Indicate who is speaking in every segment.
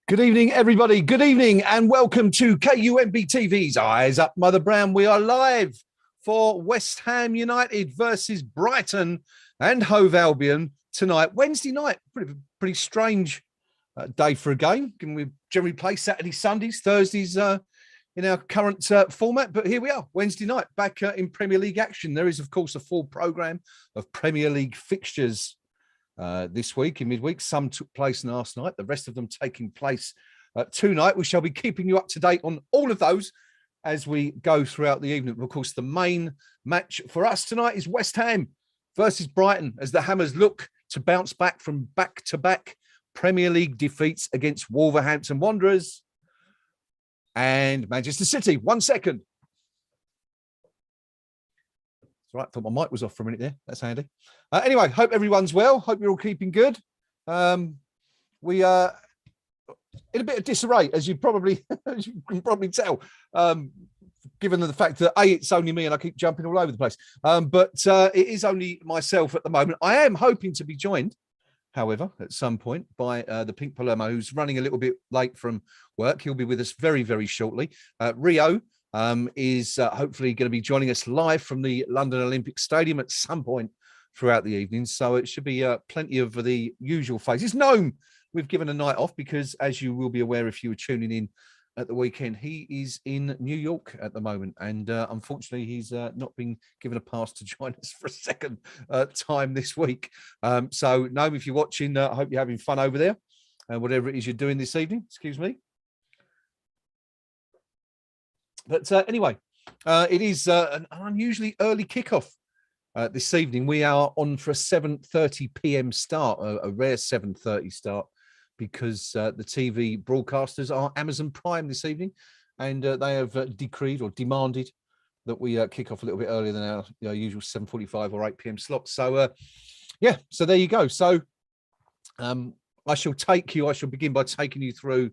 Speaker 1: Good evening, everybody. Good evening, and welcome to KUMBTV's Eyes Up Mother Brown. We are live for West Ham United versus Brighton and Hove Albion tonight, Wednesday night. Pretty strange day for a game. We generally play Saturdays, Sundays, Thursdays in our current format, but here we are, Wednesday night, back in Premier League action. There is, of course, a full programme of Premier League fixtures this week in midweek. Some took place last night, the rest of them taking place tonight. We shall be keeping you up to date on all of those as we go throughout the evening. Of course, the main match for us tonight is West Ham versus Brighton as the Hammers look to bounce back from back-to-back Premier League defeats against Wolverhampton Wanderers and Manchester City. 1 second. That's right. I thought my mic was off for a minute there. That's handy. Anyway, hope everyone's well. Hope you're all keeping good. We are in a bit of disarray, as you can probably tell, given the fact that it's only me and I keep jumping all over the place. But it is only myself at the moment. I am hoping to be joined, however, at some point by the Pink Palermo, who's running a little bit late from work. He'll be with us very, very shortly. Rio is hopefully going to be joining us live from the London Olympic Stadium at some point throughout the evening. So it should be plenty of the usual faces. Noam, we've given a night off because, as you will be aware if you were tuning in at the weekend, he is in New York at the moment. And unfortunately, he's not been given a pass to join us for a second time this week. So Noam, if you're watching, I hope you're having fun over there. Whatever it is you're doing this evening, excuse me. But anyway, it is an unusually early kickoff this evening. We are on for a 7:30 p.m. start, a rare 7:30 start, because the TV broadcasters are Amazon Prime this evening, and they have decreed or demanded that we kick off a little bit earlier than our usual 7:45 or 8 p.m. slot. So, yeah, so there you go. So I shall begin by taking you through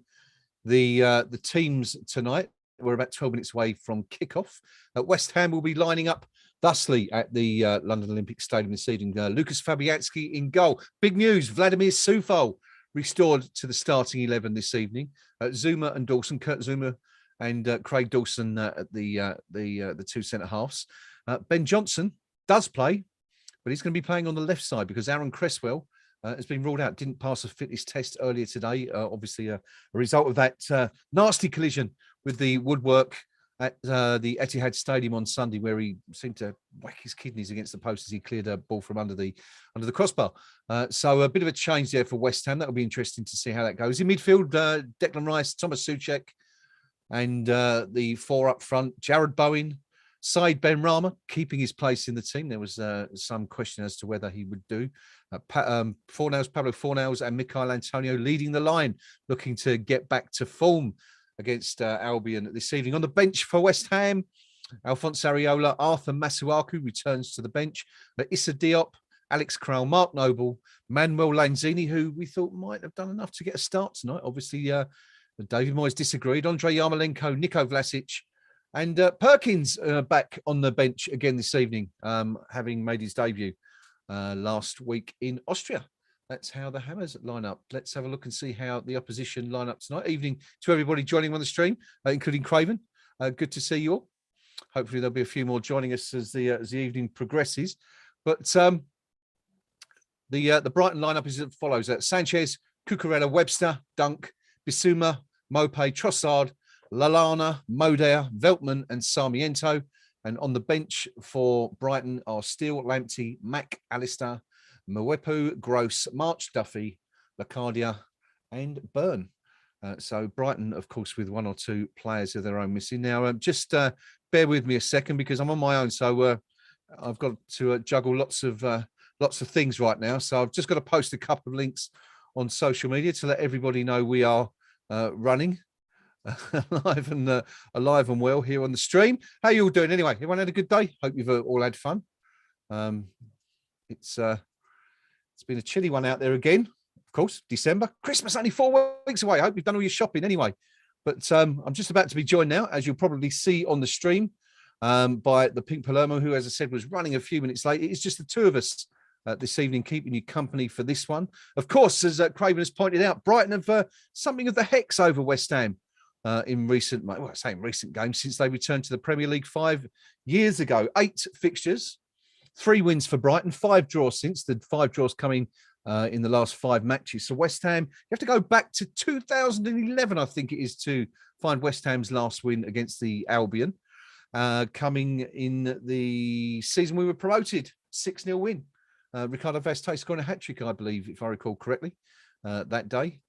Speaker 1: the teams tonight. We're about 12 minutes away from kickoff. West Ham will be lining up thusly at the London Olympic Stadium this evening. Lucas Fabianski in goal. Big news, Vladimir Coufal restored to the starting 11 this evening. Zuma and Dawson, Kurt Zuma and Craig Dawson at the two centre halves. Ben Johnson does play, but he's going to be playing on the left side because Aaron Cresswell has been ruled out, didn't pass a fitness test earlier today. Obviously, a result of that nasty collision with the woodwork at the Etihad Stadium on Sunday, where he seemed to whack his kidneys against the post as he cleared a ball from under the crossbar. So a bit of a change there for West Ham. That'll be interesting to see how that goes. In midfield, Declan Rice, Thomas Souček, and the four up front, Jared Bowen, Said Benrahma, keeping his place in the team. There was some question as to whether he would do. Pablo Fornals and Michail Antonio leading the line, looking to get back to form against Albion this evening. On the bench for West Ham, Alphonse Areola, Arthur Masuaku returns to the bench. Issa Diop, Alex Krall, Mark Noble, Manuel Lanzini, who we thought might have done enough to get a start tonight. Obviously, David Moyes disagreed. Andrei Yarmolenko, Niko Vlasic, and Perkins back on the bench again this evening, having made his debut last week in Austria. That's how the Hammers line up. Let's have a look and see how the opposition line up tonight. Evening to everybody joining on the stream, including Craven. Good to see you all. Hopefully there'll be a few more joining us as the evening progresses. But the Brighton lineup is as follows: Sanchez, Cucurella, Webster, Dunk, Bissouma, Mope, Trossard, Lallana, Moder, Veltman, and Sarmiento. And on the bench for Brighton are Steele, Lamptey, Mac Allister, Mwepu, Gross, March, Duffy, Lacardia, and Byrne. So Brighton, of course, with one or two players of their own missing. Now, just bear with me a second because I'm on my own, so I've got to juggle lots of things right now. So I've just got to post a couple of links on social media to let everybody know we are running alive and well here on the stream. How you all doing anyway? Everyone had a good day? Hope you've all had fun. It's been a chilly one out there again. Of course, December. Christmas only 4 weeks away. I hope you've done all your shopping anyway. But I'm just about to be joined now, as you'll probably see on the stream, by the Pink Palermo, who, as I said, was running a few minutes late. It's just the two of us this evening, keeping you company for this one. Of course, as Craven has pointed out, Brighton have something of the hex over West Ham in recent, well, I say in recent games, since they returned to the Premier League 5 years ago. 8 fixtures, 3 wins for Brighton, 5 draws since, the 5 draws coming in the last 5 matches. So West Ham, you have to go back to 2011, I think it is, to find West Ham's last win against the Albion, coming in the season we were promoted, 6-0 win. Ricardo Vazquez scoring a hat-trick, I believe, if I recall correctly, that day.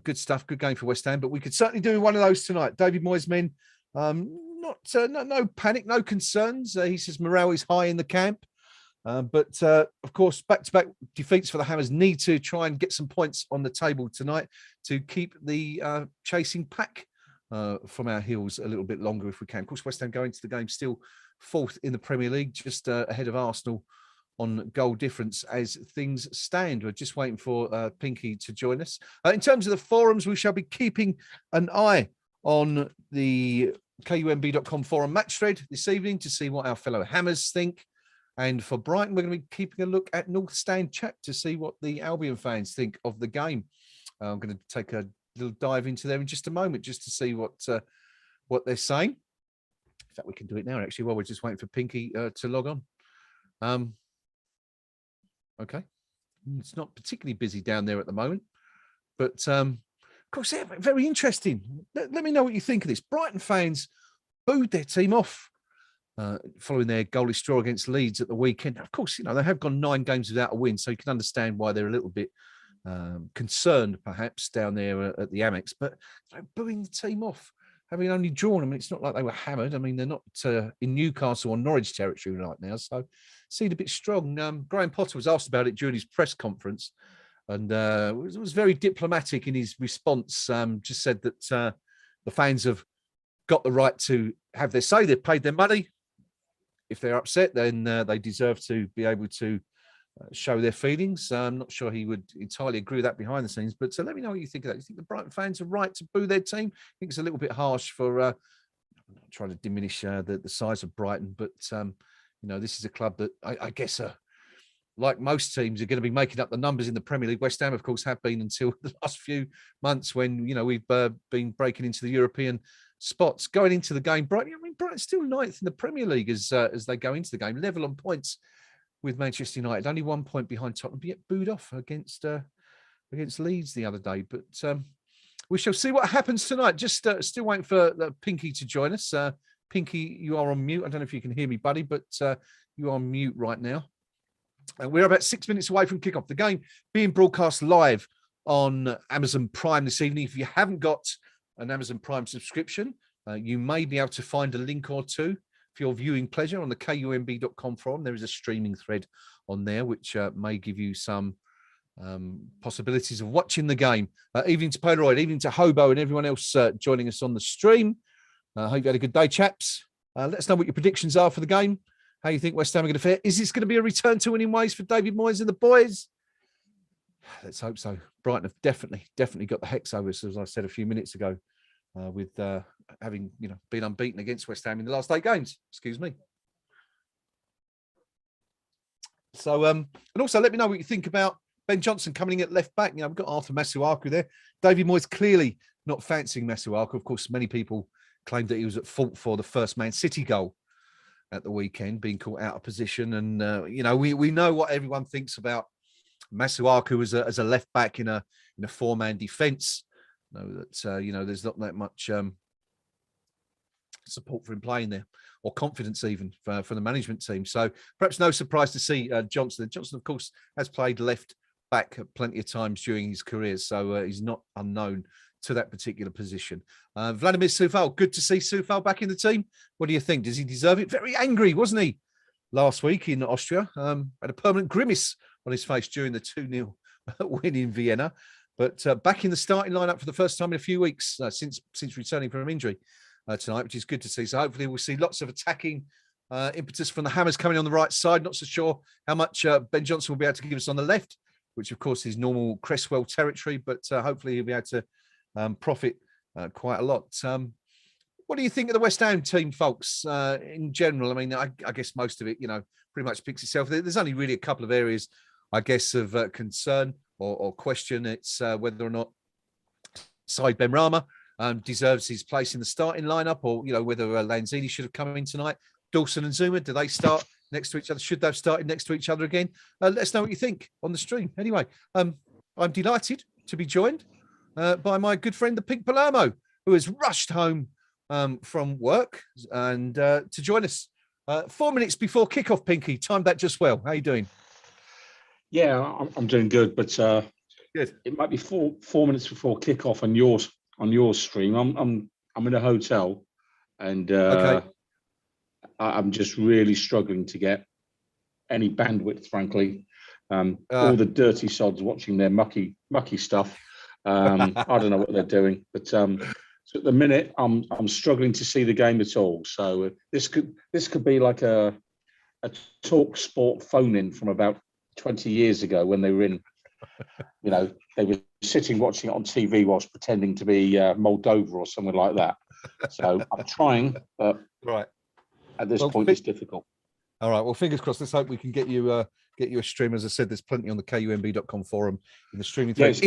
Speaker 1: Good stuff, good game for West Ham, but we could certainly do one of those tonight. David Moyes' men, no panic, no concerns. He says morale is high in the camp. But of course, back-to-back defeats for the Hammers need to try and get some points on the table tonight to keep the chasing pack from our heels a little bit longer if we can. Of course, West Ham going into the game still 4th in the Premier League, just ahead of Arsenal on goal difference as things stand. We're just waiting for Pinky to join us. In terms of the forums, we shall be keeping an eye on the KUMB.com forum match thread this evening to see what our fellow Hammers think. And for Brighton, we're going to be keeping a look at North Stand chat to see what the Albion fans think of the game. I'm going to take a little dive into there in just a moment, just to see what they're saying. In fact, we can do it now, actually, while we're just waiting for Pinky to log on. Okay. It's not particularly busy down there at the moment. But, of course, yeah, very interesting. Let me know what you think of this. Brighton fans booed their team off following their goalless draw against Leeds at the weekend. Of course, they have gone 9 games without a win, so you can understand why they're a little bit concerned, perhaps, down there at the Amex. But booing the team off, having only drawn them, it's not like they were hammered. I mean, they're not in Newcastle or Norwich territory right now, so seemed a bit strong. Graham Potter was asked about it during his press conference, and was very diplomatic in his response. Just said that the fans have got the right to have their say. They've paid their money. If they're upset, then they deserve to be able to show their feelings. I'm not sure he would entirely agree with that behind the scenes, but let me know what you think of that. You think the Brighton fans are right to boo their team? I think it's a little bit harsh for, I'm not trying to diminish the size of Brighton, but, this is a club that I guess, like most teams, are going to be making up the numbers in the Premier League. West Ham, of course, have been until the last few months when, we've been breaking into the European spots. Going into the game, Brighton's still 9th in the Premier League as they go into the game, level on points with Manchester United, only 1 point behind Tottenham, but yet booed off against Leeds the other day. But we shall see what happens tonight. Just still waiting for Pinky to join us. Pinky, you are on mute. I don't know if you can hear me, buddy, but you are on mute right now. We're about 6 minutes away from kickoff. The game being broadcast live on Amazon Prime this evening. If you haven't got an Amazon Prime subscription, you may be able to find a link or two for your viewing pleasure on the KUMB.com forum. There is a streaming thread on there, which may give you some possibilities of watching the game. Evening to Polaroid, evening to Hobo and everyone else joining us on the stream. Hope you had a good day, chaps. Let us know what your predictions are for the game. How you think West Ham are going to fare. Is this going to be a return to winning ways for David Moyes and the boys? Let's hope so. Brighton have definitely got the hex over us, as I said a few minutes ago, with having been unbeaten against West Ham in the last 8 games. Excuse me. So, and also let me know what you think about Ben Johnson coming in at left back. We've got Arthur Masuaku there. David Moyes clearly not fancying Masuaku. Of course, many people claimed that he was at fault for the first Man City goal at the weekend, being caught out of position. And we know what everyone thinks about Masuaku as a left back in a 4-man defence. There's not that much support for him playing there, or confidence even for the management team. So perhaps no surprise to see Johnson. Johnson, of course, has played left back plenty of times during his career, so he's not unknown to that particular position. Vladimir Soufal, good to see Soufal back in the team. What do you think? Does he deserve it? Very angry, wasn't he, last week in Austria? Had a permanent grimace on his face during the 2-0 win in Vienna. But back in the starting lineup for the first time in a few weeks since returning from injury tonight, which is good to see. So hopefully we'll see lots of attacking impetus from the Hammers coming on the right side. Not so sure how much Ben Johnson will be able to give us on the left, which of course is normal Cresswell territory, but hopefully he'll be able to profit quite a lot. What do you think of the West Ham team, folks, in general? I mean, I guess most of it, pretty much picks itself. There's only really a couple of areas I guess, of concern or question. It's whether or not Said Benrahma deserves his place in the starting lineup, or whether Lanzini should have come in tonight. Dawson and Zuma, do they start next to each other? Should they have started next to each other again? Let us know what you think on the stream. Anyway, I'm delighted to be joined by my good friend, the Pink Palermo, who has rushed home from work and to join us 4 minutes before kickoff. Pinky, timed that just well. How you doing?
Speaker 2: Yeah, I'm doing good, but
Speaker 1: good.
Speaker 2: It might be four minutes before kickoff on your stream. I'm in a hotel, and
Speaker 1: Okay.
Speaker 2: I'm just really struggling to get any bandwidth, frankly. All the dirty sods watching their mucky stuff. I don't know what they're doing, but so at the minute I'm struggling to see the game at all. So this could be like a talk sport phone in from about 20 years ago when they were in, they were sitting watching it on TV whilst pretending to be Moldova or something like that. So I'm trying, but
Speaker 1: right
Speaker 2: at this point it's difficult.
Speaker 1: All right. Well, fingers crossed. Let's hope we can get you a stream. As I said, there's plenty on the KUMB.com forum in the streaming thread.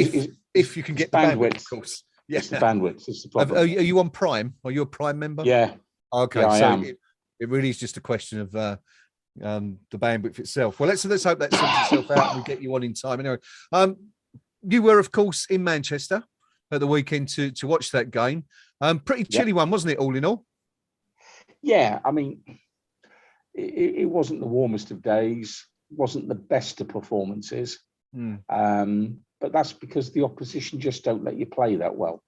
Speaker 1: If you can get the bandwidth, of course.
Speaker 2: Yeah. It's the bandwidth. It's the problem.
Speaker 1: Are you on Prime? Are you a Prime member?
Speaker 2: Yeah.
Speaker 1: Okay.
Speaker 2: Yeah, I am.
Speaker 1: It really is just a question of the bandwidth itself. Well, let's hope that sorts itself out and we get you on in time. Anyway, you were, of course, in Manchester at the weekend to watch that game. Pretty chilly one, wasn't it? All in all.
Speaker 2: Yeah. I mean, it wasn't the warmest of days. Wasn't the best of performances. But that's because the opposition just don't let you play that well.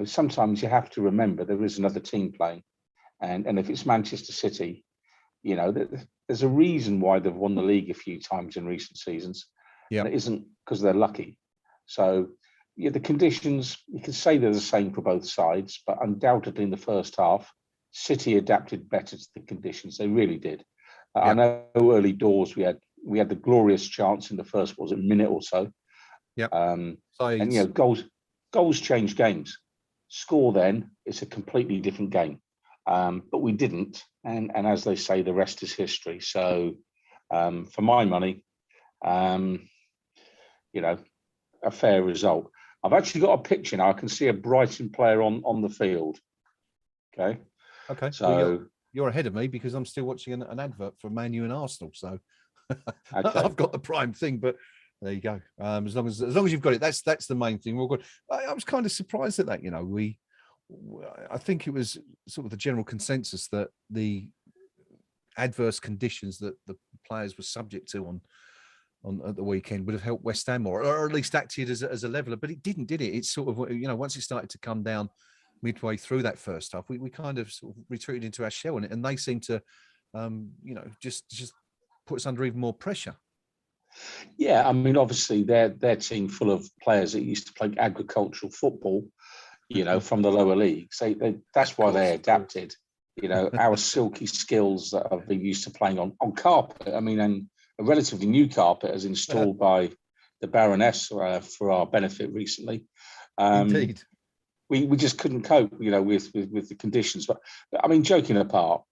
Speaker 2: Sometimes you have to remember there is another team playing, and if it's Manchester City, there's a reason why they've won the league a few times in recent seasons.
Speaker 1: Yeah,
Speaker 2: it isn't because they're lucky. So the conditions, you can say they're the same for both sides, but undoubtedly in the first half, City adapted better to the conditions. They really did. I know early doors we had the glorious chance in the first minute or so.
Speaker 1: Yeah.
Speaker 2: And goals change games. Score then, it's a completely different game. But we didn't, and as they say, the rest is history. So for my money, a fair result. I've actually got a picture now. I can see a Brighton player on the field. Okay.
Speaker 1: So well, you're ahead of me because I'm still watching an advert for Man U and Arsenal. So I've got the Prime thing, but there you go. As long as you've got it, that's the main thing. We're good. I was kind of surprised at that. I think it was sort of the general consensus that the adverse conditions that the players were subject to on at the weekend would have helped West Ham more, or at least acted as a leveler. But it didn't, did it? It's sort of once it started to come down midway through that first half, we kind of sort of retreated into our shell, and they seem to, just put us under even more pressure.
Speaker 2: Yeah, I mean, obviously their team full of players that used to play agricultural football, from the lower leagues. That's why they adapted. Our silky skills that have been used to playing on carpet. I mean, and a relatively new carpet as installed by the Baroness for our benefit recently.
Speaker 1: Indeed.
Speaker 2: We just couldn't cope, with the conditions. But I mean, joking apart,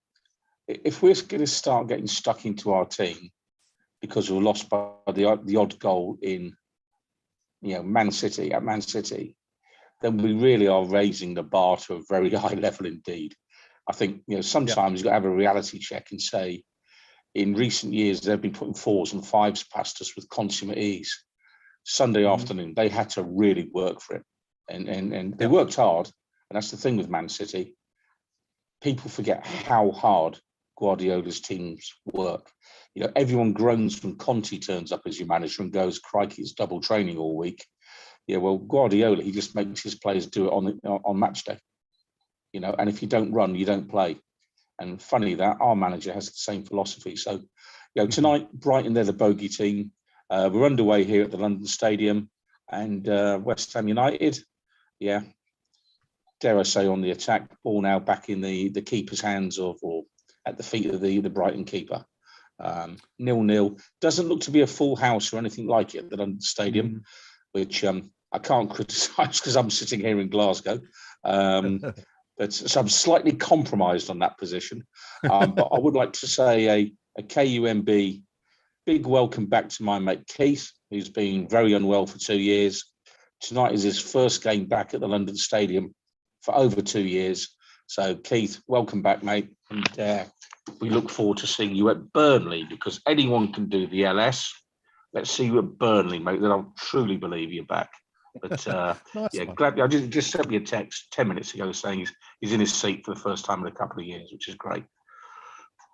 Speaker 2: if we're going to start getting stuck into our team because we're lost by the odd goal in, Man City, then we really are raising the bar to a very high level indeed. I think, sometimes you've got to have a reality check and say, in recent years, they've been putting 4s and 5s past us with consummate ease. Sunday afternoon, they had to really work for it. And they worked hard, and that's the thing with Man City. People forget how hard Guardiola's teams work. Everyone groans when Conte turns up as your manager and goes, "Crikey, it's double training all week." Yeah, well, Guardiola, he just makes his players do it on match day. And if you don't run, you don't play. And funny that our manager has the same philosophy. So, tonight, Brighton, they're the bogey team. We're underway here at the London Stadium, and West Ham United. Yeah, dare I say, on the attack, ball now back in the keeper's hands or at the feet of the Brighton keeper. 0-0. Doesn't look to be a full house or anything like it at the London Stadium, which I can't criticise because I'm sitting here in Glasgow. So I'm slightly compromised on that position. But I would like to say a KUMB big welcome back to my mate Keith, who's been very unwell for 2 years. Tonight is his first game back at the London Stadium for over 2 years. So, Keith, welcome back, mate. And we look forward to seeing you at Burnley, because anyone can do the LS. Let's see you at Burnley, mate. Then I'll truly believe you're back. But
Speaker 1: Nice
Speaker 2: yeah,
Speaker 1: one.
Speaker 2: glad. I just sent me a text 10 minutes ago saying he's in his seat for the first time in a couple of years, which is great.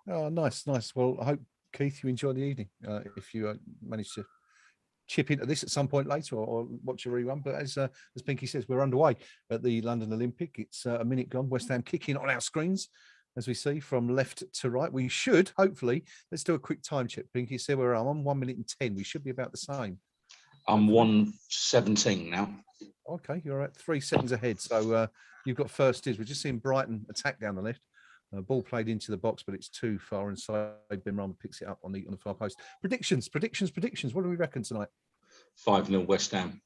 Speaker 1: Oh, nice. Well, I hope, Keith, you enjoy the evening. If you manage to chip into this at some point later, or watch a rerun. But as Pinky says, we're underway at the London Olympic. It's a minute gone. West Ham kicking on our screens, as we see from left to right. We should, hopefully, let's do a quick time check. Pinky, see where I'm on 1 minute and 10. We should be about the same.
Speaker 2: I'm 1:17 now.
Speaker 1: Okay, you're at 3 seconds ahead. So you've got first is. We're just seeing Brighton attack down the left. Ball played into the box, but it's too far inside. Ben Rama picks it up on the far post. Predictions. What do we reckon tonight?
Speaker 2: 5-0 West Ham.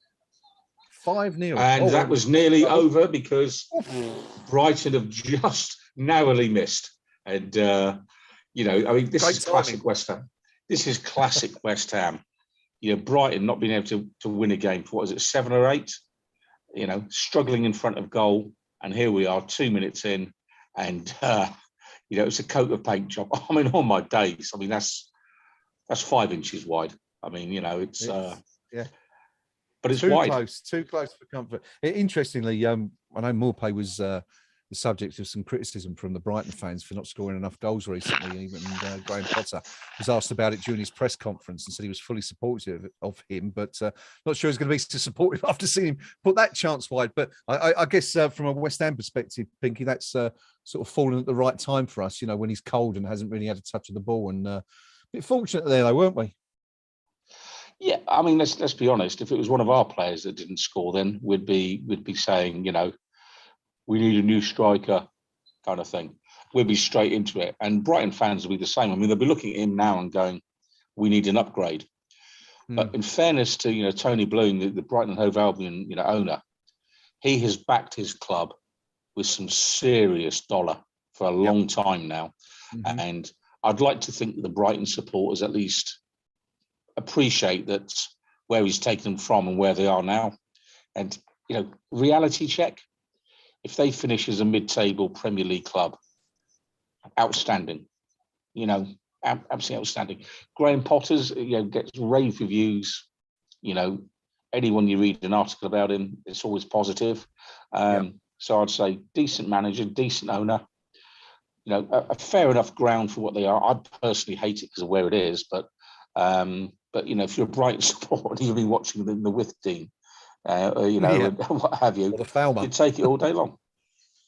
Speaker 1: 5-0.
Speaker 2: And that was nearly over because Brighton have just narrowly missed. And, you know, I mean, this is classic West Ham. This is classic West Ham. You know, Brighton not being able to win a game for, what is it, 7 or 8? You know, struggling in front of goal. And here we are, 2 minutes in. And, you know, it's a coat of paint job. I mean, on my days, I mean, that's 5 inches wide. I mean, you know, it's
Speaker 1: yeah.
Speaker 2: But it's
Speaker 1: too
Speaker 2: wide.
Speaker 1: Too close for comfort. Interestingly, I know Morpay was the subject of some criticism from the Brighton fans for not scoring enough goals recently. Even Graham Potter was asked about it during his press conference and said he was fully supportive of him, but not sure he's going to be so supportive after seeing him put that chance wide. But I guess from a West Ham perspective, Pinky, that's sort of fallen at the right time for us, you know, when he's cold and hasn't really had a touch of the ball. And a bit fortunate there, though, weren't we?
Speaker 2: Yeah, I mean, let's be honest. If it was one of our players that didn't score, then we'd be saying, you know, we need a new striker, kind of thing. We'll be straight into it. And Brighton fans will be the same. I mean, they'll be looking at him now and going, we need an upgrade. But in fairness to, you know, Tony Bloom, the Brighton Hove Albion, you know, owner, he has backed his club with some serious dollar for a long time now. And I'd like to think that the Brighton supporters at least appreciate that where he's taken them from and where they are now. And, you know, reality check. If they finish as a mid-table Premier League club, outstanding, you know, absolutely outstanding. Graham Potter's, you know, gets rave reviews. You know, anyone you read an article about him, it's always positive. So I'd say decent manager, decent owner. You know, a fair enough ground for what they are. I personally hate it because of where it is, but you know, if you're a Brighton supporter, you'll be watching the With team. You know, and what have you? You take it all day long.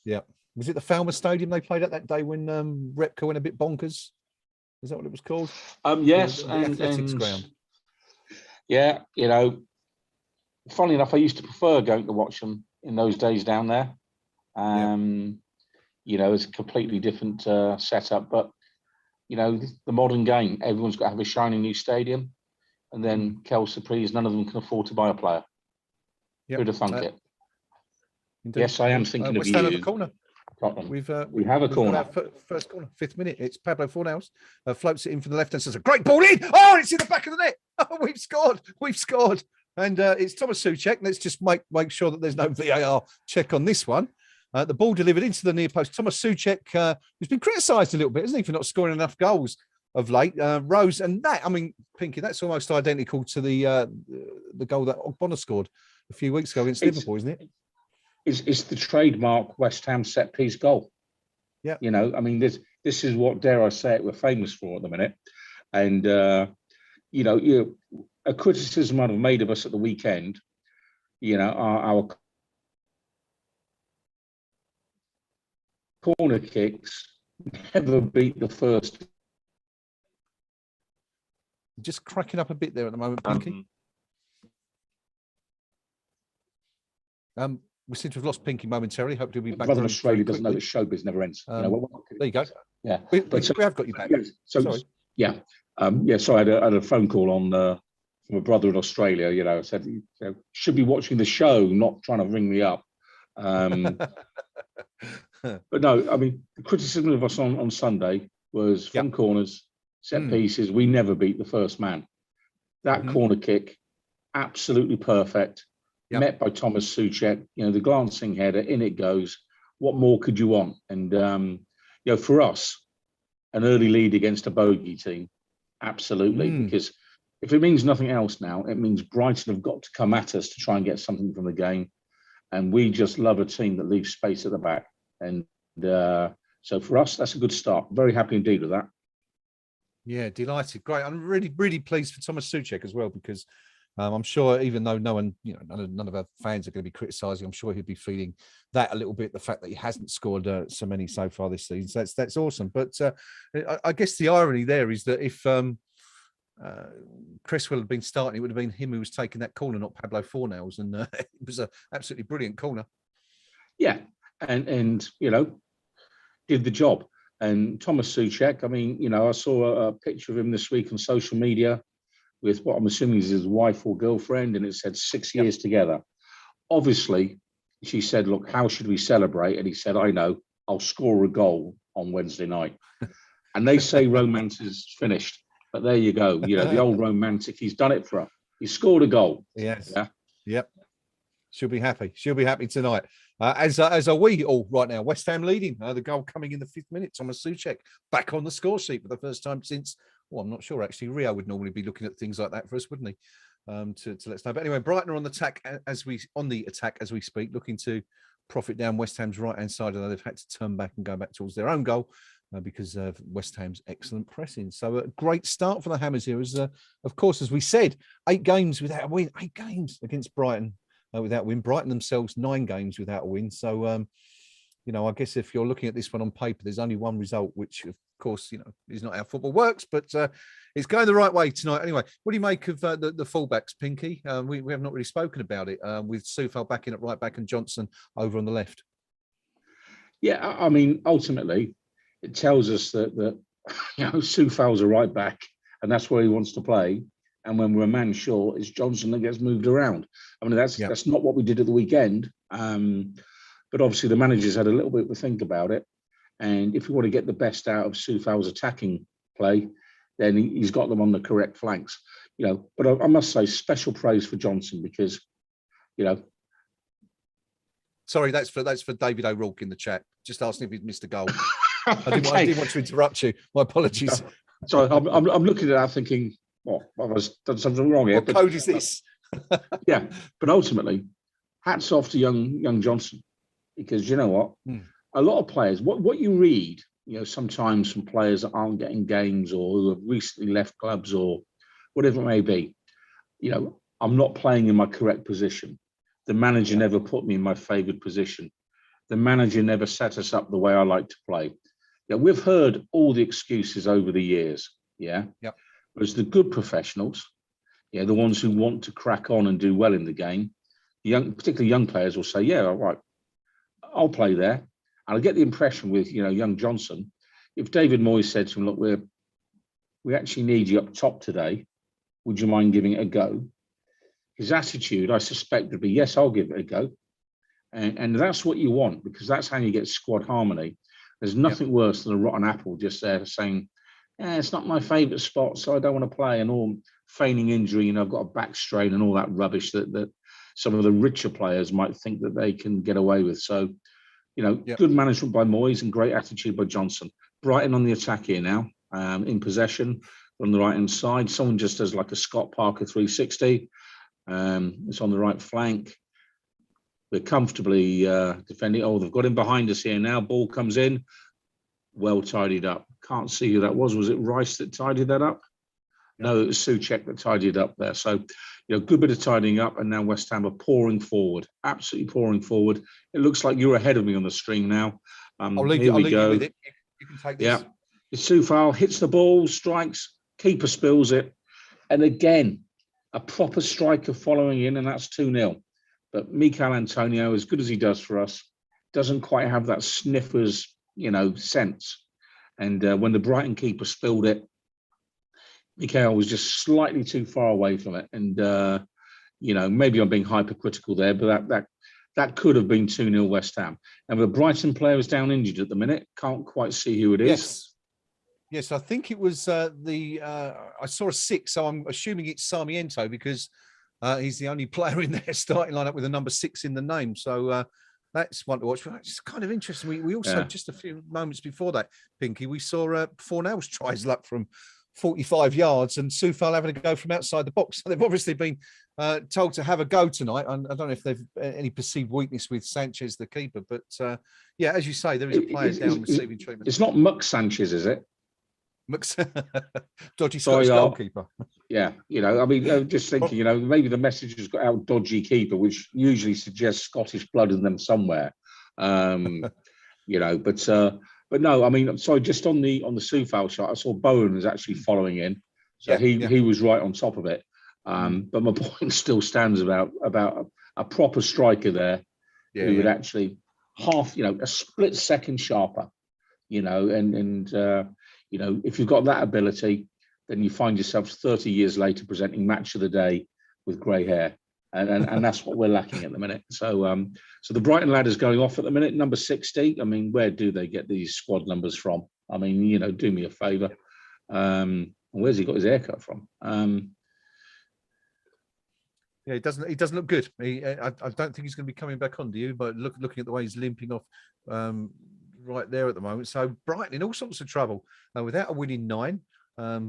Speaker 1: Yeah. Was it the Falmer Stadium they played at that day when Repco went a bit bonkers? Is that what it was called?
Speaker 2: Yes,
Speaker 1: the athletics ground.
Speaker 2: Yeah, you know, funny enough, I used to prefer going to watch them in those days down there. You know, it's a completely different setup, but you know, the modern game, everyone's got to have a shiny new stadium, and then Kel Surprise, none of them can afford to buy a player. Who'd have thunk it? Indeed. Yes, I am thinking of you.
Speaker 1: Have a corner.
Speaker 2: We have a corner.
Speaker 1: Got our first corner, 5th minute. It's Pablo Fornals floats it in from the left hand. Says a great ball in. Oh, it's in the back of the net. Oh, we've scored. And it's Thomas Souček. Let's just make sure that there's no VAR check on this one. The ball delivered into the near post. Thomas Souček, who's been criticised a little bit, isn't he, for not scoring enough goals of late. Rose, and that, I mean, Pinky, that's almost identical to the goal that Ogbonna scored a few weeks ago against Liverpool, isn't it?
Speaker 2: It's the trademark West Ham set piece goal.
Speaker 1: Yeah.
Speaker 2: You know, I mean, this is what, dare I say it, we're famous for at the minute. And, you know, a criticism I'd have made of us at the weekend, you know, our corner kicks never beat the first.
Speaker 1: Just cracking up a bit there at the moment, Pinky. We seem to have lost Pinky momentarily. Hope he'll be back.
Speaker 2: Brother in Australia doesn't know that showbiz never ends. You know,
Speaker 1: there you go.
Speaker 2: Yeah,
Speaker 1: we have got you back.
Speaker 2: So sorry. Sorry, I had a phone call on from a brother in Australia. You know, said you know, should be watching the show, not trying to ring me up. But no, I mean, the criticism of us on Sunday was from corners, set pieces, we never beat the first man. That corner kick, absolutely perfect.
Speaker 1: Yep.
Speaker 2: Met by Thomas Souček, the glancing header, in it goes. What more could you want? And, for us, an early lead against a bogey team, absolutely. Because if it means nothing else now, it means Brighton have got to come at us to try and get something from the game. And we just love a team that leaves space at the back. And so for us, that's a good start. Very happy indeed with that.
Speaker 1: Yeah, delighted. Great. I'm really, really pleased for Thomas Souček as well, because I'm sure, even though no one, none of our fans are going to be criticising, I'm sure he'll be feeling that a little bit, the fact that he hasn't scored so many so far this season. So that's awesome. But I guess the irony there is that if Cresswell had been starting, it would have been him who was taking that corner, not Pablo Fornals, and it was an absolutely brilliant corner.
Speaker 2: Yeah, and did the job. And Thomas Souček, I mean, I saw a picture of him this week on social media with what I'm assuming is his wife or girlfriend, and it said 6 years together. Obviously, she said, look, how should we celebrate? And he said, I know, I'll score a goal on Wednesday night. And they say romance is finished, but there you go. The old romantic, he's done it for her. He scored a goal.
Speaker 1: Yes.
Speaker 2: Yeah.
Speaker 1: Yep. She'll be happy. She'll be happy tonight. As are we all right now. West Ham leading. The goal coming in the 5th minute. Thomas Souček back on the score sheet for the first time since, well, I'm not sure actually. Rio would normally be looking at things like that for us, wouldn't he? To let us know. But anyway, Brighton are on the attack as we speak, looking to profit down West Ham's right-hand side, although they've had to turn back and go back towards their own goal because of West Ham's excellent pressing. So a great start for the Hammers here. As of course, as we said, 8 games without a win. 8 games against Brighton. Without a win. Brighton themselves 9 games without a win. So, I guess if you're looking at this one on paper, there's only one result, which of course, is not how football works, but it's going the right way tonight. Anyway, what do you make of the fullbacks, Pinky? We have not really spoken about it with Soufal back in at right back and Johnson over on the left.
Speaker 2: Yeah, I mean, ultimately, it tells us that Soufal's a right back, and that's where he wants to play. And when we're a man short, it's Johnson that gets moved around. I mean, that's not what we did at the weekend. But obviously, the managers had a little bit to think about it. And if we want to get the best out of Soufal's attacking play, then he's got them on the correct flanks. But I must say, special praise for Johnson because,
Speaker 1: Sorry, that's for David O'Rourke in the chat. Just asking if he'd missed a goal. I didn't want to interrupt you. My apologies.
Speaker 2: Sorry, I'm looking at that thinking, I've done something wrong here.
Speaker 1: What code is this?
Speaker 2: Yeah, but ultimately, hats off to young Johnson, because you know what? A lot of players, what you read, sometimes from players that aren't getting games or who have recently left clubs or whatever it may be, I'm not playing in my correct position. The manager never put me in my favoured position. The manager never set us up the way I like to play. Yeah, we've heard all the excuses over the years. Yeah.
Speaker 1: Yep.
Speaker 2: Whereas the good professionals, the ones who want to crack on and do well in the game, particularly young players will say, yeah, all right, I'll play there. And I get the impression with, young Johnson, if David Moyes said to him, look, we actually need you up top today, would you mind giving it a go? His attitude, I suspect, would be, yes, I'll give it a go. And that's what you want, because that's how you get squad harmony. There's nothing worse than a rotten apple just there saying, it's not my favourite spot, so I don't want to play, and all feigning injury, I've got a back strain and all that rubbish that some of the richer players might think that they can get away with. So, good management by Moyes and great attitude by Johnson. Brighton on the attack here now, in possession on the right-hand side. Someone just does like a Scott Parker 360. It's on the right flank. We're comfortably defending. Oh, they've got him behind us here now. Ball comes in. Well tidied up. Can't see who that was. Was it Rice that tidied that up? No, it was Souček that tidied up there. So, good bit of tidying up, and now West Ham are pouring forward, absolutely pouring forward. It looks like you're ahead of me on the screen now.
Speaker 1: I'll leave you with it. You can take this.
Speaker 2: Yeah, Soufal hits the ball, strikes, keeper spills it, and again, a proper striker following in, and that's 2-0. But Mikel Antonio, as good as he does for us, doesn't quite have that sniffer's, sense. And when the Brighton keeper spilled it, Mikel was just slightly too far away from it. And, maybe I'm being hypercritical there, but that could have been 2-0 West Ham. And the Brighton player is down injured at the minute. Can't quite see who it is.
Speaker 1: Yes. Yes, I think it was I saw a 6, so I'm assuming it's Sarmiento because he's the only player in their starting lineup with a number 6 in the name. So that's one to watch. But it's kind of interesting. We also,
Speaker 2: Yeah.
Speaker 1: just a few moments before that, Pinky, we saw Fornell's try his luck from 45 yards and Soufal having to go from outside the box. So they've obviously been told to have a go tonight. I don't know if they've any perceived weakness with Sanchez, the keeper, but yeah, as you say, there is a player down receiving treatment.
Speaker 2: It's not Muck Sanchez, is it?
Speaker 1: Dodgy Scottish goalkeeper.
Speaker 2: Yeah, I mean, I'm just thinking, maybe the message has got out dodgy keeper, which usually suggests Scottish blood in them somewhere. But no, I mean, sorry, just on the Soufal shot, I saw Bowen was actually following in, so he was right on top of it. But my point still stands about a proper striker there who would actually a split second sharper, if you've got that ability, then you find yourself 30 years later presenting match of the day with grey hair. And that's what we're lacking at the minute. So the Brighton lad is going off at the minute, number 60. I mean, where do they get these squad numbers from? I mean, do me a favour. Where's he got his haircut from?
Speaker 1: Yeah, he doesn't look good. I don't think he's going to be coming back on, do you? But looking at the way he's limping off right there at the moment. So Brighton in all sorts of trouble without a winning 9. A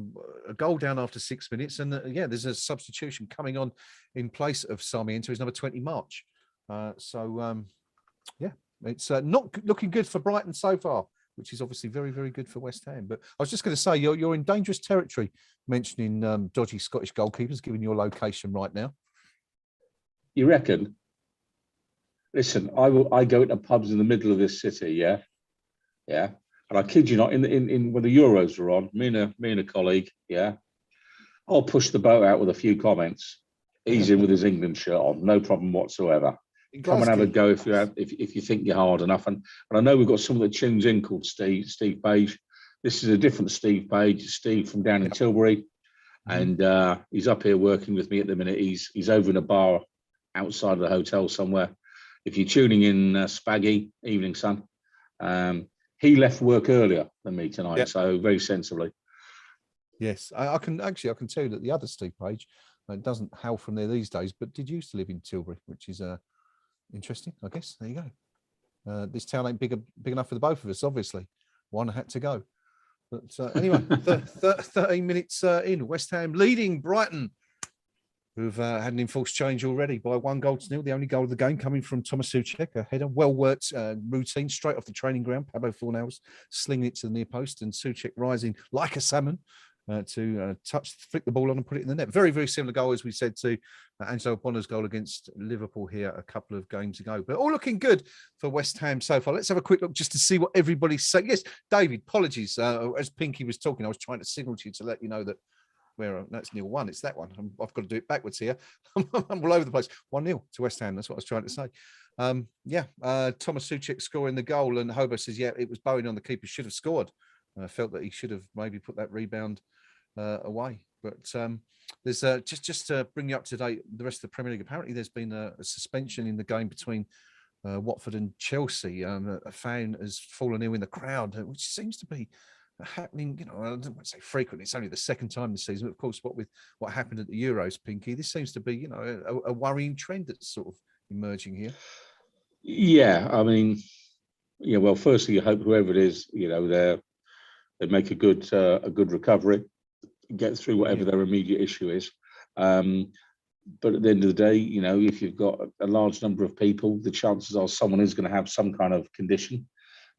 Speaker 1: goal down after 6 minutes, and there's a substitution coming on in place of Sarmiento, who's number 20, March. It's not looking good for Brighton so far, which is obviously very, very good for West Ham. But I was just going to say, you're in dangerous territory mentioning dodgy Scottish goalkeepers, given your location right now.
Speaker 2: You reckon? Listen, I go into pubs in the middle of this city, yeah. And I kid you not, in when the Euros were on, me and a colleague, I'll push the boat out with a few comments. He's in with his England shirt on, no problem whatsoever. Come and have a go if you think you're hard enough. And I know we've got someone that tunes in called Steve Page. This is a different Steve Page, Steve from down in Tilbury, and he's up here working with me at the minute. He's over in a bar outside of the hotel somewhere. If you're tuning in, Spaggy, evening sun. He left work earlier than me tonight, so very sensibly.
Speaker 1: Yes, I can tell you that the other Steve Page doesn't hail from there these days, but did used to live in Tilbury, which is interesting, I guess. There you go. This town ain't big enough for the both of us, obviously. One had to go. But anyway, 13 minutes in, West Ham leading Brighton, who've had an enforced change already by 1-0. The only goal of the game coming from Thomas Souček, a header, well-worked routine, straight off the training ground. Pablo Fornells slinging it to the near post, and Souček rising like a salmon to flick the ball on and put it in the net. Very, very similar goal, as we said, to Angelo Bonner's goal against Liverpool here a couple of games ago. But all looking good for West Ham so far. Let's have a quick look just to see what everybody's saying. Yes, David, apologies. As Pinky was talking, I was trying to signal to you to let you know that that's 0-1. It's that one. I've got to do it backwards here. I'm all over the place. 1-0 to West Ham. That's what I was trying to say. Thomas Souček scoring the goal, and Hobo says, it was Bowen on the keeper. Should have scored. I felt that he should have maybe put that rebound away. But there's just to bring you up to date, the rest of the Premier League. Apparently, there's been a suspension in the game between Watford and Chelsea. A fan has fallen ill in the crowd, which seems to be happening, I don't want to say frequently. It's only the second time this season. But of course, what happened at the Euros, Pinky, this seems to be, a worrying trend that's sort of emerging here.
Speaker 2: Yeah, I mean, well, firstly, you hope whoever it is, they make a good recovery, get through whatever their immediate issue is. But at the end of the day, if you've got a large number of people, the chances are someone is going to have some kind of condition.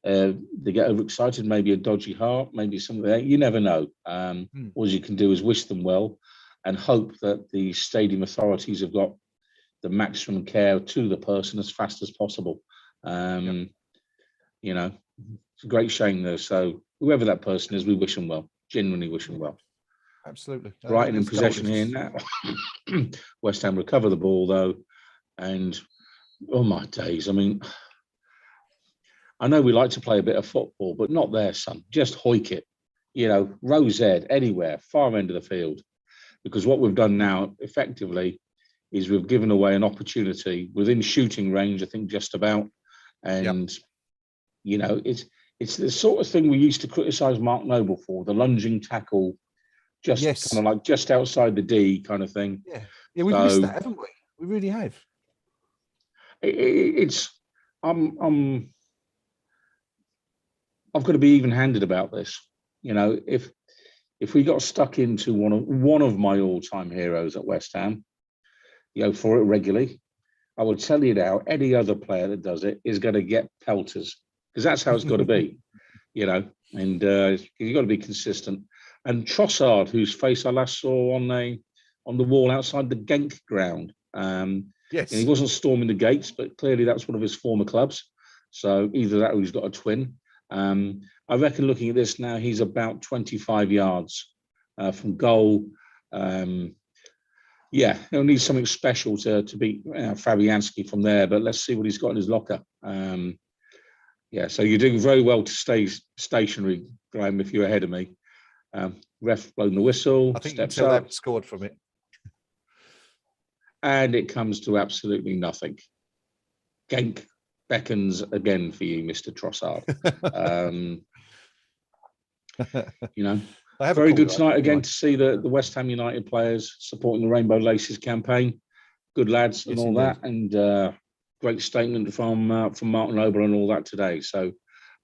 Speaker 2: They get overexcited, maybe a dodgy heart, maybe something like that. You never know. All you can do is wish them well and hope that the stadium authorities have got the maximum care to the person as fast as possible. It's a great shame though. So whoever that person is, we wish them well. Genuinely wish them well.
Speaker 1: Absolutely.
Speaker 2: Brighton in possession here now. West Ham recover the ball though, and oh my days! I mean, I know we like to play a bit of football, but not there, son. Just hoik it, Rose Ed, anywhere, far end of the field. Because what we've done now, effectively, is we've given away an opportunity within shooting range, I think, just about. And, it's It's the sort of thing we used to criticise Mark Noble for, the lunging tackle, just
Speaker 1: Yes.
Speaker 2: kind of like just outside the D kind of thing.
Speaker 1: Yeah. Yeah, we've missed that, haven't we? We really have.
Speaker 2: I've got to be even-handed about this. You know, if we got stuck into one of my all-time heroes at West Ham, you know, for it regularly, I would tell you now, any other player that does it is going to get pelters, because that's how it's got to be, you know. And you've got to be consistent. And Trossard, whose face I last saw on the wall outside the Genk ground,
Speaker 1: Yes.
Speaker 2: and he wasn't storming the gates, but clearly that's one of his former clubs. So either that or he's got a twin. I reckon looking at this now, he's about 25 yards from goal. Yeah, he'll need something special to beat Fabianski from there, but let's see what he's got in his locker. Yeah, so you're doing very well to stay stationary, Graham, if you're ahead of me. Ref blown the whistle,
Speaker 1: I think
Speaker 2: steps
Speaker 1: you can tell
Speaker 2: up.
Speaker 1: they've scored from it.
Speaker 2: And it comes to absolutely nothing. Genk beckons again for you, Mr. Trossard. You know, very good tonight again to see the West Ham United players supporting the Rainbow Laces campaign. Good lads and all that, and great statement from Martin Noble and all that today. So,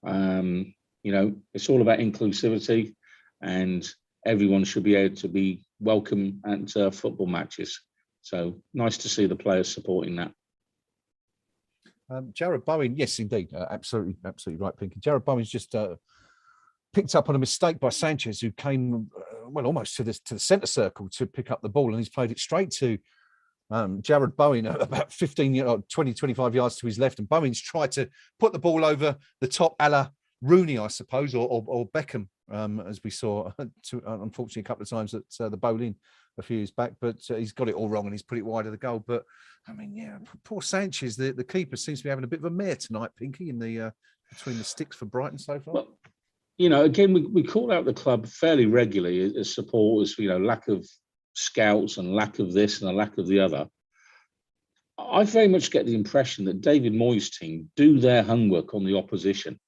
Speaker 2: you know, it's all about inclusivity, and everyone should be able to be welcome at football matches. So nice to see the players supporting that.
Speaker 1: Jared Bowen, yes, indeed, absolutely right, Pinky. Jared Bowen's just picked up on a mistake by Sanchez, who came well almost to the centre circle to pick up the ball, and he's played it straight to Jared Bowen about 20, 25 yards to his left, and Bowen's tried to put the ball over the top, a la Rooney, I suppose, or Beckham, as we saw, unfortunately, a couple of times at the Boleyn a few years back, but he's got it all wrong and he's put it wide of the goal. But I mean, yeah, poor Sanchez, the keeper seems to be having a bit of a mare tonight, Pinky, in the between the sticks for Brighton so far.
Speaker 2: Well, you know, again, we call out the club fairly regularly as supporters, you know, lack of scouts and lack of this and a lack of the other. I very much get the impression that David Moyes' team do their homework on the opposition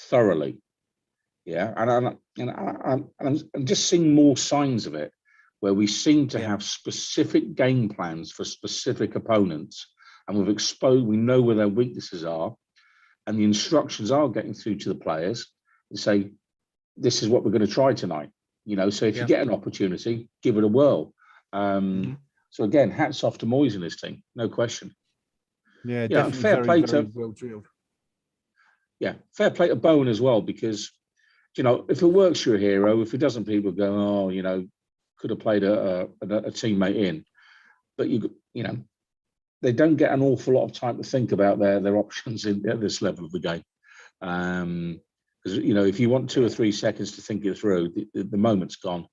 Speaker 2: thoroughly. Yeah, and I'm just seeing more signs of it, where we seem to have specific game plans for specific opponents, and we know where their weaknesses are, and the instructions are getting through to the players to say, this is what we're going to try tonight. You know, so if you get an opportunity, give it a whirl. So again, hats off to Moyes and his team, no question.
Speaker 1: Yeah, definitely fair play to well drilled.
Speaker 2: Yeah, fair play to Bowen as well, because, you know, if it works, you're a hero. If it doesn't, people go, oh, you know, could have played a teammate in. But you know, they don't get an awful lot of time to think about their options at this level of the game. Because, you know, if you want 2 or 3 seconds to think it through, the moment's gone.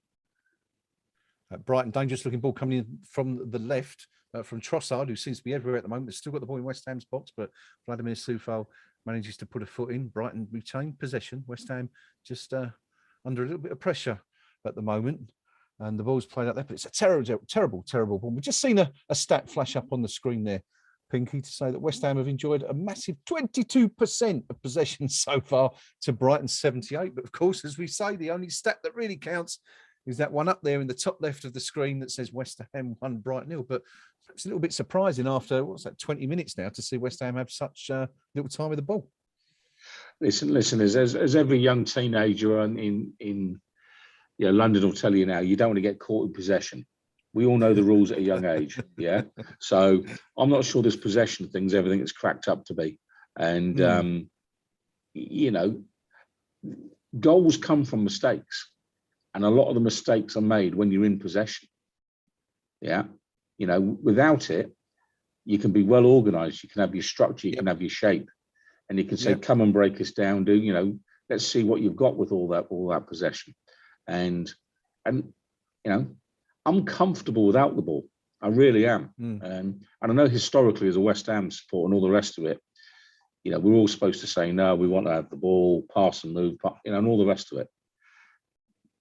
Speaker 1: Brighton, dangerous looking ball coming in from the left from Trossard, who seems to be everywhere at the moment. They've still got the ball in West Ham's box, but Vladimir Soufal manages to put a foot in. Brighton retain possession. West Ham just under a little bit of pressure at the moment. And the ball's played out there, but it's a terrible ball. We've just seen a stat flash up on the screen there, Pinky, to say that West Ham have enjoyed a massive 22% of possession so far to Brighton's 78. But of course, as we say, the only stat that really counts is that one up there in the top left of the screen that says West Ham 1, Brighton 0. But it's a little bit surprising after, 20 minutes now to see West Ham have such little time with the ball.
Speaker 2: Listen, as every young teenager in London will tell you now, you don't want to get caught in possession. We all know the rules at a young age, yeah? So I'm not sure this possession thing's everything it's cracked up to be. And, you know, goals come from mistakes. And a lot of the mistakes are made when you're in possession. Yeah. You know, without it, you can be well organised. You can have your structure, you can have your shape. And you can say, come and break us down, let's see what you've got with all that possession. And you know, I'm comfortable without the ball. I really am. And I know historically as a West Ham supporter and all the rest of it, you know, we're all supposed to say, no, we want to have the ball, pass and move, you know, and all the rest of it.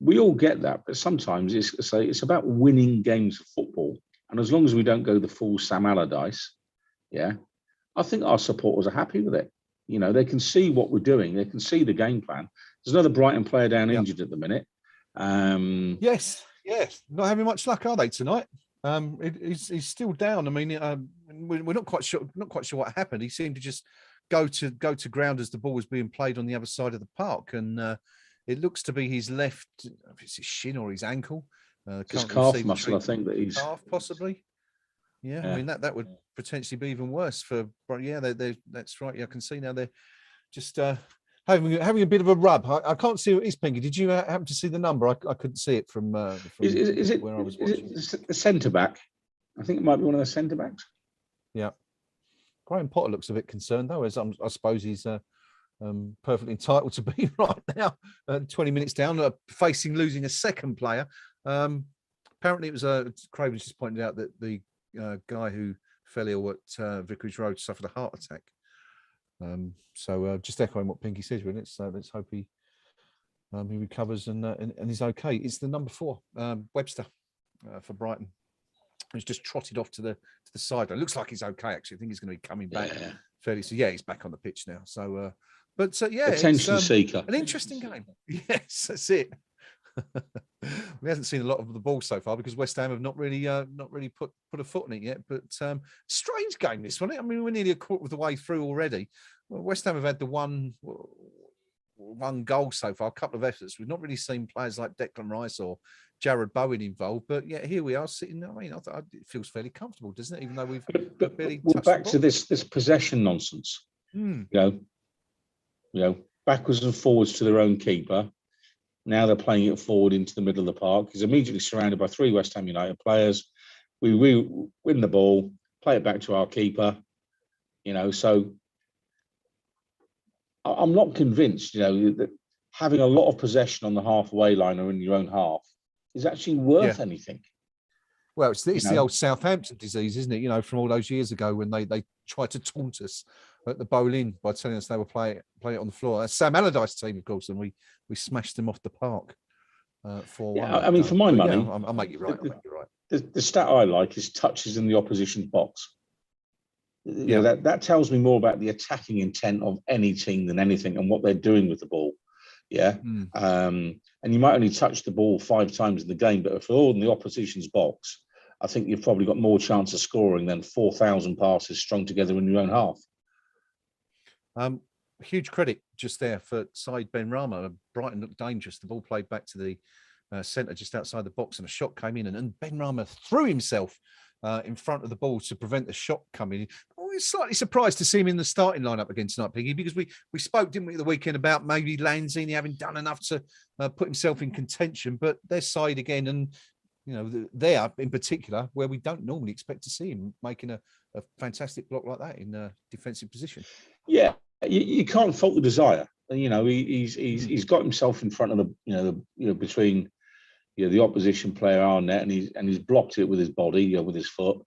Speaker 2: We all get that, but sometimes it's about winning games of football. And as long as we don't go the full Sam Allardyce, I think our supporters are happy with it. You know, they can see what we're doing. They can see the game plan. There's another Brighton player down injured at the minute.
Speaker 1: Yes, not having much luck, are they, tonight? He's still down. I mean, we're not quite sure what happened. He seemed to just go to ground as the ball was being played on the other side of the park, and it looks to be his left, if it's his shin or his ankle,
Speaker 2: his calf muscle. I think that he's
Speaker 1: calf, possibly. Yeah, I mean that would potentially be even worse for. Yeah, that's right. Yeah, I can see now they're just having a bit of a rub. I can't see what it is, Pinky. Did you happen to see the number? I couldn't see it from
Speaker 2: is it
Speaker 1: where I was watching.
Speaker 2: Is it the centre back? I think it might be one of the centre backs.
Speaker 1: Yeah, Graham Potter looks a bit concerned though, as I suppose he's perfectly entitled to be right now. 20 minutes down, facing losing a second player. Apparently, it was Craven's just pointed out that the guy who fell ill at Vicarage Road suffered a heart attack. So just echoing what Pinky says, really. Let's hope he recovers and is okay. It's the number 4, Webster, for Brighton. He's just trotted off to the side. It looks like he's okay. Actually, I think he's going to be coming back fairly soon. Yeah, he's back on the pitch now. So,
Speaker 2: attention seeker.
Speaker 1: An interesting game. Yes, that's it. We haven't seen a lot of the ball so far because West Ham have not really put a foot in it yet. But strange game this one. I mean, we're nearly a quarter of the way through already. Well, West Ham have had the one goal so far, a couple of efforts. We've not really seen players like Declan Rice or Jared Bowen involved, but yeah, here we are sitting. I mean, it feels fairly comfortable, doesn't it? Even though we've barely touched
Speaker 2: back to this possession nonsense. You know, backwards and forwards to their own keeper. Now they're playing it forward into the middle of the park. He's immediately surrounded by 3 West Ham United players. We win the ball, play it back to our keeper. You know, so I'm not convinced, you know, that having a lot of possession on the halfway line or in your own half is actually worth anything.
Speaker 1: Well, it's the old Southampton disease, isn't it? You know, from all those years ago when they tried to taunt us at the Boleyn by telling us they were play it on the floor. That's Sam Allardyce team, of course, and we smashed them off the park. 4-1.
Speaker 2: I mean, for my money,
Speaker 1: I'll make you right.
Speaker 2: The stat I like is touches in the opposition's box. You know, that tells me more about the attacking intent of any team than anything and what they're doing with the ball. Yeah. And you might only touch the ball 5 times in the game, but if you're all in the opposition's box, I think you've probably got more chance of scoring than 4,000 passes strung together in your own half.
Speaker 1: Huge credit just there for Said Benrahma. Brighton looked dangerous. The ball played back to the centre just outside the box, and a shot came in, and Benrahma threw himself in front of the ball to prevent the shot coming in. I was slightly surprised to see him in the starting lineup against tonight, Piggy, because we spoke, didn't we, the weekend about maybe Lanzini having done enough to put himself in contention, but their side again, and you know, there in particular, where we don't normally expect to see him making a fantastic block like that in a defensive position.
Speaker 2: Yeah, you can't fault the desire. You know, he's got himself in front of between the opposition player, our net, and he's blocked it with his body, with his foot.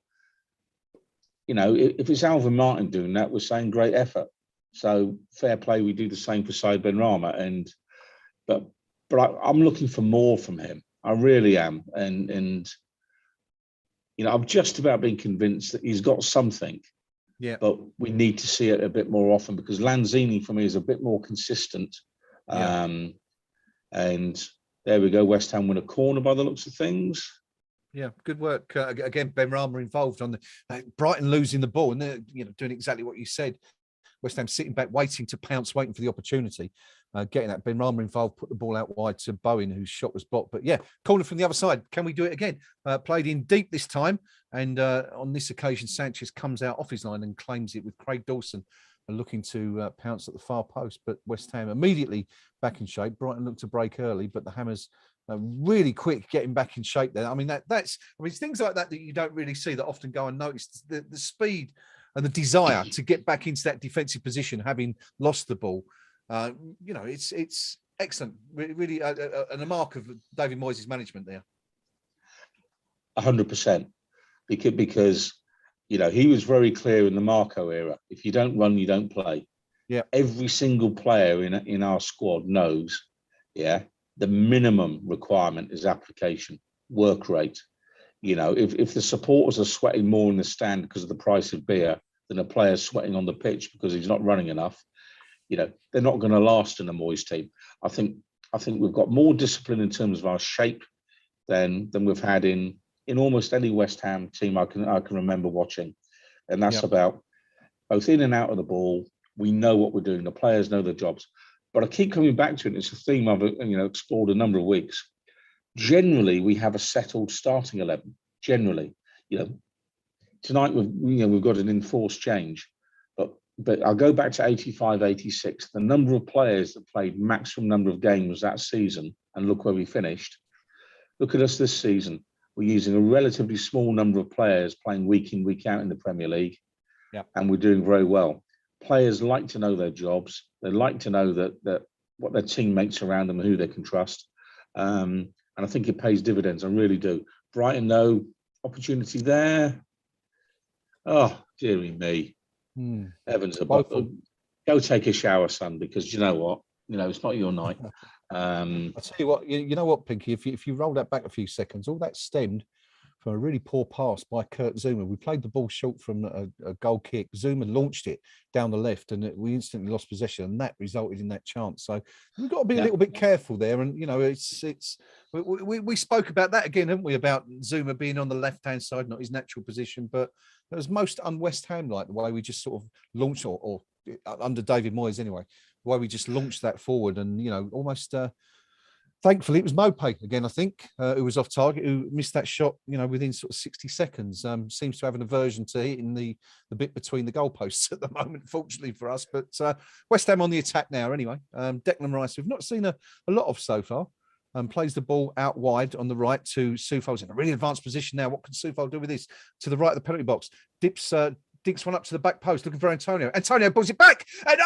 Speaker 2: You know, if it's Alvin Martin doing that, we're saying great effort. So fair play. We do the same for Said Benrahma, but I'm looking for more from him. I really am, and you know, I'm just about being convinced that he's got something. Yeah. But we need to see it a bit more often because Lanzini for me is a bit more consistent. Yeah. And there we go. West Ham win a corner by the looks of things.
Speaker 1: Yeah, good work again. Benrahma involved on the Brighton losing the ball, and they're doing exactly what you said. West Ham sitting back, waiting to pounce, waiting for the opportunity. Getting that Benrahma involved, put the ball out wide to Bowen, whose shot was blocked. But yeah, corner from the other side. Can we do it again? Played in deep this time, and on this occasion, Sanchez comes out off his line and claims it with Craig Dawson looking to pounce at the far post. But West Ham immediately back in shape. Brighton looked to break early, but the Hammers really quick getting back in shape there. I mean, it's things like that you don't really see that often go unnoticed. The speed and the desire to get back into that defensive position, having lost the ball. It's excellent. Really, and a mark of David Moyes' management there.
Speaker 2: 100%, because he was very clear in the Marco era. If you don't run, you don't play. Yeah. Every single player in our squad knows. Yeah. The minimum requirement is application, work rate. If the supporters are sweating more in the stand because of the price of beer than a player sweating on the pitch because he's not running enough, they're not going to last in a Moyes team. I think we've got more discipline in terms of our shape than we've had in almost any West Ham team I can remember watching, and that's about both in and out of the ball. We know what we're doing. The players know their jobs. But I keep coming back to it. It's a theme I've explored a number of weeks. Generally, we have a settled starting 11. Generally, tonight we've got an enforced change. But I'll go back to 85, 86. The number of players that played maximum number of games that season, and look where we finished. Look at us this season. We're using a relatively small number of players playing week in, week out in the Premier League, and we're doing very well. Players like to know their jobs. They like to know that what their teammates around them and who they can trust. And I think it pays dividends. I really do. Brighton, no opportunity there. Oh, dearie me. Heavens above. Go take a shower, son, because you know what? It's not your night.
Speaker 1: I'll tell you what, you know what, Pinky, if you roll that back a few seconds, all that stemmed from a really poor pass by Kurt Zouma. We played the ball short from a goal kick. Zouma launched it down the left, and we instantly lost possession, and that resulted in that chance. So we've got to be a little bit careful there. And we spoke about that again, haven't we? About Zouma being on the left-hand side, not his natural position, but it was most un-West Ham like the way we just sort of launched, or under David Moyes anyway, the way we just launched that forward, and almost. Thankfully, it was Mopay again, I think, who was off target, who missed that shot, within sort of 60 seconds. Seems to have an aversion to hitting the bit between the goalposts at the moment, fortunately for us. But West Ham on the attack now anyway. Declan Rice, we've not seen a lot of so far, plays the ball out wide on the right to Soufal's in a really advanced position now. What can Soufal do with this? To the right of the penalty box. Dinks one up to the back post, looking for Antonio. Antonio pulls it back, and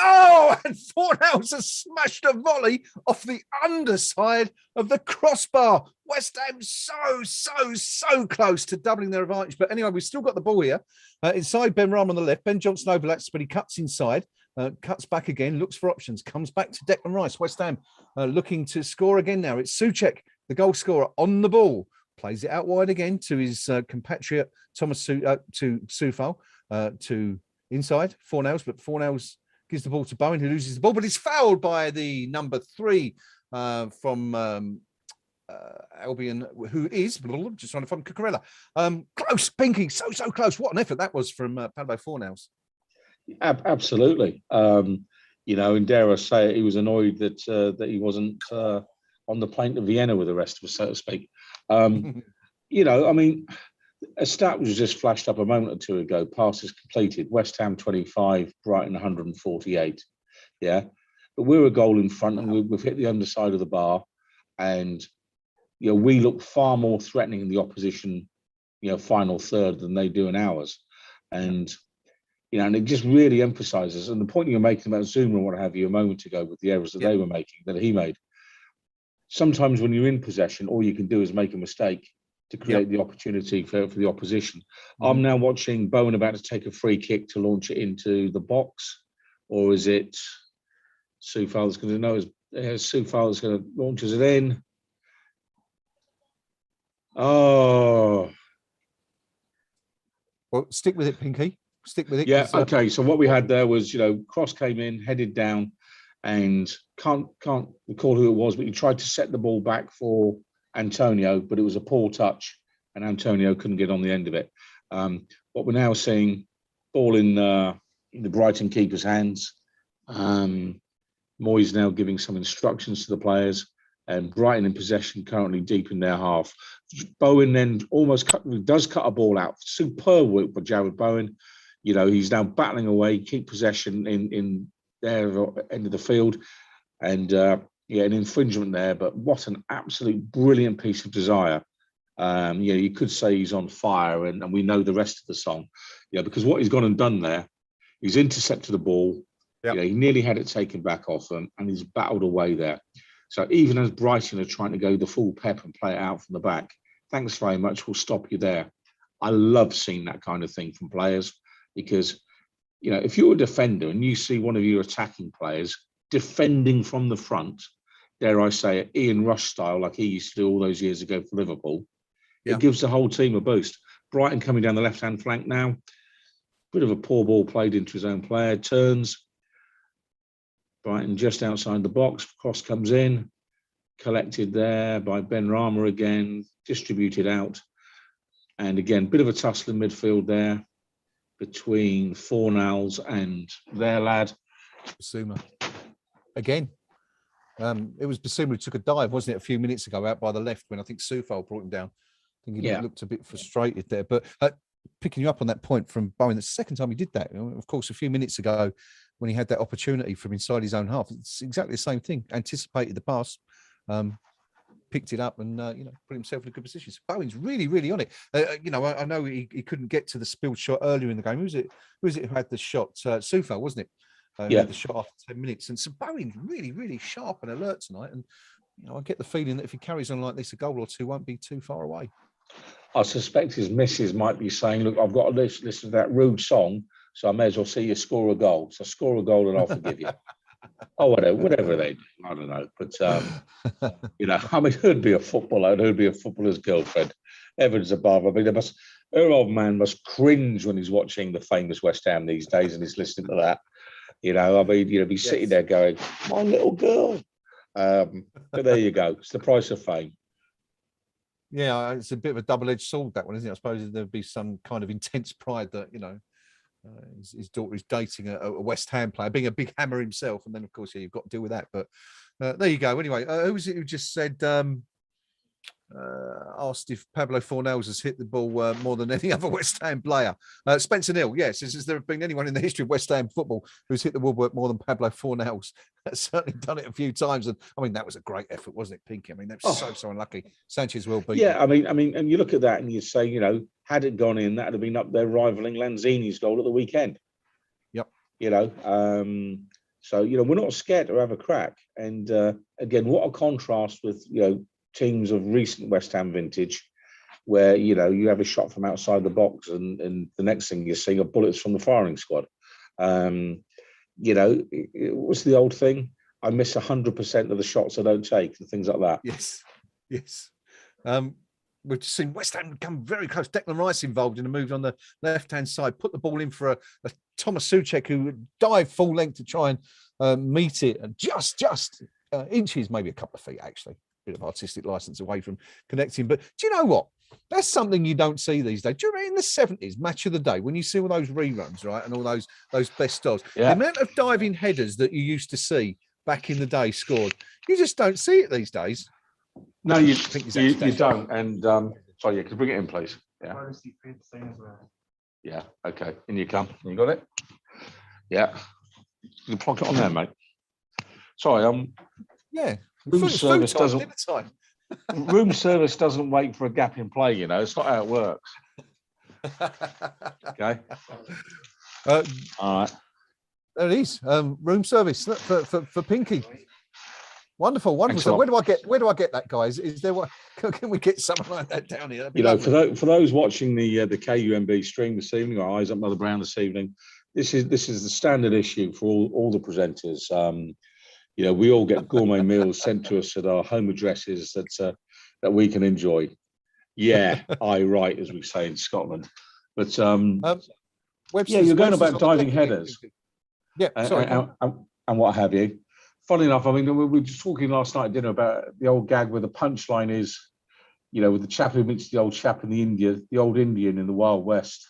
Speaker 1: Fornals has smashed a volley off the underside of the crossbar. West Ham so close to doubling their advantage. But anyway, we've still got the ball here. Inside Ben Ram on the left. Ben Johnson overlaps, but he cuts inside, cuts back again, looks for options, comes back to Declan Rice. West Ham looking to score again now. It's Souček, the goal scorer, on the ball. Plays it out wide again to his compatriot, to Soufal. To inside Fornals, but Fornals gives the ball to Bowen, who loses the ball, but it's fouled by the number 3 from Albion, who is just trying to find Cucurella. Close, Pinky, so close. What an effort that was from Pablo Fornals.
Speaker 2: Absolutely. And dare I say it, he was annoyed that he wasn't on the plane to Vienna with the rest of us, so to speak. A stat was just flashed up a moment or two ago. Passes completed. West Ham 25, Brighton 148. Yeah, but we're a goal in front, and we've hit the underside of the bar, and we look far more threatening in the opposition, final third than they do in ours, and and it just really emphasises. And the point you're making about Zouma and what have you a moment ago with the errors that they were making, that he made. Sometimes when you're in possession, all you can do is make a mistake to create the opportunity for the opposition. I'm now watching Bowen about to take a free kick to launch it into the box, or is it Soufal that's going to know? Soufal that's going to launch it in. Oh.
Speaker 1: Well, stick with it, Pinky. Stick with it.
Speaker 2: Yeah, okay. So what we had there was, cross came in, headed down, and can't recall who it was, but he tried to set the ball back for Antonio, but it was a poor touch, and Antonio couldn't get on the end of it. What we're now seeing, ball in the Brighton keeper's hands. Moyes now giving some instructions to the players, and Brighton in possession currently deep in their half. Bowen then does cut a ball out. Superb work by Jared Bowen. He's now battling away, keep possession in their end of the field, and an infringement there, but what an absolute brilliant piece of desire. You could say he's on fire, and we know the rest of the song. Because what he's gone and done there, he's intercepted the ball. He nearly had it taken back off him, and he's battled away there. So even as Brighton are trying to go the full pep and play it out from the back, thanks very much, we'll stop you there. I love seeing that kind of thing from players, because, if you're a defender and you see one of your attacking players defending from the front, dare I say it, Ian Rush style, like he used to do all those years ago for Liverpool, it gives the whole team a boost. Brighton coming down the left-hand flank now. Bit of a poor ball played into his own player. Turns. Brighton just outside the box. Cross comes in, collected there by Ben Rama again, distributed out. And again, bit of a tussle in midfield there between Fornals and their lad.
Speaker 1: Basuma. Again. It was Basuma who took a dive, wasn't it, a few minutes ago out by the left when I think Soufal brought him down. I think he looked a bit frustrated there. But picking you up on that point from Bowen, the second time he did that, of course, a few minutes ago when he had that opportunity from inside his own half, it's exactly the same thing. Anticipated the pass, picked it up and, put himself in a good position. So Bowen's really, really on it. I know he couldn't get to the spilled shot earlier in the game. Who was it who had the shot? Soufal, wasn't it? Had the shot after 10 minutes. And so Bowen's really, really sharp and alert tonight. And, I get the feeling that if he carries on like this, a goal or two won't be too far away.
Speaker 2: I suspect his missus might be saying, look, I've got to listen to that rude song, so I may as well see you score a goal. So score a goal and I'll forgive you. Oh, whatever they do. I don't know. But, who'd be a footballer? Who'd be a footballer's girlfriend? Heavens above. I mean, her old man must cringe when he's watching the famous West Ham these days and he's listening to that. Be sitting there going, my little girl. But there you go. It's the price of fame.
Speaker 1: Yeah, it's a bit of a double-edged sword, that one, isn't it? I suppose there'd be some kind of intense pride that, his daughter is dating a West Ham player, being a big hammer himself. And then, of course, you've got to deal with that. But there you go. Anyway, who was it who just said, asked if Pablo Fornals has hit the ball more than any other West Ham player? Spencer Neal, yes. Has there been anyone in the history of West Ham football who's hit the woodwork more than Pablo Fornals? Certainly done it a few times. And I mean, that was a great effort, wasn't it, Pinky? I mean, that was so unlucky. Sanchez will beat.
Speaker 2: Yeah, I mean, and you look at that and you say, had it gone in, that'd have been up there rivaling Lanzini's goal at the weekend.
Speaker 1: Yep.
Speaker 2: So we're not scared to have a crack. And again, what a contrast with teams of recent West Ham vintage, where you have a shot from outside the box, and the next thing you're seeing are bullets from the firing squad. What's the old thing? I miss 100% of the shots I don't take, and things like that.
Speaker 1: Yes. We've just seen West Ham come very close. Declan Rice involved in a move on the left-hand side, put the ball in for a Thomas Souček who dived full length to try and meet it, and just inches, maybe a couple of feet actually. Bit of artistic license away from connecting. But do you know what? That's something you don't see these days. Do you remember in the 70s, match of the day, when you see all those reruns, right, and all those best stars, the amount of diving headers that you used to see back in the day scored, you just don't see it these days.
Speaker 2: No, you don't. And sorry, can you bring it in, please? Yeah. Yeah. Okay. In you come. You got it? Yeah. You can plug it on there, mate. Sorry.
Speaker 1: Yeah.
Speaker 2: Room service doesn't wait for a gap in play. It's not how it works. Okay. All right.
Speaker 1: There it is. Room service for Pinky. Wonderful. So where do I get that, guys? Is there what? Can we get something like that down here?
Speaker 2: For those watching the KUMB stream this evening, or Eyes Up Mother Brown this evening, this is the standard issue for all the presenters. We all get gourmet meals sent to us at our home addresses that we can enjoy. Yeah, right, as we say in Scotland. But you're going about diving headers.
Speaker 1: Yeah, sorry.
Speaker 2: And what have you. Funny enough, I mean, we were just talking last night at dinner about the old gag where the punchline is, with the chap who meets the old chap in the old Indian in the Wild West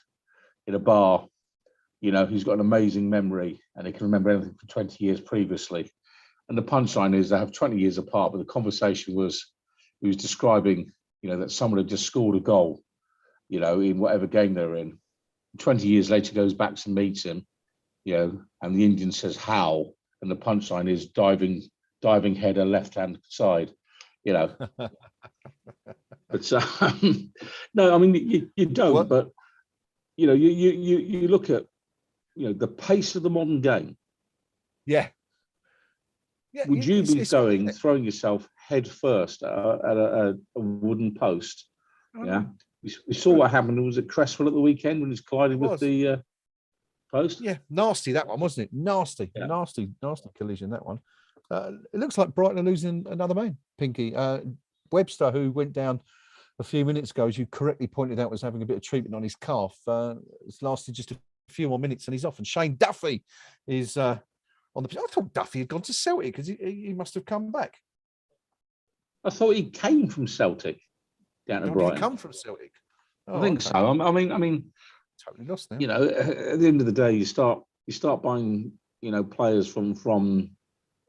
Speaker 2: in a bar, who's got an amazing memory and he can remember anything from 20 years previously. And the punchline is they have 20 years apart, but the conversation was, he was describing, that someone had just scored a goal, in whatever game they're in. 20 years later goes back and meets him, and the Indian says, how? And the punchline is diving header left-hand side, But no, I mean, you don't, what? But, you look at, the pace of the modern game.
Speaker 1: Yeah.
Speaker 2: Would you be throwing yourself head first at a wooden post? Yeah. We saw what happened. Was it Cresswell at the weekend when he was colliding with the post?
Speaker 1: Yeah, nasty that one, wasn't it? Nasty collision, that one. It looks like Brighton are losing another man, Pinky. Webster, who went down a few minutes ago, as you correctly pointed out, was having a bit of treatment on his calf. It's lasted just a few more minutes and he's off. And Shane Duffy is on the pitch. I thought Duffy had gone to Celtic because he must have come back.
Speaker 2: I thought he came from Celtic down to
Speaker 1: Did
Speaker 2: Brighton.
Speaker 1: he come from Celtic?
Speaker 2: I think so. I mean,
Speaker 1: totally lost now.
Speaker 2: You know, at the end of the day, you start buying, players from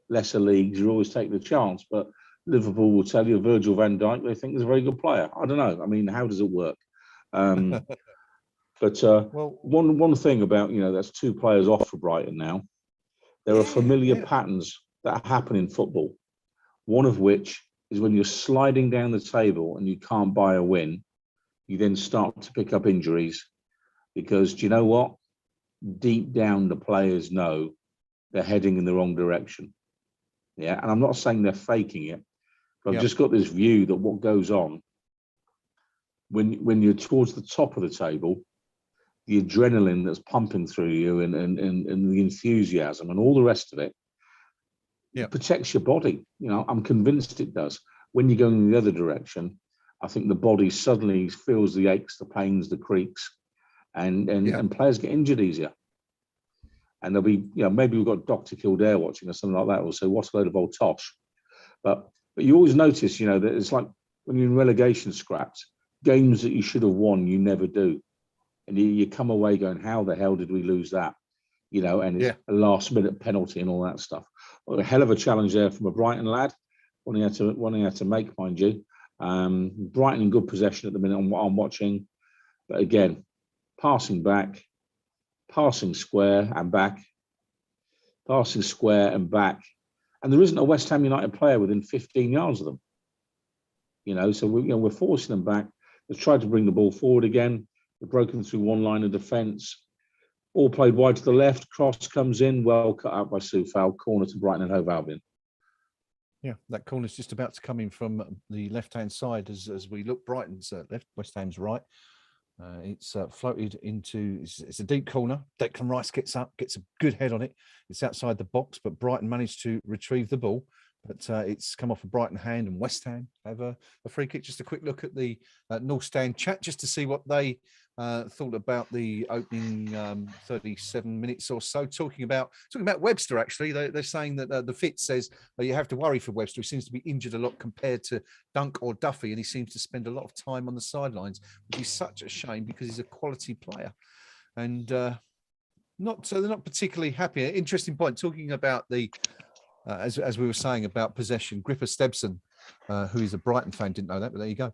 Speaker 2: lesser leagues. You're always taking a chance, but Liverpool will tell you Virgil van Dijk they think is a very good player. I don't know. I mean, how does it work? But
Speaker 1: well,
Speaker 2: one thing about that's 2 players off for Brighton now. There are familiar patterns that happen in football. One of which is when you're sliding down the table and you can't buy a win, you then start to pick up injuries because do you know what? Deep down, the players know they're heading in the wrong direction. Yeah, and I'm not saying they're faking it, but I've just got this view that what goes on when you're towards the top of the table, the adrenaline that's pumping through you and the enthusiasm and all the rest of it, it protects your body. I'm convinced it does. When you're going in the other direction, I think the body suddenly feels the aches, the pains, the creaks, and players get injured easier. And there'll be, maybe we've got Dr. Kildare watching or something like that. We'll say, what a load of old tosh. But you always notice, that it's like when you're in relegation scraps, games that you should have won, you never do. And you come away going, how the hell did we lose that? And it's a last minute penalty and all that stuff. Well, a hell of a challenge there from a Brighton lad. One he had to make, mind you. Brighton in good possession at the minute on what I'm watching. But again, passing back, passing square and back, passing square and back. And there isn't a West Ham United player within 15 yards of them. So we're forcing them back. They've tried to bring the ball forward again. They've broken through one line of defence. All played wide to the left. Cross comes in, well cut out by Soufal. Corner to Brighton and Hove Albion.
Speaker 1: Yeah, that corner's just about to come in from the left-hand side as we look. Brighton's left, West Ham's right. It's floated into, it's a deep corner. Declan Rice gets up, gets a good head on it. It's outside the box, but Brighton managed to retrieve the ball. But it's come off a Brighton hand, and West Ham have a free kick. Just a quick look at the North Stand chat just to see what they thought about the opening 37 minutes or so. Talking about Webster, actually, they're saying that the Fit says you have to worry for Webster. He seems to be injured a lot compared to Dunk or Duffy, and he seems to spend a lot of time on the sidelines, which is such a shame because he's a quality player. And they're not particularly happy. Interesting point, talking about the as we were saying about possession. Gripper Stebson, who is a Brighton fan, didn't know that, but there you go.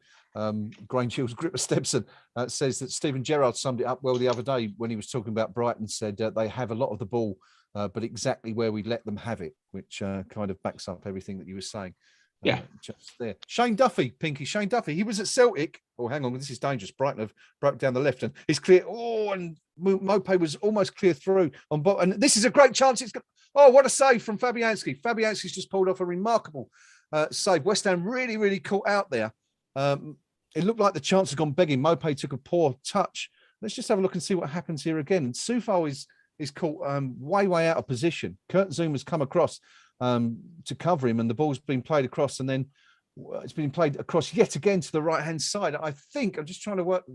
Speaker 1: Grange Hill's Gripper Stebson says that Stephen Gerrard summed it up well the other day when he was talking about Brighton, said they have a lot of the ball, but exactly where we let them have it, which kind of backs up everything that you were saying. Just there. Shane Duffy, Pinky, Shane Duffy, he was at Celtic. Oh, hang on, this is dangerous. Brighton have broke down the left and he's clear. Oh, and Mopé was almost clear through on bottom. And this is a great chance. Oh, what a save from Fabianski. Fabianski's just pulled off a remarkable save. West Ham really, really caught out there. It looked like the chance had gone begging. Mopé took a poor touch. Let's just have a look and see what happens here again. And Soufal is caught way out of position. Kurt Zuma's come across to cover him, and the ball's been played across, and then it's been played across yet again to the right-hand side. I think, I'm just trying to work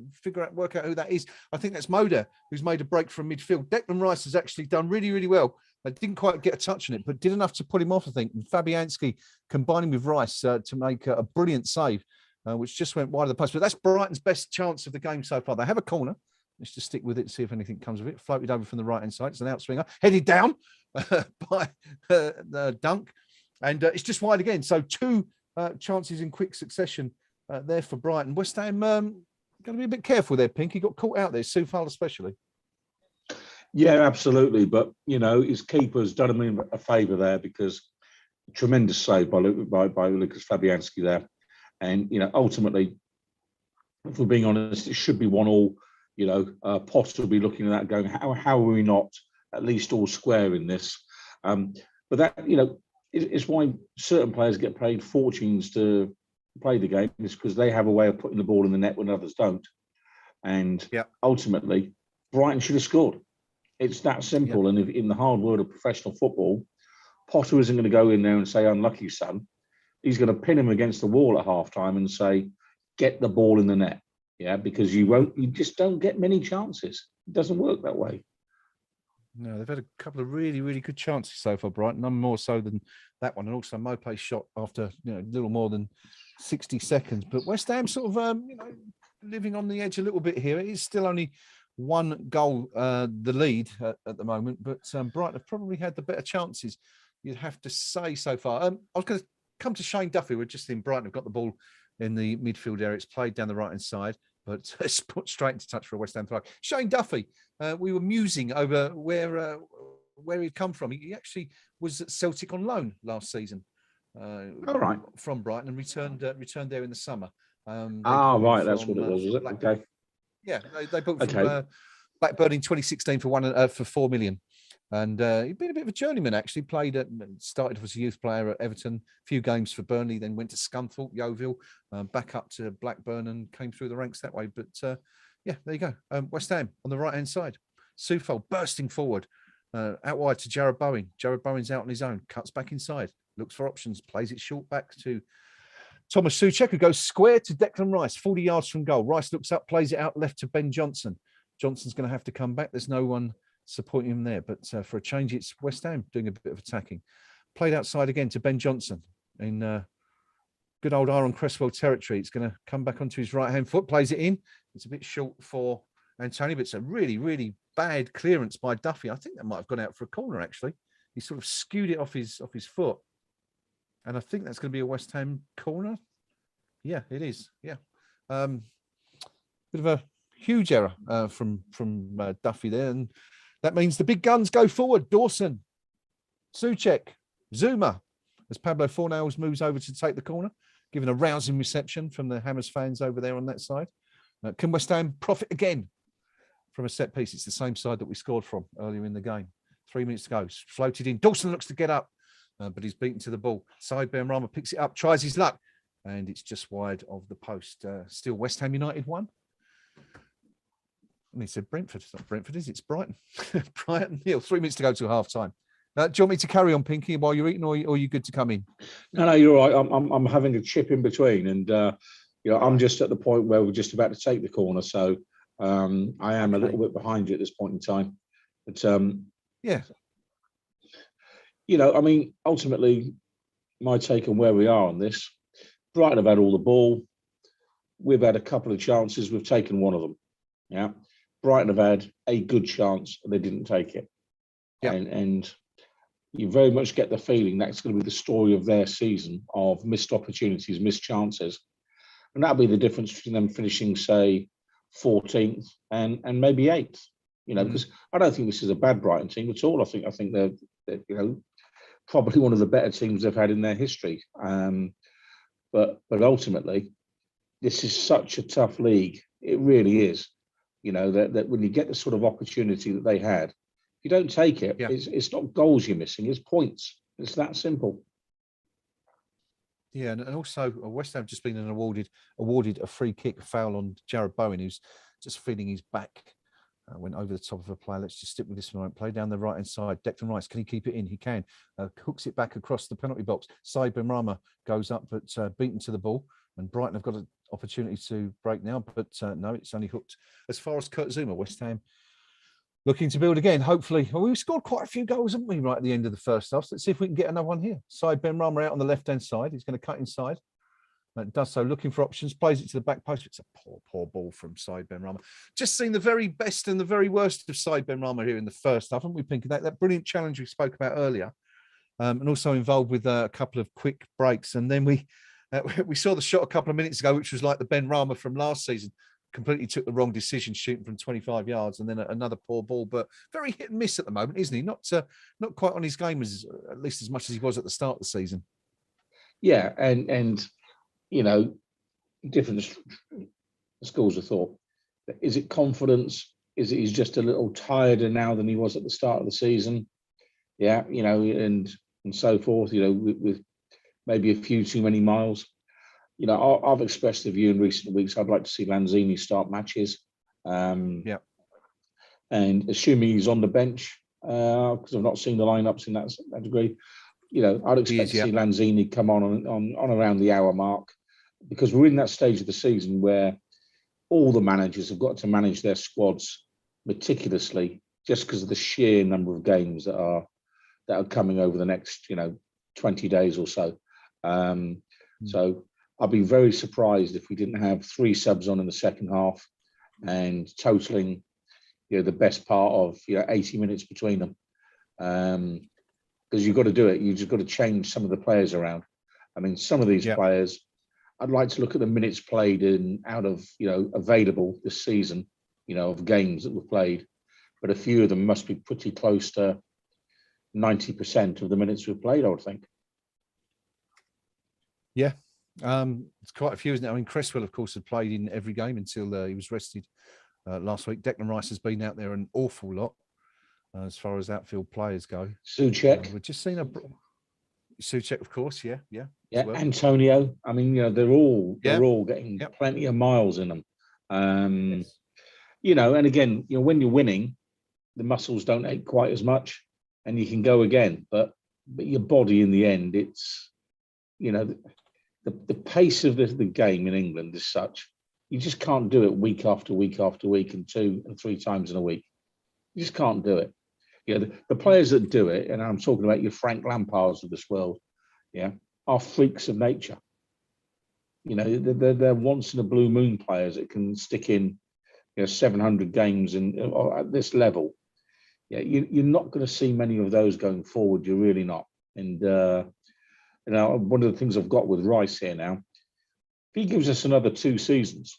Speaker 1: out who that is. I think that's Moda, who's made a break from midfield. Declan Rice has actually done really, really well. I didn't quite get a touch on it, but did enough to pull him off, I think. And Fabianski combining with Rice to make a brilliant save, which just went wide of the post. But that's Brighton's best chance of the game so far. They have a corner. Let's just stick with it, see if anything comes of it. Floated over from the right-hand side. It's an outswinger. Headed down by Dunk. And it's just wide again. So two chances in quick succession there for Brighton. West Ham going to be a bit careful there, Pink. He got caught out there, Soufal especially.
Speaker 2: Yeah, absolutely. But, his keeper's done him a favour there because tremendous save by Lucas Fabianski there. And, ultimately, if we're being honest, it should be 1-1. Potter will be looking at that going, how are we not at least all square in this? But that, it's why certain players get paid fortunes to play the game, is because they have a way of putting the ball in the net when others don't. And ultimately, Brighton should have scored. It's that simple. And if, in the hard world of professional football, Potter isn't going to go in there and say, unlucky son. He's going to pin him against the wall at halftime and say, get the ball in the net. Yeah, because you just don't get many chances. It doesn't work that way.
Speaker 1: No, they've had a couple of really, really good chances so far, Brighton. None more so than that one, and also Mopé's shot after a little more than 60 seconds. But West Ham sort of living on the edge a little bit here. It is still only one goal the lead at the moment, but Brighton have probably had the better chances, you'd have to say, so far. I was going to come to Shane Duffy. We're just in Brighton. Have got the ball in the midfield area. It's played down the right-hand side, but it's put straight into touch for a West Ham throw. Shane Duffy, we were musing over where he'd come from. He actually was at Celtic on loan last season.
Speaker 2: All right.
Speaker 1: From Brighton, and returned there in the summer.
Speaker 2: Right, that's what it was it? Okay.
Speaker 1: Yeah, they bought from Blackburn in 2016 for 4 million. And he'd been a bit of a journeyman, actually. Started as a youth player at Everton, a few games for Burnley, then went to Scunthorpe, Yeovil, back up to Blackburn, and came through the ranks that way. But yeah, there you go. West Ham on the right-hand side. Soufal bursting forward, out wide to Jared Bowen. Jared Bowen's out on his own, cuts back inside, looks for options, plays it short back to Thomas Souček, who goes square to Declan Rice, 40 yards from goal. Rice looks up, plays it out left to Ben Johnson. Johnson's going to have to come back. There's no one supporting him there, but for a change, it's West Ham doing a bit of attacking. Played outside again to Ben Johnson in good old Aaron Cresswell territory. It's going to come back onto his right-hand foot, plays it in. It's a bit short for Antonio, but it's a really, really bad clearance by Duffy. I think that might have gone out for a corner, actually. He sort of skewed it off his foot. And I think that's going to be a West Ham corner. Yeah, it is. Yeah. Bit of a huge error from Duffy there. And that means the big guns go forward. Dawson, Souček, Zuma, as Pablo Fornals moves over to take the corner, given a rousing reception from the Hammers fans over there on that side. Can West Ham profit again from a set piece? It's the same side that we scored from earlier in the game. 3 minutes to go. Floated in. Dawson looks to get up, but he's beaten to the ball. Said Benrahma picks it up, tries his luck, and it's just wide of the post. Still West Ham United 1. And he said Brentford. It's not Brentford, is it? It's Brighton. Brighton nil. 3 minutes to go to half time. Do you want me to carry on, Pinky, while you're eating, or are you good to come in?
Speaker 2: No, you're right. I'm having a chip in between, and I'm just at the point where we're just about to take the corner, so I am a little bit behind you at this point in time. But
Speaker 1: yeah,
Speaker 2: I mean, ultimately, my take on where we are on this: Brighton have had all the ball. We've had a couple of chances. We've taken one of them. Yeah. Brighton have had a good chance and they didn't take it.
Speaker 1: Yeah.
Speaker 2: And you very much get the feeling that's going to be the story of their season, of missed opportunities, missed chances. And that'll be the difference between them finishing, say, 14th and maybe 8th. Because I don't think this is a bad Brighton team at all. I think they're probably one of the better teams they've had in their history. But ultimately, this is such a tough league. It really is. That when you get the sort of opportunity that they had, if you don't take it, it's not goals you're missing, it's points. It's that simple.
Speaker 1: Yeah, and also West Ham just been awarded a free kick foul on Jared Bowen, who's just feeling his back. Went over the top of a player. Let's just stick with this one. Play down the right-hand side. Declan Rice, can he keep it in? He can. Hooks it back across the penalty box. Said Benrahma goes up, but beaten to the ball. And Brighton have got an opportunity to break now, but no, it's only hooked as far as Kurt Zuma. West Ham looking to build again, hopefully. Well, we've scored quite a few goals, haven't we, right at the end of the first half? So let's see if we can get another one here. Said Benrahma out on the left-hand side. He's going to cut inside. Does so, looking for options, plays it to the back post. It's a poor ball from Said Benrahma. Just seen the very best and the very worst of Said Benrahma here in the first half, haven't we, Pink? That brilliant challenge we spoke about earlier, and also involved with a couple of quick breaks. And then we saw the shot a couple of minutes ago, which was like the Benrahma from last season. Completely took the wrong decision, shooting from 25 yards, and then another poor ball. But very hit and miss at the moment, isn't he? Not quite on his game, at least as much as he was at the start of the season.
Speaker 2: Yeah, and different schools of thought. Is it confidence? Is it he's just a little tireder now than he was at the start of the season? Yeah, and so forth. With maybe a few too many miles. I've expressed the view in recent weeks. I'd like to see Lanzini start matches. And assuming he's on the bench, because I've not seen the lineups in that degree. I'd expect to see Lanzini come on around the hour mark, because we're in that stage of the season where all the managers have got to manage their squads meticulously just because of the sheer number of games that are coming over the next 20 days or so. So I'd be very surprised if we didn't have 3 subs on in the second half and totaling the best part of 80 minutes between them. Because you've got to do it. You just got to change some of the players around. I mean, some of these players, I'd like to look at the minutes played in out of available this season, of games that were played, but a few of them must be pretty close to 90% of the minutes we've played, I would think.
Speaker 1: Yeah, it's quite a few, isn't it? I mean, Cresswell, of course, had played in every game until he was rested last week. Declan Rice has been out there an awful lot as far as outfield players go.
Speaker 2: Souček.
Speaker 1: We've just seen Souček, of course. Yeah.
Speaker 2: Well. Antonio. I mean, they're all getting plenty of miles in them. And again, when you're winning, the muscles don't ache quite as much, and you can go again. But your body, in the end, it's the pace of the game in England is such, you just can't do it week after week after week and 2 and 3 times in a week. You just can't do it. The players that do it, and I'm talking about your Frank Lampards of this world, are freaks of nature. They're once in a blue moon players that can stick in 700 games at this level. You're not going to see many of those going forward. You're really not. And one of the things I've got with Rice here now, if he gives us another 2 seasons,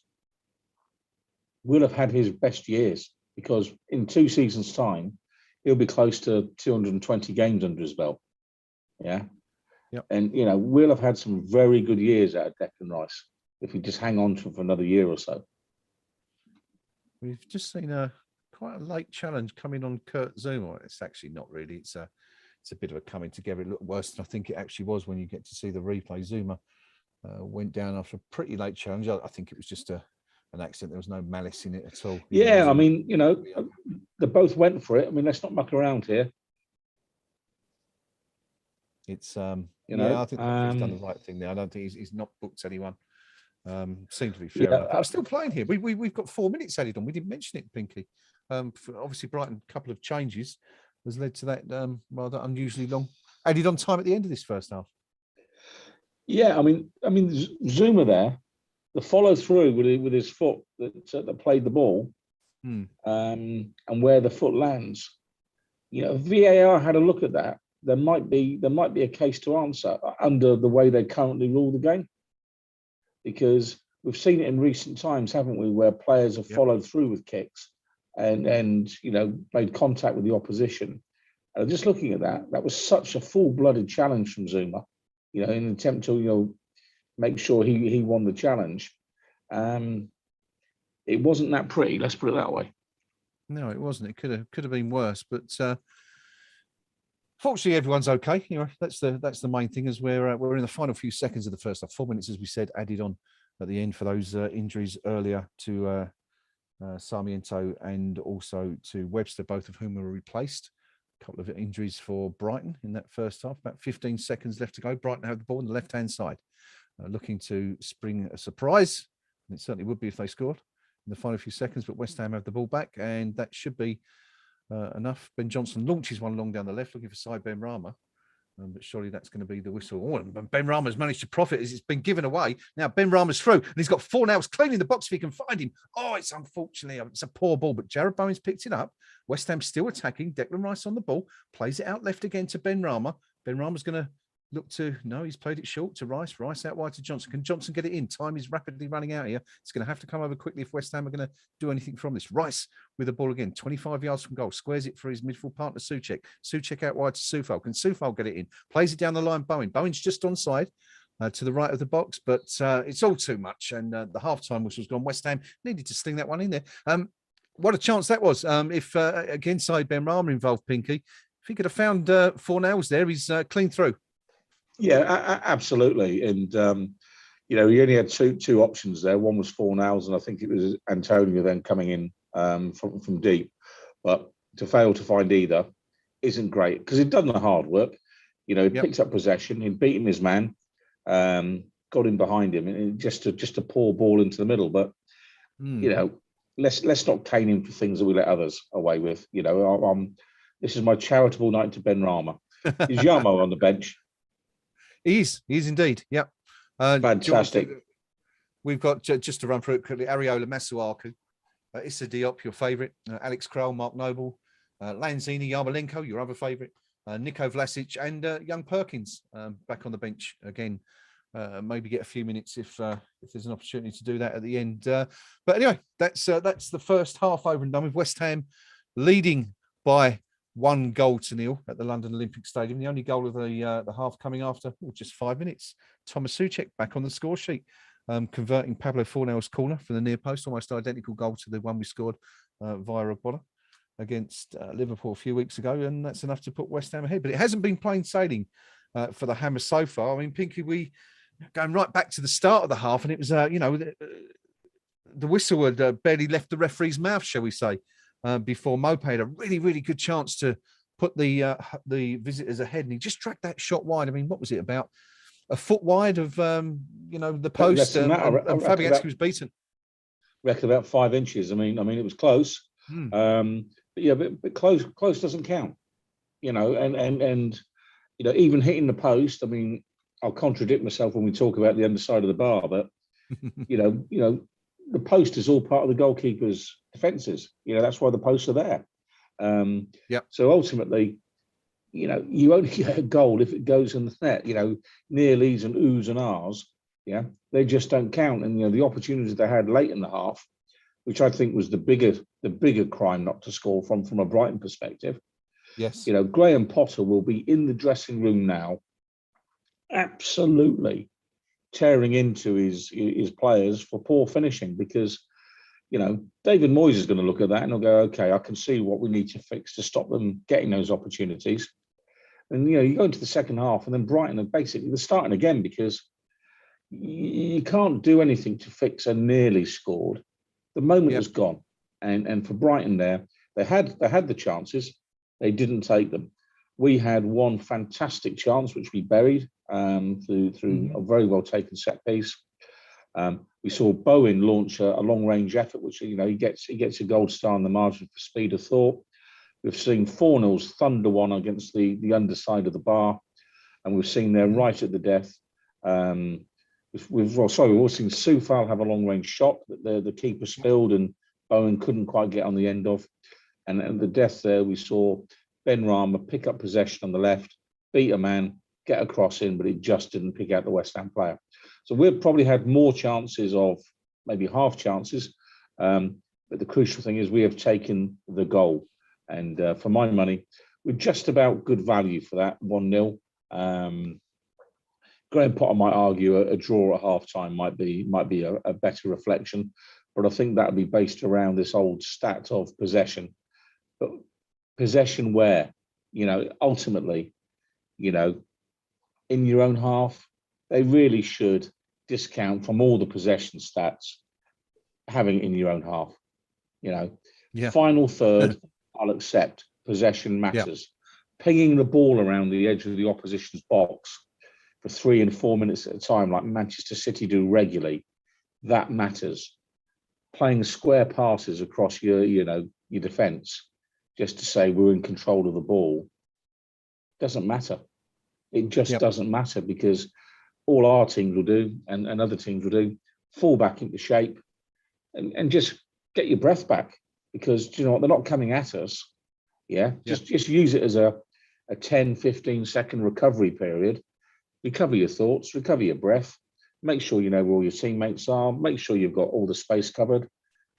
Speaker 2: we'll have had his best years, because in 2 seasons' time, he'll be close to 220 games under his belt. Yeah.
Speaker 1: Yep.
Speaker 2: And, we'll have had some very good years out of Declan Rice if we just hang on to him for another year or so.
Speaker 1: We've just seen quite a late challenge coming on Kurt Zuma. It's actually not really. It's a bit of a coming together. It looked worse than I think it actually was when you get to see the replay. Zuma went down after a pretty late challenge. I think it was just an accident. There was no malice in it at all.
Speaker 2: Yeah, I mean, they both went for it. I mean, let's not muck around here.
Speaker 1: It's I think he's done the right thing there. I don't think he's not booked anyone. Seemed to be fair enough. I'm still playing here. We've got 4 minutes added on. We didn't mention it, Pinky. Obviously, Brighton, a couple of changes has led to that rather unusually long added on time at the end of this first half.
Speaker 2: Yeah, I mean, Zuma there, the follow through with his foot that played the ball, and where the foot lands. VAR had a look at that. There might be a case to answer under the way they currently rule the game, because we've seen it in recent times, haven't we, where players have followed through with kicks and made contact with the opposition. And just looking at that was such a full-blooded challenge from Zuma, in an attempt to make sure he won the challenge. It wasn't that pretty, let's put it that way.
Speaker 1: No, it wasn't. It could have been worse, but fortunately, everyone's okay. That's the main thing, as we're in the final few seconds of the first half. 4 minutes, as we said, added on at the end for those injuries earlier to Sarmiento and also to Webster, both of whom were replaced. A couple of injuries for Brighton in that first half. About 15 seconds left to go. Brighton have the ball on the left-hand side, looking to spring a surprise. And it certainly would be if they scored in the final few seconds, but West Ham have the ball back, and that should be enough. Ben Johnson launches one long down the left, looking for Side Ben Rama. But surely that's going to be the whistle. Oh, and Ben Rama's managed to profit as it's been given away. Now Ben Rama's through, and he's got Fornals cleaning the box if he can find him. Oh, it's a poor ball, but Jared Bowen's picked it up. West Ham still attacking. Declan Rice on the ball, plays it out left again to Ben Rama. Ben Rama's going to look to, no, he's played it short to Rice. Rice out wide to Johnson. Can Johnson get it in? Time is rapidly running out here. It's going to have to come over quickly if West Ham are going to do anything from this. Rice with the ball again, 25 yards from goal. Squares it for his midfield partner, Souček. Souček out wide to Soufal. Can Soufal get it in? Plays it down the line, Bowen. Bowen's just onside to the right of the box, but it's all too much. And the half-time whistle's gone. West Ham needed to sling that one in there. What a chance that was. If again, Side Ben Rama involved, Pinky, if he could have found Fornals there, he's clean through.
Speaker 2: Yeah, absolutely. And, he only had two options there. One was Fornals, and I think it was Antonio then coming in from deep. But to fail to find either isn't great, because he'd done the hard work. He picked up possession, he'd beaten his man, got him behind him, and just a poor ball into the middle. But, let's not cane him for things that we let others away with. You know, this is my charitable night to Ben Rama. Is Yamo on the bench?
Speaker 1: He is indeed. Yep.
Speaker 2: Fantastic.
Speaker 1: We've got, just to run through it quickly, Ariola Masuaku, Issa Diop, your favourite, Alex Kroll, Mark Noble, Lanzini, Yarmolenko, your other favourite, Nico Vlasic, and young Perkins back on the bench again. Maybe get a few minutes if there's an opportunity to do that at the end. But anyway, that's the first half over and done with. West Ham leading by 1-0 at the London Olympic Stadium. The only goal of the half coming after just 5 minutes. Thomas Souček back on the score sheet, converting Pablo Fornell's corner from the near post, almost identical goal to the one we scored via a Bola against Liverpool a few weeks ago, and that's enough to put West Ham ahead. But it hasn't been plain sailing for the Hammers so far. I mean, Pinky, we going right back to the start of the half, and it was the whistle had barely left the referee's mouth, shall we say, before Mope had a really, really good chance to put the visitors ahead, and he just tracked that shot wide. I mean, what was it, about a foot wide of the post, and Fabianski was beaten.
Speaker 2: Reckon about 5 inches. I mean, it was close. But close doesn't count. You know, and you know, even hitting the post. I mean, I'll contradict myself when we talk about the underside of the bar, but you know, the post is all part of the goalkeeper's defences. You know, that's why the posts are there. So ultimately, you know, you only get a goal if it goes in the net. You know, nearlies and oohs and ahs, yeah, they just don't count. And you know, the opportunities they had late in the half, which I think was the bigger crime not to score from a Brighton perspective.
Speaker 1: Yes.
Speaker 2: You know, Graham Potter will be in the dressing room now, absolutely tearing into his players for poor finishing, because you know, David Moyes is going to look at that and he'll go, okay, I can see what we need to fix to stop them getting those opportunities. And you know, you go into the second half, and then Brighton are basically they're starting again, because you can't do anything to fix a nearly scored. The moment has gone, and for Brighton there, they had the chances, they didn't take them. We had one fantastic chance which we buried through a very well taken set piece. We saw Bowen launch a long range effort, which you know he gets a gold star in the margin for speed of thought. We've seen Fornell's thunder one against the underside of the bar, and we've seen there right at the death. We've also seen Soufal have a long range shot that the keeper spilled and Bowen couldn't quite get on the end of. And at the death there, we saw Ben Rama pick up possession on the left, beat a man, get a cross in, but it just didn't pick out the West Ham player. So we've probably had more chances, of maybe half chances. But the crucial thing is we have taken the goal. And for my money, we're just about good value for that 1-0. Graham Potter might argue a draw at half-time might be a better reflection, but I think that would be based around this old stat of possession. But possession where, you know, ultimately, you know, in your own half, they really should discount from all the possession stats having it in your own half. You know, final third, I'll accept. Possession matters. Pinging the ball around the edge of the opposition's box for 3 and 4 minutes at a time, like Manchester City do regularly, that matters. Playing square passes across your defence just to say we're in control of the ball doesn't matter. It just doesn't matter, because all our teams will do and other teams will do, fall back into shape and just get your breath back, because you know what, they're not coming at us. Just use it as a 10-15 second recovery period. Recover your thoughts, recover your breath, make sure you know where all your teammates are, make sure you've got all the space covered,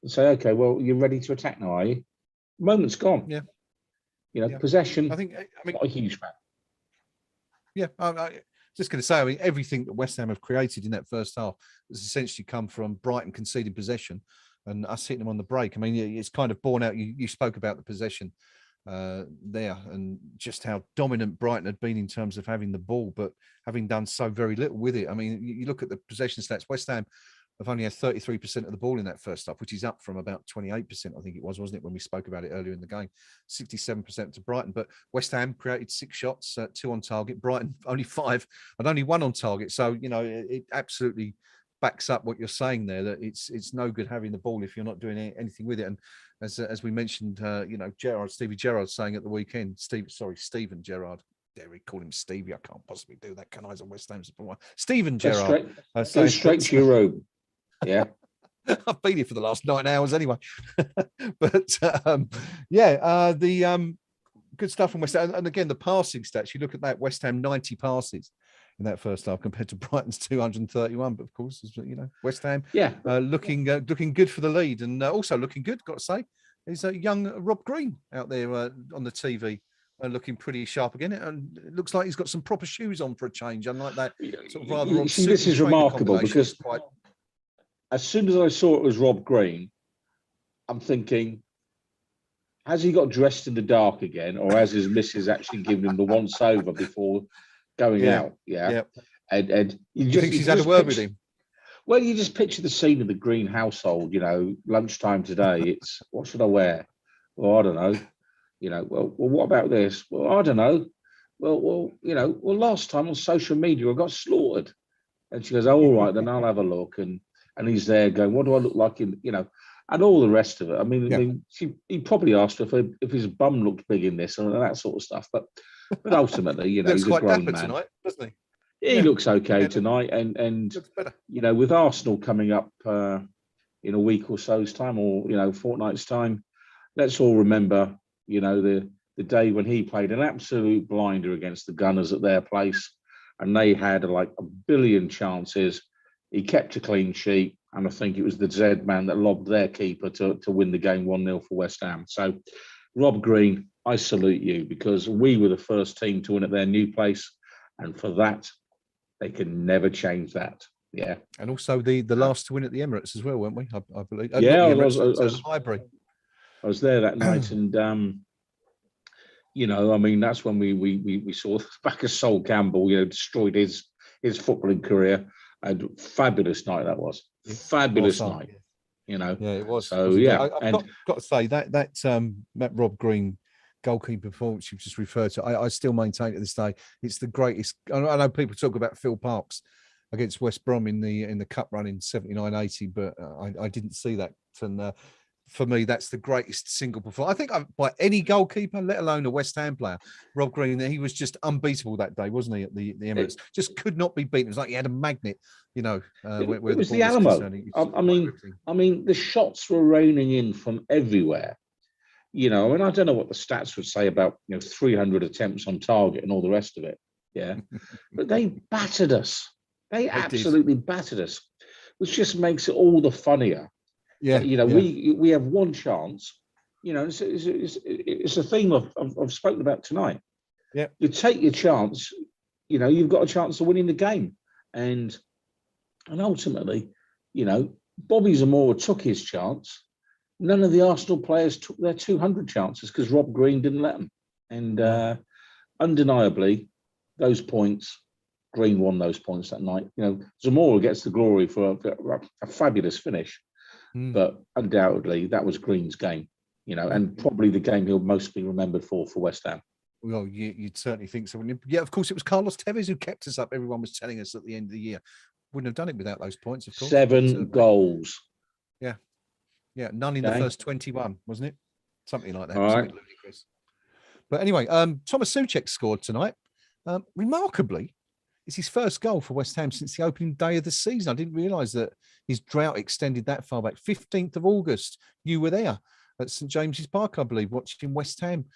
Speaker 2: and say, okay, well, you're ready to attack now, are you? Moment's gone. You know, possession, I mean, not a huge fan.
Speaker 1: I just going to say, I mean, everything that West Ham have created in that first half has essentially come from Brighton conceding possession and us hitting them on the break. I mean, it's kind of borne out. You spoke about the possession there and just how dominant Brighton had been in terms of having the ball, but having done so very little with it. I mean, you look at the possession stats, West Ham have only had 33% of the ball in that first half, which is up from about 28%, I think it was, wasn't it, when we spoke about it earlier in the game. 67% to Brighton, but West Ham created 6 shots, 2 on target. Brighton only 5 and only 1 on target. So, you know, it absolutely backs up what you're saying there, that it's no good having the ball if you're not doing anything with it. And as we mentioned, you know, Stevie Gerrard saying at the weekend, Steven Gerrard. Dare we call him Stevie? I can't possibly do that, can I? As a West Ham supporter, Stephen Gerrard.
Speaker 2: Go straight to your room. Yeah.
Speaker 1: I've been here for the last 9 hours anyway. But good stuff from West Ham. And again, the passing stats, you look at that, West Ham 90 passes in that first half compared to Brighton's 231. But of course, as you know, West Ham looking good for the lead, and also looking good, got to say, is young Rob Green out there on the TV. Looking pretty sharp again, and it looks like he's got some proper shoes on for a change, unlike that sort of rather.
Speaker 2: See, this is remarkable because as soon as I saw it was Rob Green, I'm thinking, has he got dressed in the dark again, or has his missus actually given him the once over before going out? Yeah. And you think she's had a word with him? Well, you just picture the scene of the Green household. You know, lunchtime today. It's what should I wear? Well, I don't know. You know, well, what about this? Well, I don't know. Well, you know, last time on social media I got slaughtered. And she goes, oh, all right, then I'll have a look. And he's there going, what do I look like in, you know, and all the rest of it. I mean, he probably asked her if his bum looked big in this and that sort of stuff. But ultimately, you know, he's a grown man.
Speaker 1: Tonight, doesn't
Speaker 2: he? He looks okay tonight. And you know, with Arsenal coming up in a week or so's time, or, you know, fortnight's time, let's all remember, you know, the day when he played an absolute blinder against the Gunners at their place, and they had like a billion chances. He kept a clean sheet, and I think it was the Z man that lobbed their keeper to win the game 1-0 for West Ham. So, Rob Green, I salute you, because we were the first team to win at their new place, and for that, they can never change that. Yeah,
Speaker 1: and also the last to win at the Emirates as well, weren't we? I believe.
Speaker 2: Yeah,
Speaker 1: I was Highbury.
Speaker 2: I was there that night, and you know, I mean, that's when we saw the back of Sol Campbell, you know, destroyed his footballing career, and fabulous night that was. Fabulous night, you know.
Speaker 1: Yeah, it was.
Speaker 2: So
Speaker 1: I've got to say that Rob Green goalkeeper performance you've just referred to, I still maintain to this day it's the greatest. I know people talk about Phil Parkes against West Brom in the cup run in 79-80, but I didn't see that. And for me, that's the greatest single performance, I think, by any goalkeeper, let alone a West Ham player. Rob Green, he was just unbeatable that day, wasn't he, at the Emirates? Just could not be beaten. It was like he had a magnet, you know.
Speaker 2: Where it was the Alamo. I mean, the shots were raining in from everywhere. You know, I mean, I don't know what the stats would say about, you know, 300 attempts on target and all the rest of it. Yeah, but they battered us. They absolutely battered us, which just makes it all the funnier. Yeah, you know, we have one chance. You know, it's a theme I've spoken about tonight. Yeah, you take your chance. You know, you've got a chance of winning the game, and ultimately, you know, Bobby Zamora took his chance. None of the Arsenal players took their 200 chances because Rob Green didn't let them, and undeniably, those points. Green won those points that night. You know, Zamora gets the glory for a fabulous finish. But undoubtedly, that was Green's game, you know, and probably the game he'll most be remembered for West Ham.
Speaker 1: Well, you'd certainly think so. Yeah, of course, it was Carlos Tevez who kept us up. Everyone was telling us at the end of the year. Wouldn't have done it without those points, of course.
Speaker 2: 7 goals.
Speaker 1: Yeah. Yeah, none in the first 21, wasn't it? Something like that.
Speaker 2: All right.
Speaker 1: Ludicrous. But anyway, Thomas Souček scored tonight. Remarkably, it's his first goal for West Ham since the opening day of the season. I didn't realise that his drought extended that far back. 15th of August, you were there at St James's Park, I believe, watching West Ham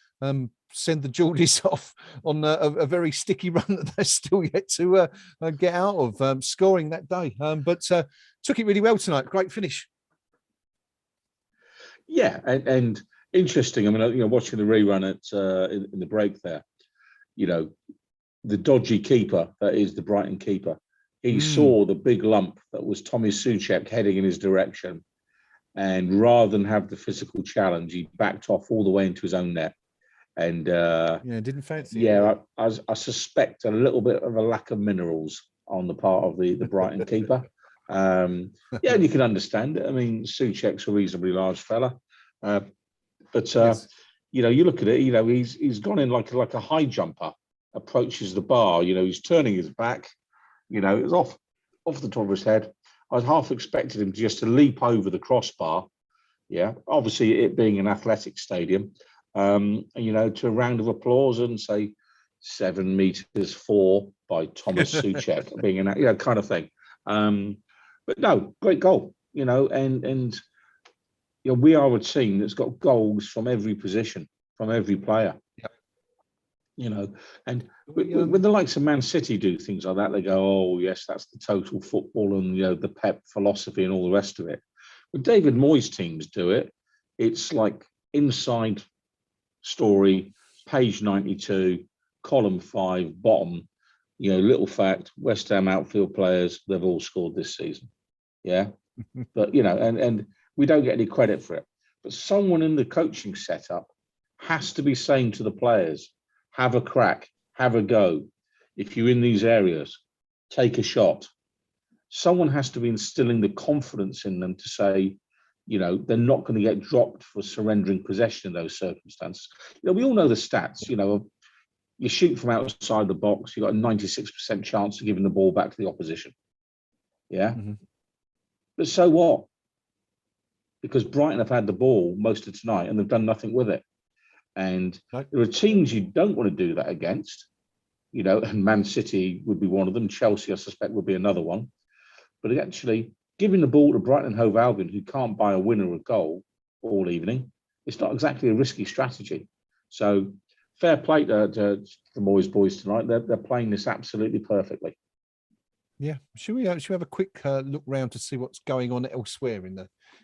Speaker 1: send the Geordies off on a very sticky run that they're still yet to get out of, scoring that day. But took it really well tonight. Great finish.
Speaker 2: Yeah, and interesting. I mean, you know, watching the rerun in the break there, you know, the dodgy keeper that is the Brighton keeper. He saw the big lump that was Tommy Souček heading in his direction, and rather than have the physical challenge, he backed off all the way into his own net. And
Speaker 1: didn't fancy.
Speaker 2: Yeah, I suspect a little bit of a lack of minerals on the part of the Brighton keeper. And you can understand it. I mean, Souček's a reasonably large fella, but yes. You know, you look at it. You know, he's gone in like a high jumper. Approaches the bar, you know, he's turning his back, you know, it's off the top of his head. I half expected him just to leap over the crossbar. Yeah, obviously it being an athletic stadium, you know, to a round of applause and say 7 meters 4 by Thomas Souček being an, you know, kind of thing. But no, great goal, you know, and you know, we are a team that's got goals from every position, from every player.
Speaker 1: Yep.
Speaker 2: You know, and when the likes of Man City do things like that, they go, "Oh yes, that's the total football and, you know, the Pep philosophy and all the rest of it." When David Moyes teams do it, it's like inside story, page 92, column 5, bottom. You know, little fact: West Ham outfield players, they've all scored this season. Yeah, but you know, and we don't get any credit for it. But someone in the coaching setup has to be saying to the players, have a crack, have a go. If you're in these areas, take a shot. Someone has to be instilling the confidence in them to say, you know, they're not going to get dropped for surrendering possession in those circumstances. You know, we all know the stats. You know, you shoot from outside the box, you've got a 96% chance of giving the ball back to the opposition. Yeah. Mm-hmm. But so what? Because Brighton have had the ball most of tonight and they've done nothing with it. And there are teams you don't want to do that against, you know, and Man City would be one of them. Chelsea, I suspect, would be another one. But actually, giving the ball to Brighton Hove Albion, who can't buy a winner a goal all evening, it's not exactly a risky strategy. So fair play to the Moyes boys tonight. They're playing this absolutely perfectly.
Speaker 1: Yeah, should we have a quick look round to see what's going on elsewhere in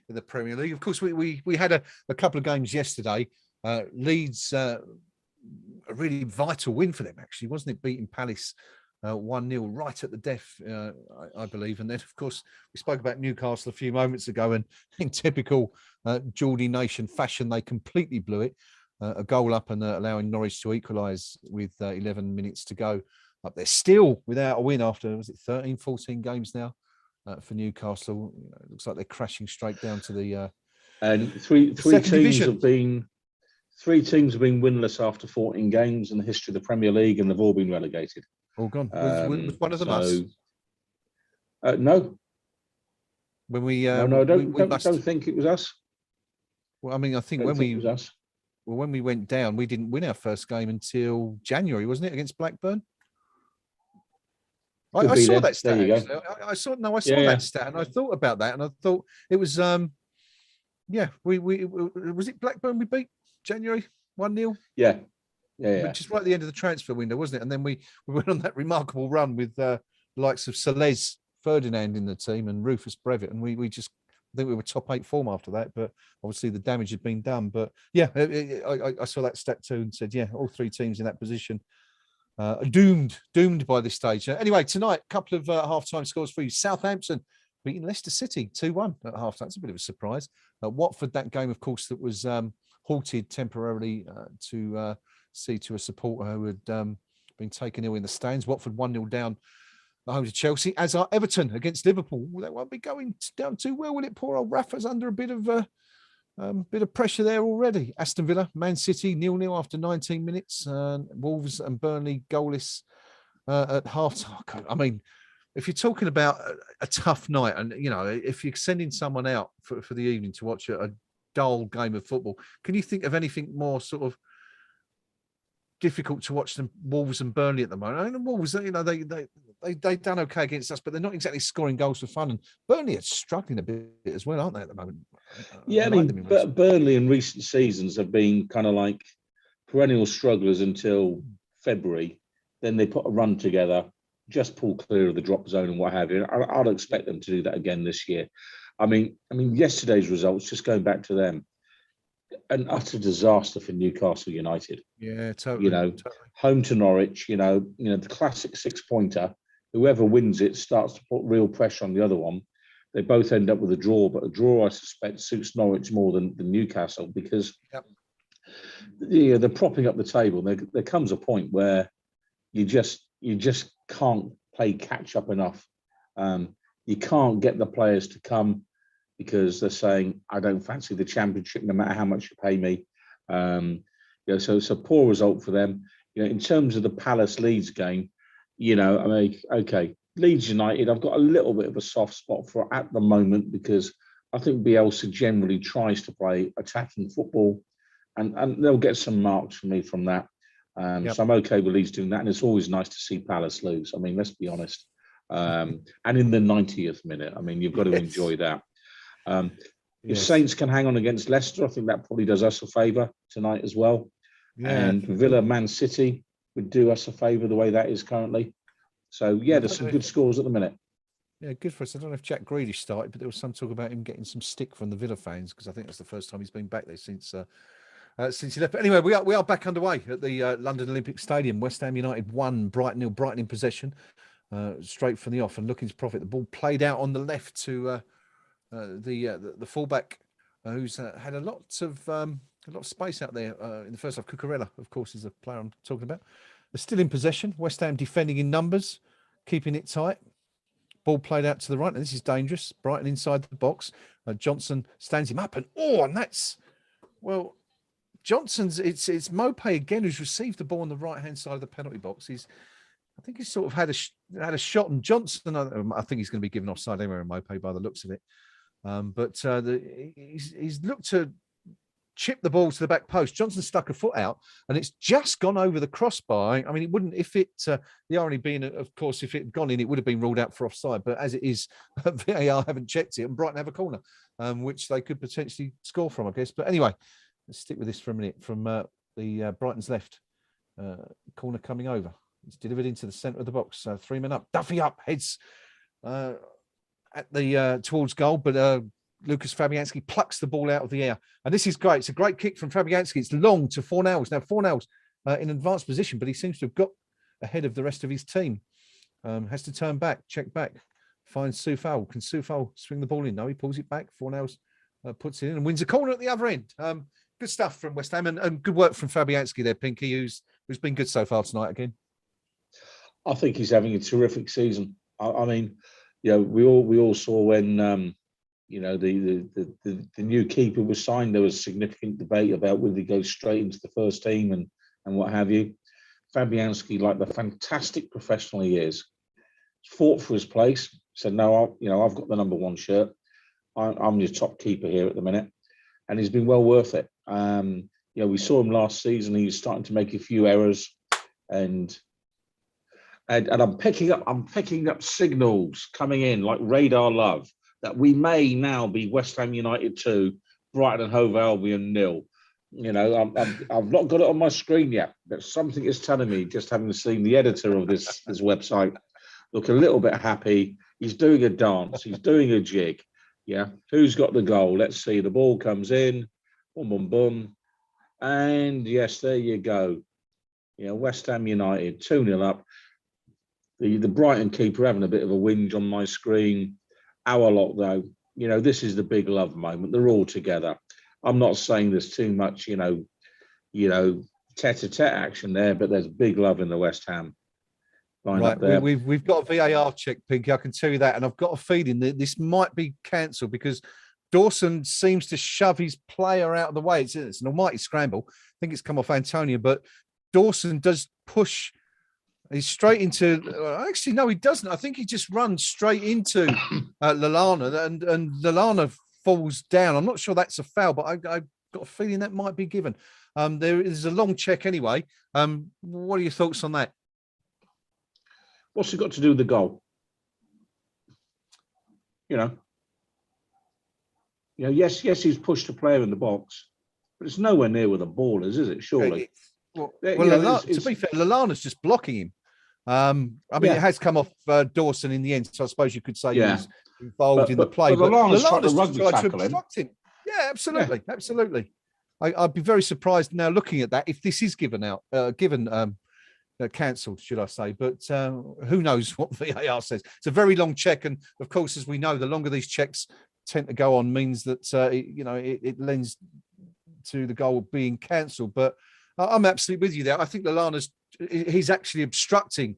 Speaker 1: the Premier League? Of course, we had a couple of games yesterday. Leeds, a really vital win for them, actually, wasn't it? Beating Palace 1-0 right at the death, I believe. And then, of course, we spoke about Newcastle a few moments ago, and in typical Geordie Nation fashion, they completely blew it. A goal up and allowing Norwich to equalise with 11 minutes to go. Up there still without a win after, was it 13, 14 games now for Newcastle? You know, it looks like they're crashing straight down to the
Speaker 2: and three teams
Speaker 1: division.
Speaker 2: have been winless after 14 games in the history of the Premier League, and they've all been relegated.
Speaker 1: All gone. Was one of them us?
Speaker 2: No.
Speaker 1: When we
Speaker 2: I don't think it was us.
Speaker 1: Well, I mean, I think it was us. Well, when we went down, we didn't win our first game until January, wasn't it, against Blackburn? I saw that stat.
Speaker 2: There you
Speaker 1: actually.
Speaker 2: go.
Speaker 1: I saw that stat, and I thought about that, and I thought it was we was it Blackburn we beat January 1-0?
Speaker 2: Yeah.
Speaker 1: Which is right at the end of the transfer window, wasn't it? And then we went on that remarkable run with the likes of Salez Ferdinand in the team and Rufus Brevitt, and we just, I think we were top 8 form after that, but obviously the damage had been done. But yeah, I saw that stat too and said, yeah, all 3 teams in that position doomed by this stage. Anyway, tonight, a couple of half-time scores for you. Southampton beating Leicester City 2-1 at half-time. It's a bit of a surprise. Watford, that game, of course, that was halted temporarily to see to a supporter who had been taken ill in the stands. Watford 1-0 down at home to Chelsea, as are Everton against Liverpool. Well, that won't be going down too well, will it? Poor old Rafa's under a bit of pressure there already. Aston Villa, Man City 0-0 after 19 minutes. Wolves and Burnley goalless at half-time. I mean, if you're talking about a tough night, and you know, if you're sending someone out for the evening to watch a dull game of football, can you think of anything more sort of difficult to watch than Wolves and Burnley at the moment? I mean, the Wolves, you know, they done okay against us, but they're not exactly scoring goals for fun. And Burnley are struggling a bit as well, aren't they, at the moment?
Speaker 2: Yeah, I mean, Burnley in recent seasons have been kind of like perennial strugglers until February. Then they put a run together, just pull clear of the drop zone and what have you. I'd expect them to do that again this year. I mean, yesterday's results, just going back to them, an utter disaster for Newcastle United.
Speaker 1: Yeah, totally.
Speaker 2: You know, home to Norwich, you know, the classic 6-pointer. Whoever wins it starts to put real pressure on the other one. They both end up with a draw, but a draw, I suspect, suits Norwich more than Newcastle, because they're propping up the table. There comes a point where you just can't play catch up enough. You can't get the players to come because they're saying, I don't fancy the Championship no matter how much you pay me. You know, so it's a poor result for them. You know, in terms of the Palace Leeds game, you know, I mean, okay, Leeds United, I've got a little bit of a soft spot for at the moment because I think Bielsa generally tries to play attacking football, and they'll get some marks from me from that.
Speaker 1: Yep.
Speaker 2: So I'm okay with Leeds doing that, and it's always nice to see Palace lose. I mean, let's be honest. And in the 90th minute, I mean, you've got to enjoy that. If Saints can hang on against Leicester, I think that probably does us a favour tonight as well.
Speaker 1: Yeah.
Speaker 2: And Villa, Man City would do us a favour the way that is currently. So, yeah, there's some good scores at the minute.
Speaker 1: Yeah, good for us. I don't know if Jack Grealish started, but there was some talk about him getting some stick from the Villa fans because I think that's the first time he's been back there since he left. But anyway, we are back underway at the London Olympic Stadium. West Ham United won, Brighton 0, Brighton in possession, straight from the off and looking to profit. The ball played out on the left to the fullback, who's had a lot of space out there in the first half. Cucurella, of course, is the player I'm talking about. They're still in possession. West Ham defending in numbers, keeping it tight. Ball played out to the right, and this is dangerous. Brighton inside the box. Johnson stands him up, and that's Johnson's. It's Mopé again who's received the ball on the right hand side of the penalty box. I think he's sort of had a shot, and Johnson. I think he's going to be given offside anyway, Mopé, by the looks of it. But he's looked to chip the ball to the back post. Johnson stuck a foot out, and it's just gone over the crossbar. I mean, it wouldn't if it. The irony being, of course, if it had gone in, it would have been ruled out for offside. But as it is, VAR haven't checked it, and Brighton have a corner, which they could potentially score from, I guess. But anyway, let's stick with this for a minute. From the Brighton's left, corner coming over. It's delivered into the centre of the box. 3 men up, Duffy up, heads at the towards goal, but Lucas Fabianski plucks the ball out of the air. And this is great. It's a great kick from Fabianski. It's long to Fornals. Now, Fornals in advanced position, but he seems to have got ahead of the rest of his team. Has to turn back, check back, finds Soufal. Can Soufal swing the ball in? No, he pulls it back. Fornals puts it in and wins a corner at the other end. Good stuff from West Ham and good work from Fabianski there, Pinky, who's been good so far tonight again.
Speaker 2: I think he's having a terrific season. I mean, we all saw when the new keeper was signed. There was significant debate about whether he goes straight into the first team and what have you. Fabianski, like the fantastic professional he is, fought for his place. Said, "No, I've got the number 1 shirt. I'm your top keeper here at the minute," and he's been well worth it. We saw him last season. He's starting to make a few errors, and I'm picking up signals coming in like radar love that we may now be West Ham United 2, Brighton Hove Albion 0. I've not got it on my screen yet, but something is telling me, just having seen the editor of this website look a little bit happy. He's doing a dance. He's doing a jig. Yeah. Who's got the goal? Let's see. The ball comes in. Boom, boom, boom. And yes, there you go. West Ham United 2-0 up. The Brighton keeper having a bit of a whinge on my screen. Our lot, though, this is the big love moment. They're all together. I'm not saying there's too much, tete-a-tete action there, but there's big love in the West Ham line up there.
Speaker 1: We've got a VAR check, Pinky. I can tell you that, and I've got a feeling that this might be cancelled because Dawson seems to shove his player out of the way. It's an almighty scramble. I think it's come off Antonio, but Dawson does push. He's straight into. Actually, no, he doesn't. I think he just runs straight into Lallana, and Lallana falls down. I'm not sure that's a foul, but I've got a feeling that might be given. There is a long check anyway. What are your thoughts on that?
Speaker 2: What's it got to do with the goal? Yes, he's pushed a player in the box, but it's nowhere near where the ball is it? Surely.
Speaker 1: To be fair, Lallana's just blocking him. It has come off Dawson in the end, so I suppose you could say he was involved in the play. But Lallana's tried to obstruct him. Yeah, absolutely, absolutely. I'd be very surprised now looking at that if this is cancelled, should I say? But who knows what VAR says? It's a very long check, and of course, as we know, the longer these checks tend to go on, means that it lends to the goal being cancelled. But I'm absolutely with you there. I think he's actually obstructing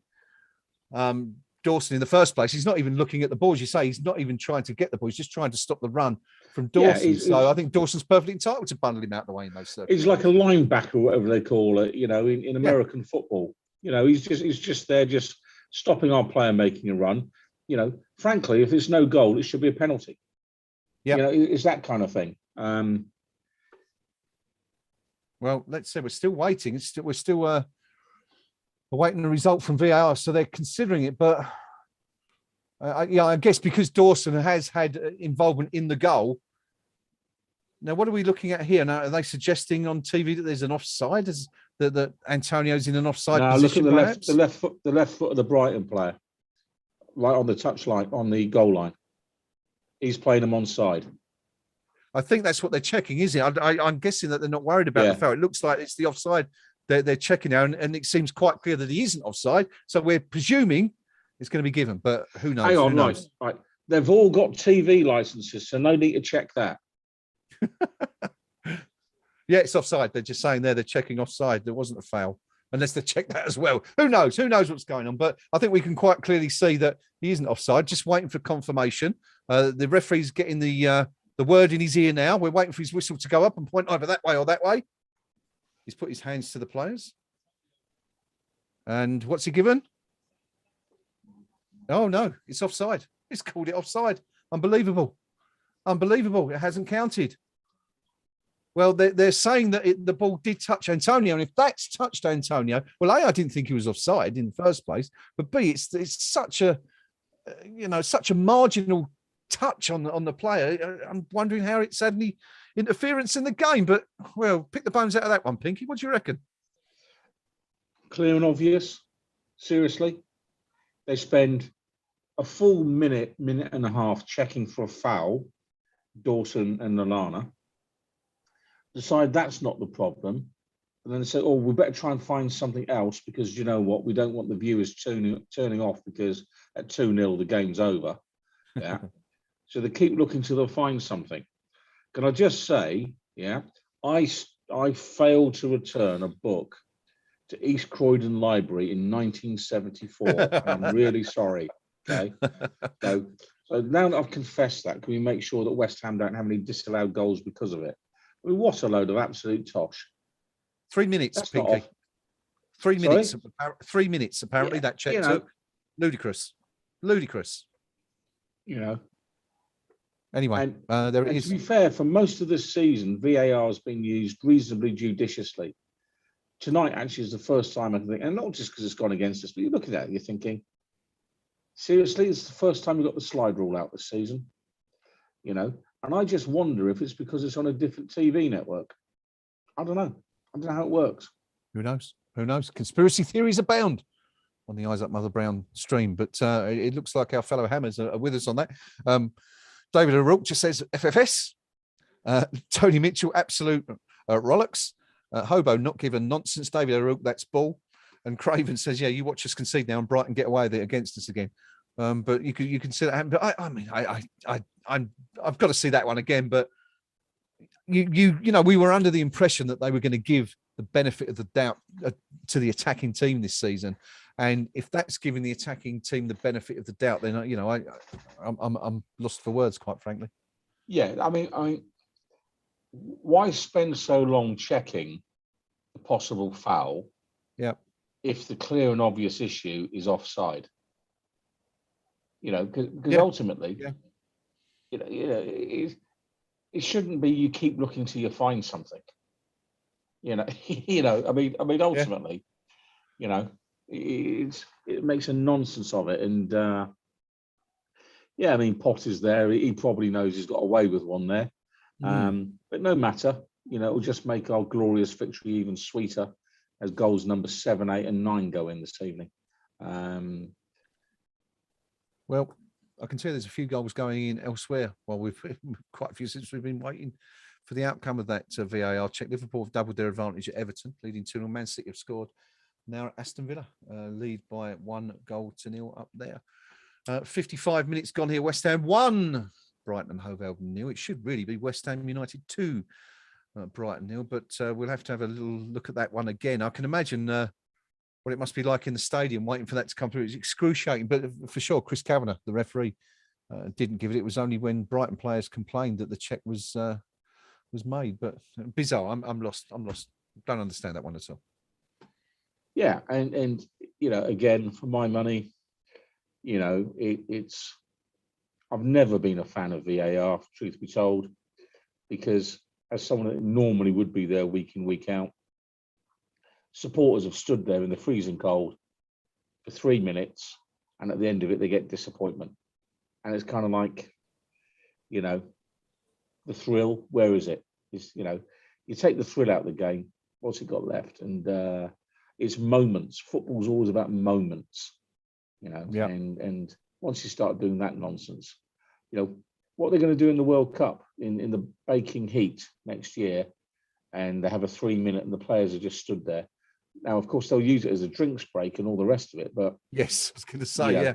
Speaker 1: Dawson in the first place. He's not even looking at the ball, as you say. He's not even trying to get the ball. He's just trying to stop the run from Dawson. So I think Dawson's perfectly entitled to bundle him out of the way in those circumstances.
Speaker 2: He's like a linebacker, whatever they call it, in American football. He's just there, just stopping our player making a run. You know, frankly, if it's no goal, it should be a penalty.
Speaker 1: Yeah.
Speaker 2: You know, it's that kind of thing.
Speaker 1: Well, let's say we're still waiting. We're still awaiting the result from VAR, so they're considering it. But I guess because Dawson has had involvement in the goal. Now, what are we looking at here? Now, are they suggesting on TV that there's an offside? That Antonio's in an offside position?
Speaker 2: Look at
Speaker 1: perhaps?
Speaker 2: the left foot of the Brighton player, right on the touch line, on the goal line. He's playing him onside.
Speaker 1: I think that's what they're checking, is it? I'm guessing that they're not worried about the foul. It looks like it's the offside they're checking now, and it seems quite clear that he isn't offside. So we're presuming it's going to be given, but who knows?
Speaker 2: Hang on,
Speaker 1: who knows?
Speaker 2: Right. They've all got TV licenses, so no need to check that.
Speaker 1: Yeah, it's offside. They're just saying they're checking offside. There wasn't a foul, unless they check that as well. Who knows? Who knows what's going on? But I think we can quite clearly see that he isn't offside. Just waiting for confirmation. The referee's getting the word in his ear now. We're waiting for his whistle to go up and point either that way or that way. He's put his hands to the players. And what's he given? Oh, no, it's offside. He's called it offside. Unbelievable. Unbelievable. It hasn't counted. Well, they're saying that the ball did touch Antonio. And if that's touched Antonio, well, A, I didn't think he was offside in the first place. But B, it's such a, such a marginal touch on the player. I'm wondering how it's had any interference in the game. But, well, pick the bones out of that one, Pinky. What do you reckon?
Speaker 2: Clear and obvious. Seriously. They spend a full minute and a half checking for a foul, Dawson and Lallana. Decide that's not the problem. And then they say, oh, we better try and find something else because you know what? We don't want the viewers turning off because at 2-0, the game's over. Yeah. So they keep looking till they'll find something. Can I just say, I failed to return a book to East Croydon Library in 1974. And I'm really sorry. Okay. So now that I've confessed that, can we make sure that West Ham don't have any disallowed goals because of it? I mean, what a load of absolute tosh.
Speaker 1: 3 minutes, that's Pinky. 3 minutes. 3 minutes, apparently, that check took. Ludicrous. Ludicrous. Anyway, there it is.
Speaker 2: To be fair, for most of this season, VAR has been used reasonably judiciously. Tonight actually is the first time I can think, and not just because it's gone against us, but you're looking at it, you're thinking, seriously, it's the first time we got the slide rule out this season. And I just wonder if it's because it's on a different TV network. I don't know. I don't know how it works.
Speaker 1: Who knows? Who knows? Conspiracy theories abound on the Eyes Up Mother Brown stream, but it looks like our fellow Hammers are with us on that. David O'Rourke just says FFS. Tony Mitchell, absolute Rolex. Hobo, not given nonsense. David O'Rourke, that's bull. And Craven says, yeah, you watch us concede now and Brighton get away with it against us again. But you can see that happen. But I've got to see that one again. But we were under the impression that they were going to give the benefit of the doubt to the attacking team this season, and if that's giving the attacking team the benefit of the doubt, then I'm lost for words, quite frankly.
Speaker 2: Yeah, I mean, why spend so long checking the possible foul?
Speaker 1: Yeah,
Speaker 2: if the clear and obvious issue is offside. Because ultimately, it shouldn't be you keep looking till you find something. Ultimately, it makes a nonsense of it. And Potter's there. He probably knows he's got away with one there. But no matter, it'll just make our glorious victory even sweeter as goals number 7, 8, and 9 go in this evening.
Speaker 1: Well, I can tell there's a few goals going in elsewhere. Well, we've quite a few since we've been waiting for the outcome of that VAR check. Liverpool have doubled their advantage at Everton, leading 2-0. Man City have scored. Now Aston Villa lead by 1-0 up there. 55 minutes gone here. West Ham 1, Brighton Hove Albion 0. It should really be West Ham United 2, Brighton 0. But we'll have to have a little look at that one again. I can imagine what it must be like in the stadium waiting for that to come through. It's excruciating, but for sure, Chris Kavanagh, the referee, didn't give it. It was only when Brighton players complained that the check was made. But bizarre. I'm lost. Don't understand that one at all.
Speaker 2: Yeah, and again, for my money, you know, it's. I've never been a fan of VAR, truth be told, because as someone that normally would be there week in, week out, supporters have stood there in the freezing cold for 3 minutes, and at the end of it, they get disappointment. And it's kind of like, you know, the thrill, where is it? It's, you know, you take the thrill out of the game, what's it got left? And it's moments. Football's always about moments, you know,
Speaker 1: Yeah.
Speaker 2: and once you start doing that nonsense, you know, what they're going to do in the World Cup in the baking heat next year, and they have a 3 minute and the players are just stood there. Now, of course, they'll use it as a drinks break and all the rest of it, but
Speaker 1: Yes, I was going to say,
Speaker 2: you know,
Speaker 1: yeah.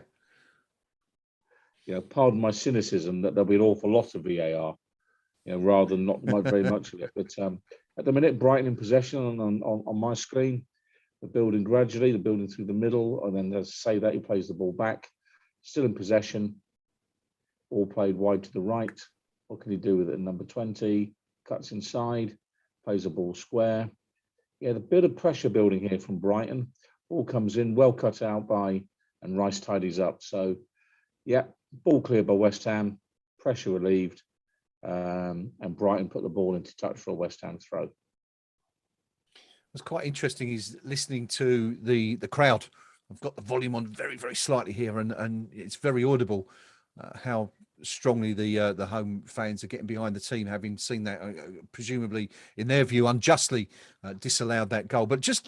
Speaker 2: you know, pardon my cynicism that there'll be an awful lot of VAR, you know, rather than not very much of it. But at the minute, Brighton in possession on my screen, they're building gradually, they're building through the middle, and then as I say that, he plays the ball back, still in possession, ball played wide to the right. What can he do with it? Number 20 cuts inside, plays the ball square. Yeah, the bit of pressure building here from Brighton. Ball comes in, well cut out by, and Rice tidies up. So, yeah, ball cleared by West Ham, pressure relieved, and Brighton put the ball into touch for a West Ham throw.
Speaker 1: What's quite interesting is listening to the crowd. I've got the volume on very, very slightly here, and it's very audible how strongly the home fans are getting behind the team, having seen that presumably in their view unjustly disallowed that goal. But just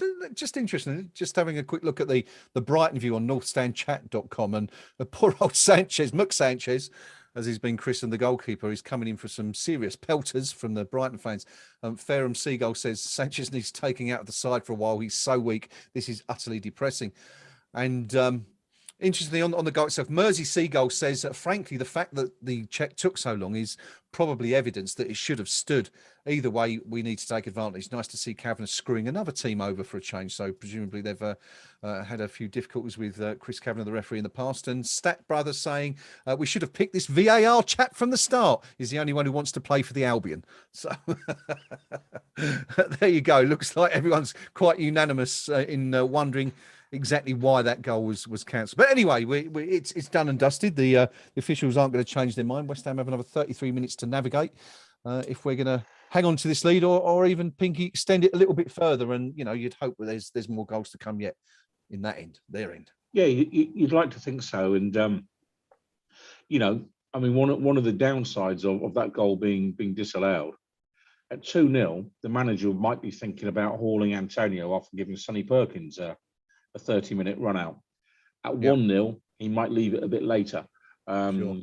Speaker 1: interesting, just having a quick look at the Brighton view on northstandchat.com, and the poor old Sanchez, Muck Sanchez, as he's been christened, the goalkeeper, is coming in for some serious pelters from the Brighton fans. Fairham Seagull says Sanchez needs taking out of the side for a while. He's so weak. This is utterly depressing. And interestingly, on the goal itself, Mersey Seagull says, frankly, the fact that the check took so long is probably evidence that it should have stood. Either way, we need to take advantage. Nice to see Kavanagh screwing another team over for a change. So presumably they've had a few difficulties with Chris Kavanagh, the referee, in the past. And Stat Brother saying, we should have picked this VAR chap from the start. He's the only one who wants to play for the Albion. So there you go. Looks like everyone's quite unanimous in wondering exactly why that goal was cancelled. But anyway, it's done and dusted. The officials aren't going to change their mind. West Ham have another 33 minutes to navigate if we're going to hang on to this lead, or even Pinky extend it a little bit further. And you know, you'd hope that there's more goals to come yet in that end, their end.
Speaker 2: Yeah, you'd like to think so. And you know, I mean, one of the downsides of that goal being disallowed at 2-0, the manager might be thinking about hauling Antonio off and giving Sonny Perkins a 30-minute run out. At 1-0, he might leave it a bit later.
Speaker 1: Sure.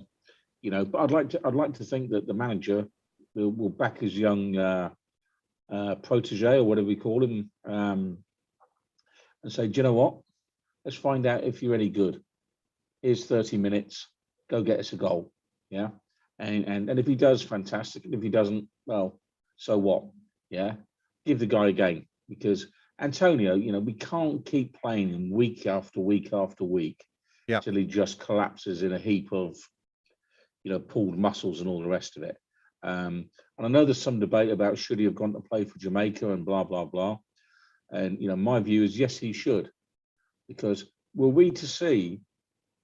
Speaker 2: You know, but I'd like to think that the manager will back his young protege, or whatever we call him, and say, do you know what? Let's find out if you're any good. Here's 30 minutes. Go get us a goal. Yeah. And if he does, fantastic. And if he doesn't, well, so what? Yeah. Give the guy a game, because Antonio, you know, we can't keep playing him week after week after week till he just collapses in a heap of, you know, pulled muscles and all the rest of it. And I know there's some debate about should he have gone to play for Jamaica and blah, blah, blah. And, you know, my view is yes, he should. Because were we to see,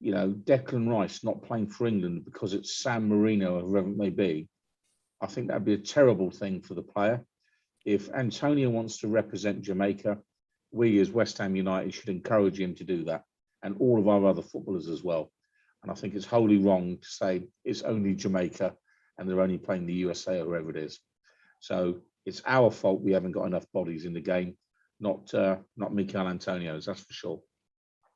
Speaker 2: you know, Declan Rice not playing for England because it's San Marino or whoever it may be, I think that'd be a terrible thing for the player. If Antonio wants to represent Jamaica, we as West Ham United should encourage him to do that, and all of our other footballers as well. And I think it's wholly wrong to say it's only Jamaica and they're only playing the USA or whoever it is. So it's our fault we haven't got enough bodies in the game, not Mikel Antonio's, that's for sure.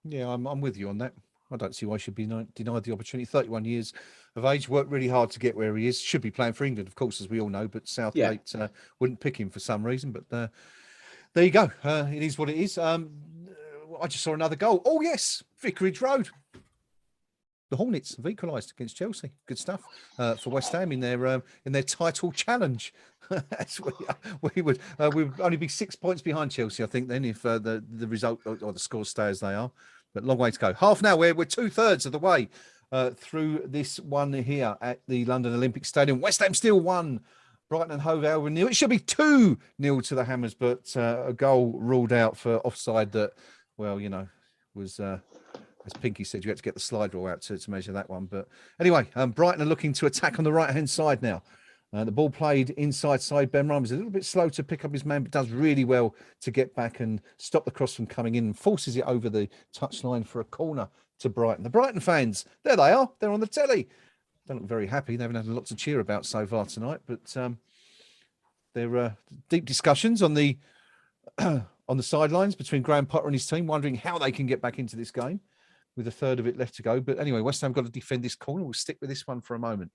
Speaker 1: Yeah, I'm with you on that. I don't see why he should be denied the opportunity. 31 years of age, worked really hard to get where he is. Should be playing for England, of course, as we all know, but Southgate wouldn't pick him for some reason. But there you go. It is what it is. I just saw another goal. Oh, yes, Vicarage Road. The Hornets have equalised against Chelsea. Good stuff for West Ham in their title challenge. we would only be 6 points behind Chelsea, I think, then, if the result or the scores stay as they are. But long way to go. Half an hour. We're 2/3 of the way through this one here at the London Olympic Stadium. West Ham still 1. Brighton Hove Albion 0. It should be 2-0 to the Hammers, but a goal ruled out for offside that, well, you know, was as Pinky said, you had to get the slide rule out to measure that one. But anyway, Brighton are looking to attack on the right-hand side now. The ball played inside side. Ben Rama is a little bit slow to pick up his man, but does really well to get back and stop the cross from coming in and forces it over the touchline for a corner to Brighton. The Brighton fans, there they are. They're on the telly. Don't look very happy. They haven't had a lot to cheer about so far tonight, but there are deep discussions on the on the sidelines between Graham Potter and his team, wondering how they can get back into this game with a third of it left to go. But anyway, West Ham got to defend this corner. We'll stick with this one for a moment.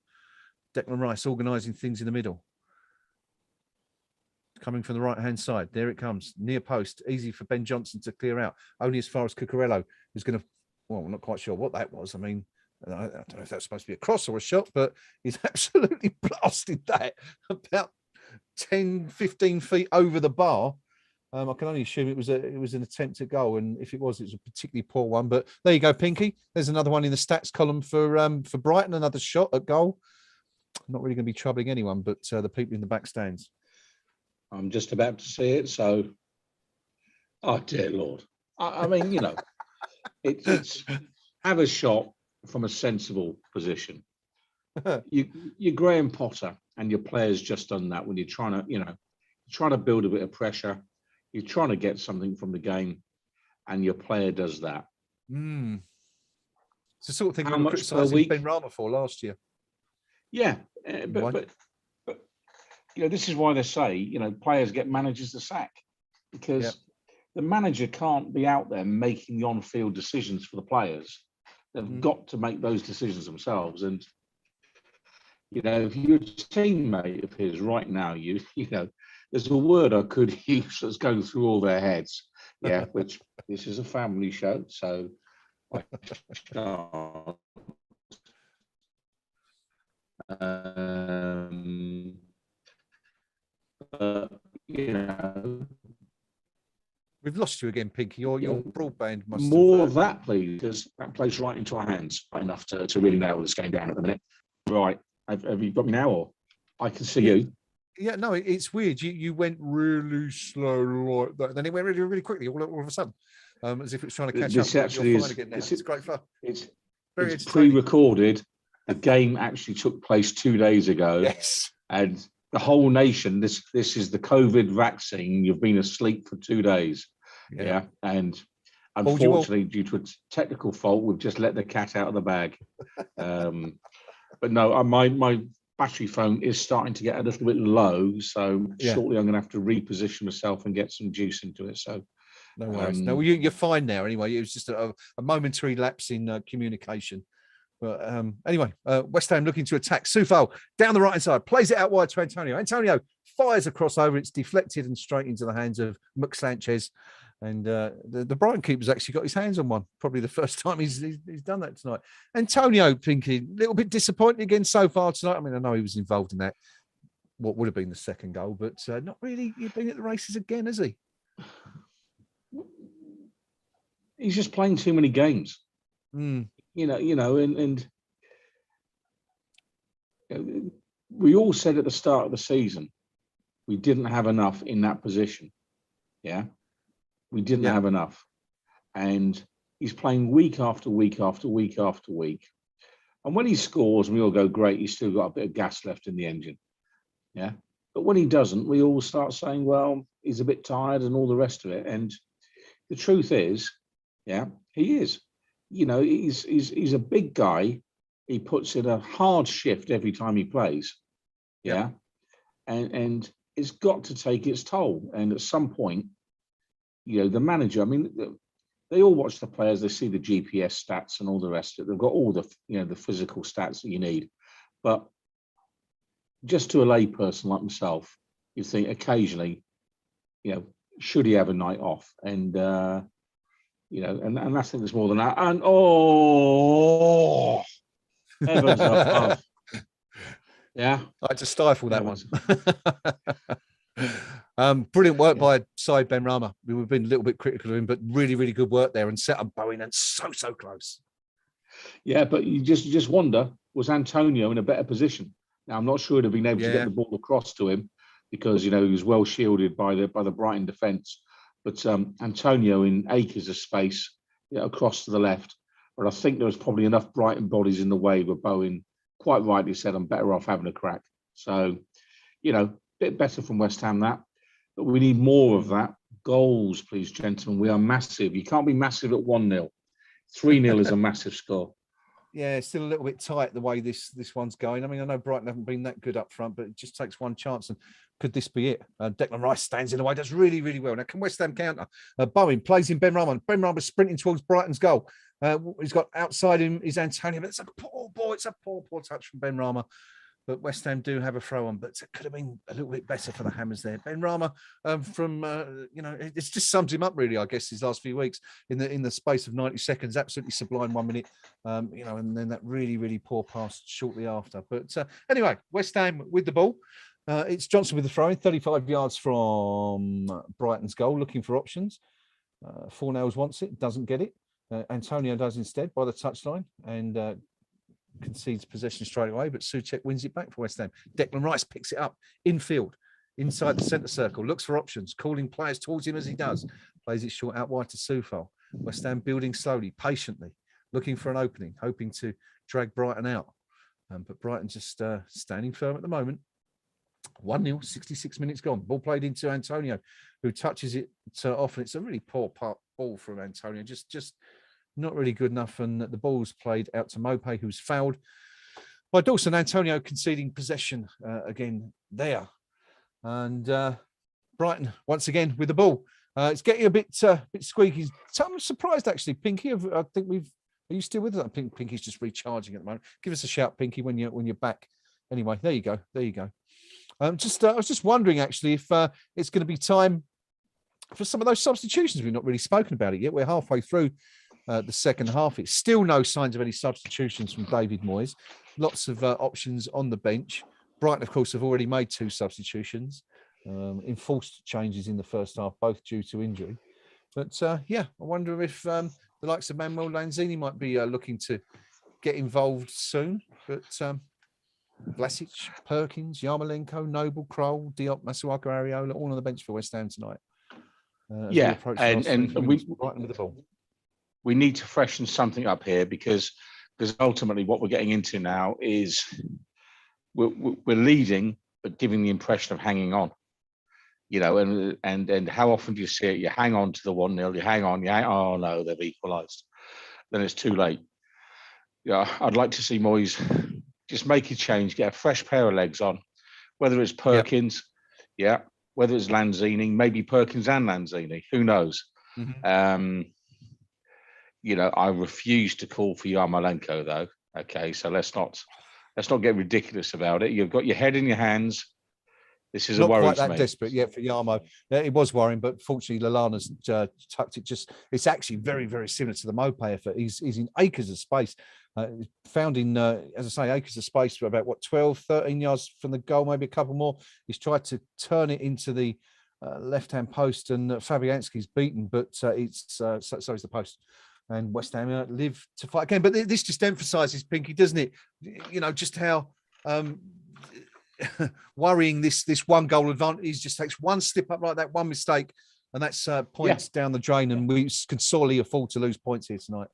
Speaker 1: Declan Rice organising things in the middle. Coming from the right-hand side. There it comes. Near post. Easy for Ben Johnson to clear out. Only as far as Cucurella, who's going to... Well, I'm not quite sure what that was. I mean, I don't know if that's supposed to be a cross or a shot, but he's absolutely blasted that about 10, 15 feet over the bar. I can only assume it was an attempt at goal, and if it was a particularly poor one. But there you go, Pinky. There's another one in the stats column for Brighton. Another shot at goal. Not really going to be troubling anyone, but the people in the back stands.
Speaker 2: I'm just about to see it, so... Oh, dear Lord. I mean, you know, it's have a shot from a sensible position. You're Graham Potter, and your player's just done that when you're trying to, trying to build a bit of pressure. You're trying to get something from the game, and your player does that.
Speaker 1: It's the sort of thing
Speaker 2: How
Speaker 1: we were
Speaker 2: much per
Speaker 1: criticising
Speaker 2: week?
Speaker 1: Ben Rama for last year.
Speaker 2: Yeah, but this is why they say, players get managers to sack, because the manager can't be out there making the on-field decisions for the players. They've got to make those decisions themselves. And, if you're a teammate of his right now, there's a word I could use that's going through all their heads. Yeah, which this is a family show, so I shan't.
Speaker 1: We've lost you again, Pinky. Your broadband must
Speaker 2: more
Speaker 1: have...
Speaker 2: of that, please, because that plays right into our hands enough to really nail this game down at the minute. Right, have you got me now, or I can see you?
Speaker 1: Yeah, no, it's weird. You went really slow like that, then it went really, really quickly all of a sudden, as if it's trying to catch
Speaker 2: This
Speaker 1: up.
Speaker 2: actually
Speaker 1: You're
Speaker 2: is.
Speaker 1: fine again now. It's great fun.
Speaker 2: It's
Speaker 1: Very
Speaker 2: it's pre-recorded. The game actually took place 2 days ago.
Speaker 1: Yes,
Speaker 2: and the whole nation. This is the COVID vaccine. You've been asleep for 2 days. Yeah, and unfortunately, due to a technical fault, we've just let the cat out of the bag. But no, my battery phone is starting to get a little bit low, so shortly I'm going to have to reposition myself and get some juice into it. So
Speaker 1: no worries. No, you're fine now. Anyway, it was just a momentary lapse in communication. But anyway, West Ham looking to attack. Soufal down the right-hand side, plays it out wide to Antonio. Antonio fires a crossover. It's deflected and straight into the hands of Muk Sanchez. And the Brighton keeper's actually got his hands on one. Probably the first time he's done that tonight. Antonio, Pinky, a little bit disappointed again so far tonight. I mean, I know he was involved in that, what would have been the second goal, but not really. He's been at the races again, has he?
Speaker 2: He's just playing too many games. And we all said at the start of the season we didn't have enough in that position. Yeah, we didn't have enough, and he's playing week after week after week after week. And when he scores, we all go, "Great, he's still got a bit of gas left in the engine." Yeah, but when he doesn't, we all start saying, "Well, he's a bit tired," and all the rest of it. And the truth is, he is. He's a big guy. He puts in a hard shift every time he plays. And it's got to take its toll. And at some point, the manager, I mean, they all watch the players, they see the GPS stats and all the rest of it. They've got all the, the physical stats that you need. But just to a lay person like myself, you think occasionally, should he have a night off? And and I think there's more than that. And heavens above. Yeah,
Speaker 1: I had to stifle that one. Brilliant work by Said Ben Rama. We've been a little bit critical of him, but really, really good work there and set up Bowen and so close.
Speaker 2: Yeah, but you just wonder, was Antonio in a better position? Now I'm not sure he'd have been able to get the ball across to him because he was well shielded by the Brighton defence. But Antonio in acres of space across to the left, But I think there was probably enough Brighton bodies in the way where Bowen quite rightly said, I'm better off having a crack. So, a bit better from West Ham that. But we need more of that. Goals, please, gentlemen. We are massive. You can't be massive at 1-0. 3-0 is a massive score.
Speaker 1: Yeah, it's still a little bit tight the way this one's going. I mean, I know Brighton haven't been that good up front, but it just takes one chance. And could this be it? Declan Rice stands in the way, does really, really well. Now, can West Ham counter? Bowen plays in Ben Rama. Ben Rama sprinting towards Brighton's goal. He's got outside him is Antonio, but it's a poor ball. It's a poor touch from Ben Rama. But West Ham do have a throw on, but it could have been a little bit better for the Hammers there. Ben Rama, it's just sums him up really, I guess, his last few weeks in the space of 90 seconds. Absolutely sublime 1 minute, and then that really, really poor pass shortly after. But anyway, West Ham with the ball. It's Johnson with the throw in, 35 yards from Brighton's goal, looking for options. Fornells wants it, doesn't get it. Antonio does instead by the touchline and concedes possession straight away, but Souček wins it back for West Ham. Declan Rice picks it up infield, inside the centre circle, looks for options, calling players towards him as he does, plays it short out wide to Soufal. West Ham building slowly, patiently, looking for an opening, hoping to drag Brighton out. But Brighton just standing firm at the moment. 1-0, 66 minutes gone. Ball played into Antonio, who touches it off, and it's a really poor ball from Antonio. Just not really good enough, and the ball's played out to Maupay, who's fouled by Dawson. Antonio conceding possession again there, and Brighton once again with the ball. It's getting a bit squeaky. I'm surprised actually, Pinky. I think Are you still with us? I think Pinky's just recharging at the moment. Give us a shout, Pinky, when you're back. Anyway, there you go. I was just wondering actually if it's going to be time for some of those substitutions. We've not really spoken about it yet. We're halfway through the second half. It's still no signs of any substitutions from David Moyes. Lots of options on the bench. Brighton, of course, have already made 2 substitutions, enforced changes in the first half, both due to injury. But I wonder if the likes of Manuel Lanzini might be looking to get involved soon. But Vlasic, Perkins, Yarmolenko, Noble, Kroll, Diop, Masuaku, Areola, all on the bench for West Ham tonight.
Speaker 2: We need to freshen something up here because ultimately what we're getting into now is we're leading but giving the impression of hanging on. And how often do you see it? You hang on to the 1-0, you hang on, oh no, they've equalised. Then it's too late. Yeah, I'd like to see Moyes just make a change, get a fresh pair of legs on, whether it's Perkins, whether it's Lanzini, maybe Perkins and Lanzini, who knows? Mm-hmm. I refuse to call for Yarmolenko though. Okay, so let's not get ridiculous about it. You've got your head in your hands. This is
Speaker 1: not
Speaker 2: a worry
Speaker 1: quite
Speaker 2: to
Speaker 1: that
Speaker 2: me.
Speaker 1: Desperate yet for Yarmo. It was worrying, but fortunately Lallana's tucked it. It's actually very, very similar to the Maupay effort. He's in acres of space. Found in, as I say, acres of space for about 12, 13 yards from the goal, maybe a couple more. He's tried to turn it into the left-hand post, and Fabianski's beaten, but so is the post. And West Ham live to fight again. But this just emphasises, Pinky, doesn't it? Just how worrying this 1 goal advantage just takes one slip up like that, one mistake, and that's points down the drain, and we can sorely afford to lose points here tonight.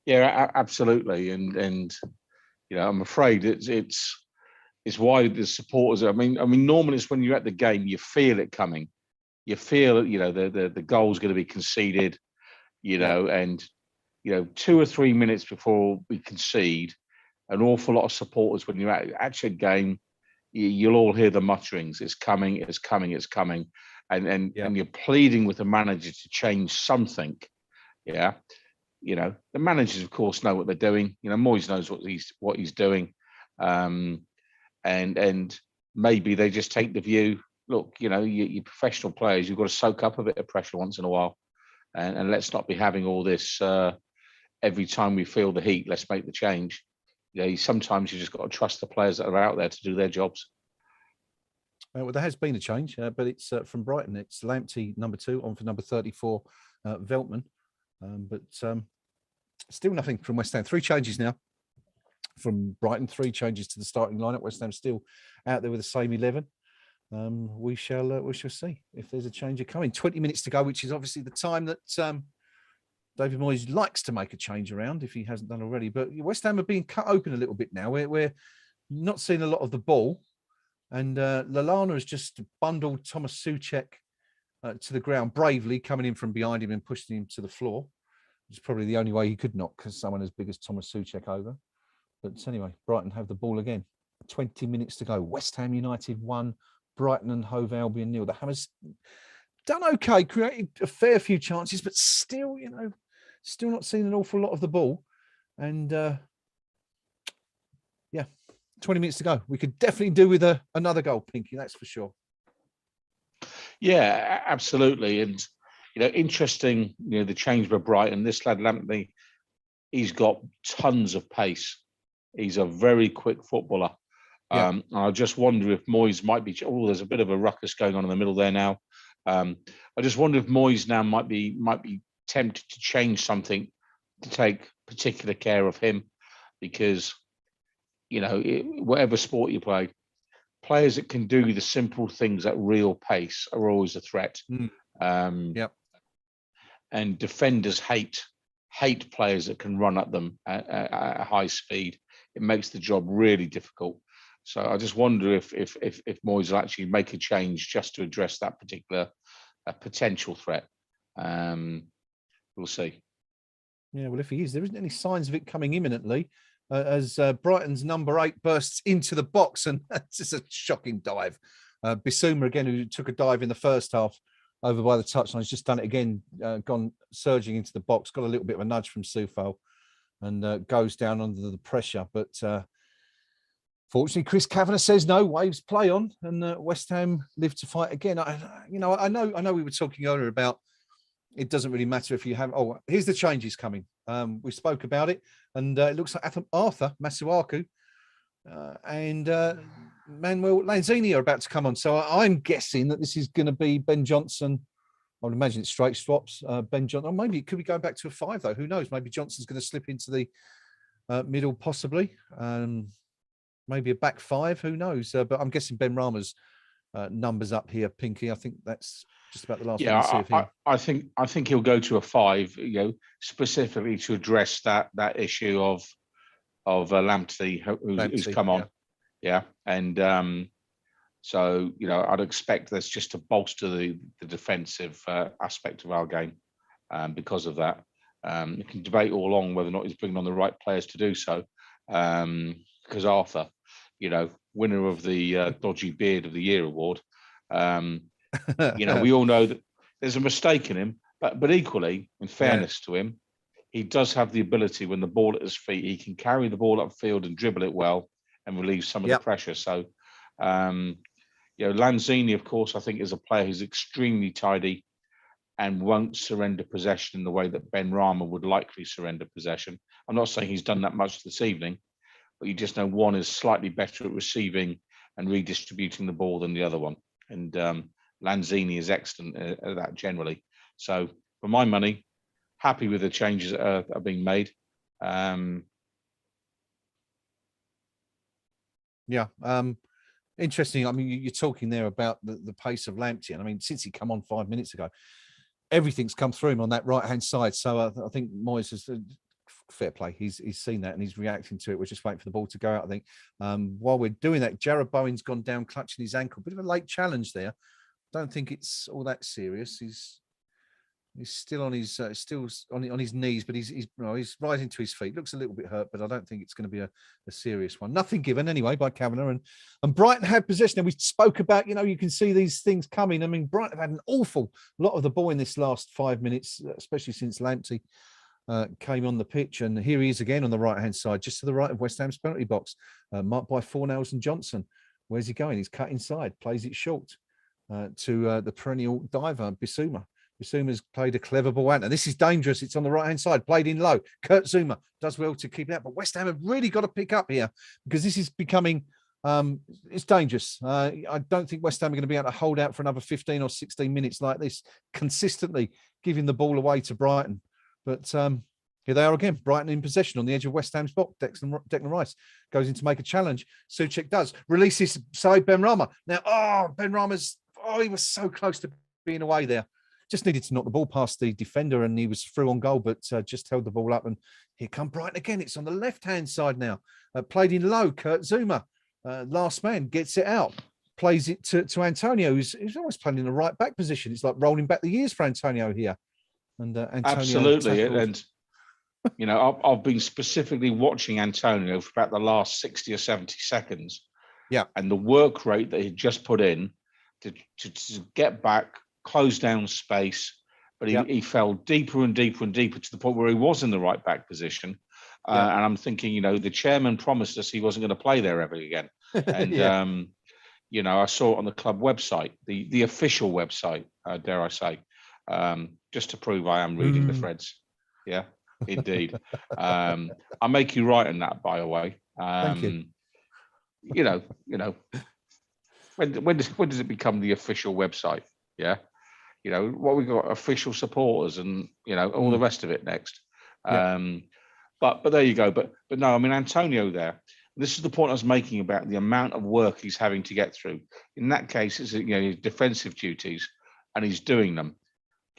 Speaker 2: Yeah, absolutely, and I'm afraid it's why the supporters. I mean, normally it's when you're at the game, you feel it coming, you feel the goal's going to be conceded, and 2 or 3 minutes before we concede. An awful lot of supporters, when you're at your game, you'll all hear the mutterings. It's coming, it's coming, it's coming. And you're pleading with the manager to change something. Yeah. The managers, of course, know what they're doing. Moyes knows what he's doing. And maybe they just take the view, look, you professional players, you've got to soak up a bit of pressure once in a while. And let's not be having all this every time we feel the heat, let's make the change. Sometimes you just got to trust the players that are out there to do their jobs.
Speaker 1: Well, there has been a change, but it's from Brighton. It's Lamptey, number 2, on for number 34, Veltman. But still nothing from West Ham. 3 changes now from Brighton. 3 changes to the starting lineup. West Ham still out there with the same 11. We shall see if there's a change coming. 20 minutes to go, which is obviously the time that David Moyes likes to make a change around if he hasn't done already. But West Ham are being cut open a little bit now. We're not seeing a lot of the ball. And Lallana has just bundled Thomas Souček to the ground bravely, coming in from behind him and pushing him to the floor. It's probably the only way he could knock someone as big as Thomas Souček over. But anyway, Brighton have the ball again. 20 minutes to go. West Ham United 1, Brighton and Hove Albion 0. The Hammers done okay, created a fair few chances, but still, still not seeing an awful lot of the ball. And 20 minutes to go. We could definitely do with another goal, Pinky, that's for sure.
Speaker 2: Yeah, absolutely. And, interesting, the change for Brighton. This lad, Lamptey, he's got tons of pace. He's a very quick footballer.
Speaker 1: Yeah.
Speaker 2: I just wonder if Moyes might be, there's a bit of a ruckus going on in the middle there now. I just wonder if Moyes now might be tempted to change something to take particular care of him, because, whatever sport you play, players that can do the simple things at real pace are always a threat.
Speaker 1: Yep.
Speaker 2: And defenders hate players that can run at them at high speed. It makes the job really difficult. So I just wonder if Moyes will actually make a change just to address that particular potential threat. We'll see.
Speaker 1: Yeah, well, if he is, there isn't any signs of it coming imminently. As Brighton's number 8 bursts into the box, and that's just a shocking dive. Bissouma again, who took a dive in the first half over by the touchline, has just done it again, gone surging into the box, got a little bit of a nudge from Soufal, and goes down under the pressure. But fortunately, Chris Kavanagh says no, waves play on, and West Ham live to fight again. I know we were talking earlier about it doesn't really matter if you have. Oh, here's the changes coming. We spoke about it, and it looks like Arthur Masuaku and Manuel Lanzini are about to come on. So I'm guessing that this is going to be Ben Johnson. I would imagine it's straight swaps. Ben Johnson, or maybe it could be going back to a 5 though. Who knows? Maybe Johnson's going to slip into the middle, possibly. Maybe a back 5. Who knows? But I'm guessing Ben Rama's numbers up here, Pinky. I think that's just about the last one we see of him.
Speaker 2: I think he'll go to a 5, specifically to address that issue of Lamptey, who's come on. Yeah. And so, I'd expect that's just to bolster the defensive aspect of our game because of that. You can debate all along whether or not he's bringing on the right players to do so, because Arthur, winner of the Dodgy Beard of the Year award, we all know that there's a mistake in him, but equally, in fairness to him, he does have the ability when the ball at his feet, he can carry the ball upfield and dribble it well and relieve some of the pressure. So, Lanzini, of course, I think is a player who's extremely tidy and won't surrender possession in the way that Ben Rama would likely surrender possession. I'm not saying he's done that much this evening, but you just know one is slightly better at receiving and redistributing the ball than the other one. And Lanzini is excellent at that generally. So for my money, happy with the changes that are being made.
Speaker 1: Interesting. I mean, you're talking there about the pace of Lamptey. And I mean, since he come on 5 minutes ago, everything's come through him on that right-hand side. So I think Moyes has fair play. He's seen that and he's reacting to it. We're just waiting for the ball to go out, I think. While we're doing that, Jarrod Bowen's gone down clutching his ankle. Bit of a late challenge there. Don't think it's all that serious. He's still on his on his knees, but he's rising to his feet. Looks a little bit hurt, but I don't think it's going to be a serious one. Nothing given anyway by Kavanagh, and Brighton had possession. And we spoke about, you can see these things coming. I mean, Brighton have had an awful lot of the ball in this last 5 minutes, especially since Lamptey came on the pitch. And here he is again on the right-hand side, just to the right of West Ham's penalty box, marked by Fornals and Johnson. Where's he going? He's cut inside, plays it short to the perennial diver, Bissouma. Bissouma's played a clever ball out. And this is dangerous. It's on the right-hand side, played in low. Kurt Zouma does well to keep it out. But West Ham have really got to pick up here because this is becoming, it's dangerous. I don't think West Ham are going to be able to hold out for another 15 or 16 minutes like this, consistently giving the ball away to Brighton. But here they are again, Brighton in possession on the edge of West Ham's box. Declan Rice goes in to make a challenge. Souček does. Releases Said Ben Rama. Now, Ben Rama's, he was so close to being away there. just needed to knock the ball past the defender, and he was through on goal, but just held the ball up. And here come Brighton again. It's on the left-hand side now. Played in low. Kurt Zuma, last man, gets it out. Plays it to Antonio, who's always playing in the right back position. It's like rolling back the years for Antonio here. And Antonio
Speaker 2: absolutely.
Speaker 1: tackled.
Speaker 2: And you know, I've been specifically watching Antonio for about the last 60 or 70 seconds.
Speaker 1: Yeah.
Speaker 2: And the work rate that he just put in to get back, close down space, but he fell deeper and deeper and deeper to the point where he was in the right back position. And I'm thinking, you know, the chairman promised us he wasn't going to play there ever again. And, you know, I saw it on the club website, the official website, dare I say, just to prove I am reading the threads. Yeah, indeed. I'll make you right on that, by the way.
Speaker 1: Thank you.
Speaker 2: You know, when does it become the official website? Yeah. You know, what we got official supporters and, you know, all the rest of it next. But there you go. But no, I mean, Antonio there, this is the point I was making about the amount of work he's having to get through. In that case, it's, you know, his defensive duties, and he's doing them.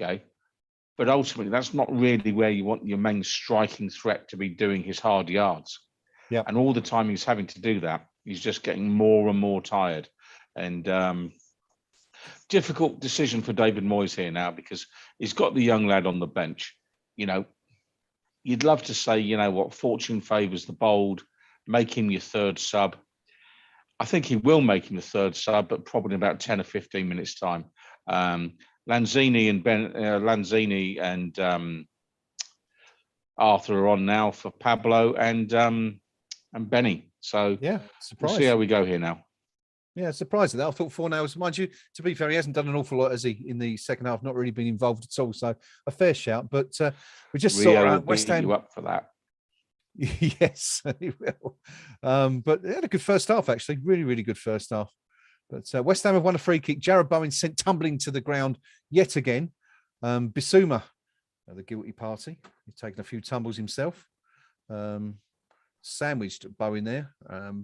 Speaker 2: Okay. But ultimately, that's not really where you want your main striking threat to be doing his hard yards.
Speaker 1: Yeah.
Speaker 2: And all the time he's having to do that, he's just getting more and more tired. And difficult decision for David Moyes here now, because he's got the young lad on the bench. You know, you'd love to say, you know what, fortune favours the bold, make him your third sub. I think he will make him the third sub, but probably in about 10 or 15 minutes' time. Lanzini and Arthur are on now for Pablo and Benny. So
Speaker 1: yeah,
Speaker 2: we'll see how we go here now.
Speaker 1: Yeah, surprising. I thought 4 hours. Mind you, to be fair, he hasn't done an awful lot, has he, in the second half? Not really been involved at all. So a fair shout. But we just saw West Ham.
Speaker 2: You up for that?
Speaker 1: Yes, he will. But they had a good first half, actually. Really, really good first half. But West Ham have won a free kick. Jarrod Bowen sent tumbling to the ground yet again. Bissouma, the guilty party. He's taken a few tumbles himself. Sandwiched Bowen there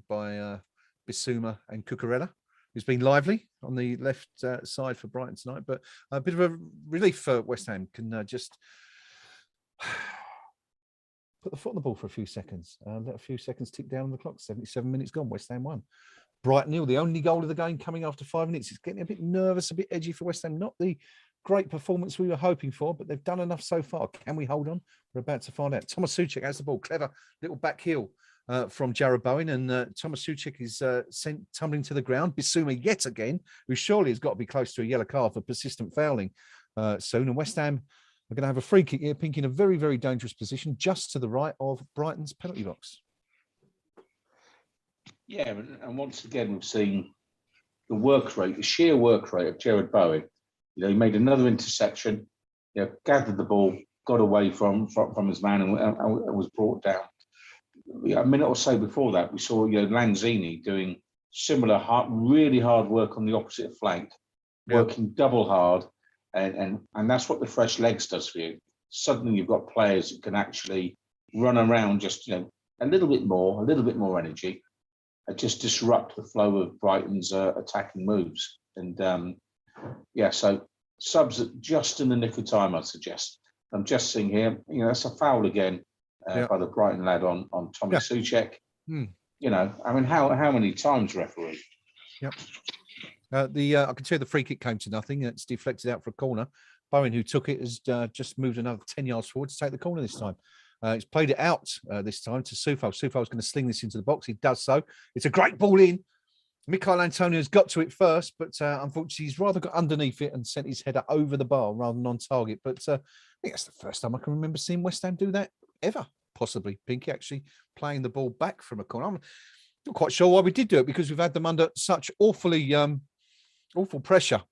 Speaker 1: by Bissouma and Cucurella, who's been lively on the left side for Brighton tonight. But a bit of a relief for West Ham. Can just put the foot on the ball for a few seconds. Let a few seconds tick down on the clock. 77 minutes gone. West Ham won. Brighton 0, the only goal of the game coming after 5 minutes. It's getting a bit nervous, a bit edgy for West Ham. Not the great performance we were hoping for, but they've done enough so far. Can we hold on? We're about to find out. Thomas Souček has the ball. Clever little back heel from Jarrod Bowen, and Thomas Souček is sent tumbling to the ground. Bissouma yet again, who surely has got to be close to a yellow card for persistent fouling soon. And West Ham are going to have a free kick here, Pink, in a very, very dangerous position, just to the right of Brighton's penalty box.
Speaker 2: Yeah, and once again, we've seen the work rate, the sheer work rate of Jarrod Bowen. You know, he made another interception, you know, gathered the ball, got away from his man, and was brought down. A minute or so before that, we saw, you know, Lanzini doing similar really hard work on the opposite flank, working double hard, and that's what the fresh legs does for you. Suddenly, you've got players that can actually run around just, you know, a little bit more energy, and just disrupt the flow of Brighton's attacking moves. And so subs just in the nick of time, I'd suggest. I'm just seeing here, you know, that's a foul again. By the Brighton lad on Thomas Souček. You know, I mean, how many times, referee?
Speaker 1: Yep. I can tell you the free kick came to nothing. It's deflected out for a corner. Bowen, who took it, has just moved another 10 yards forward to take the corner this time. He's played it out this time to Soufal. Soufal's going to sling this into the box. He does so. It's a great ball in. Michail Antonio's got to it first, but unfortunately, he's rather got underneath it and sent his header over the bar rather than on target. But I think that's the first time I can remember seeing West Ham do that ever, possibly. Pinky actually playing the ball back from a corner. I'm not quite sure why we did do it, because we've had them under such awful pressure.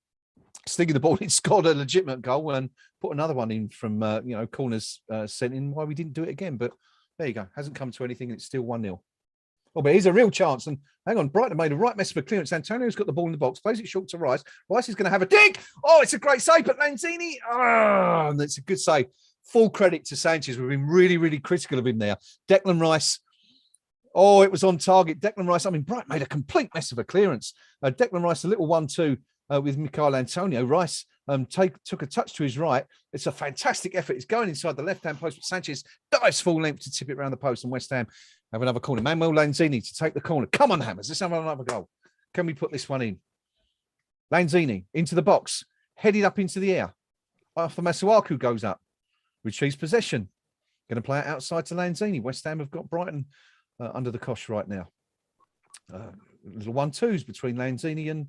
Speaker 1: Sticking the ball in, scored a legitimate goal and put another one in from corners sent in. Why we didn't do it again? But there you go. Hasn't come to anything, and it's still 1-0. Oh, but here's a real chance. And hang on, Brighton made a right mess of a clearance. Antonio's got the ball in the box, plays it short to Rice. Rice is going to have a dig. Oh, it's a great save, but Lanzini. And it's a good save. Full credit to Sanchez. We've been really, really critical of him there. Declan Rice. Oh, it was on target. Declan Rice. I mean, Brighton made a complete mess of a clearance. Declan Rice, a little 1-2 with Michail Antonio. Rice took a touch to his right. It's a fantastic effort. It's going inside the left-hand post, but Sanchez dives full length to tip it around the post, and West Ham have another corner. Manuel Lanzini to take the corner. Come on, Hammers. Let's have another goal. Can we put this one in? Lanzini into the box, headed up into the air. After Masuaku goes up, retrieves possession. Going to play it outside to Lanzini. West Ham have got Brighton under the cosh right now. Little 1-2s between Lanzini and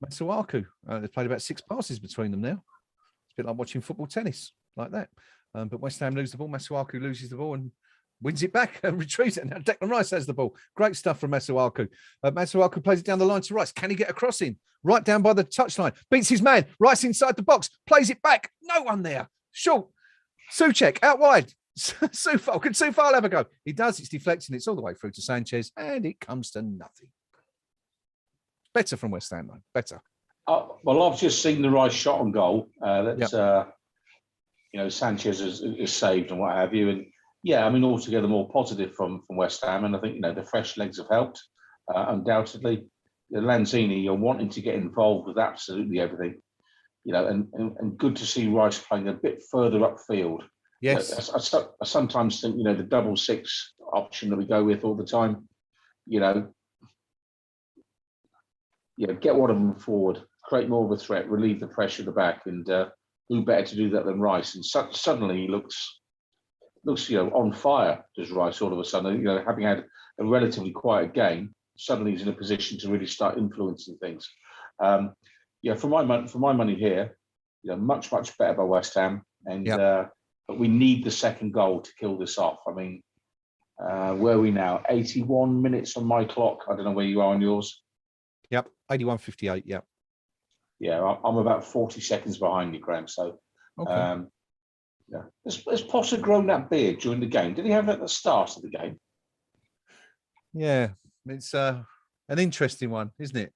Speaker 1: Masuaku. They've played about 6 passes between them now. It's a bit like watching football tennis, like that. But West Ham lose the ball. Masuaku loses the ball and wins it back and retrieves it. Now Declan Rice has the ball. Great stuff from Masuaku. Masuaku plays it down the line to Rice. Can he get a cross in? Right down by the touchline. Beats his man. Rice inside the box. Plays it back. No one there. Short. Souček out wide. Soufal. Can Soufal ever go? He does. It's deflecting. It's all the way through to Sanchez. And it comes to nothing. Better from West Ham, though. Better.
Speaker 2: Well, I've just seen the Rice shot on goal. Sanchez is saved and what have you. And yeah, I mean, altogether more positive from West Ham. And I think, the fresh legs have helped, undoubtedly. Lanzini, you're wanting to get involved with absolutely everything, and good to see Rice playing a bit further upfield.
Speaker 1: Yes.
Speaker 2: I sometimes think, the double six option that we go with all the time, get one of them forward, create more of a threat, relieve the pressure at the back, and who better to do that than Rice? And suddenly he looks on fire. Does Rice all of a sudden? Having had a relatively quiet game, suddenly he's in a position to really start influencing things. For my money here, much better by West Ham, and but we need the second goal to kill this off. I mean, where are we now? 81 minutes on my clock. I don't know where you are on yours.
Speaker 1: Yep, 81:58. Yep.
Speaker 2: Yeah, I'm about 40 seconds behind you, Graham. So,
Speaker 1: okay.
Speaker 2: Has Potter grown that beard during the game? Did he have it at the start of the game?
Speaker 1: Yeah, it's an interesting one, isn't it?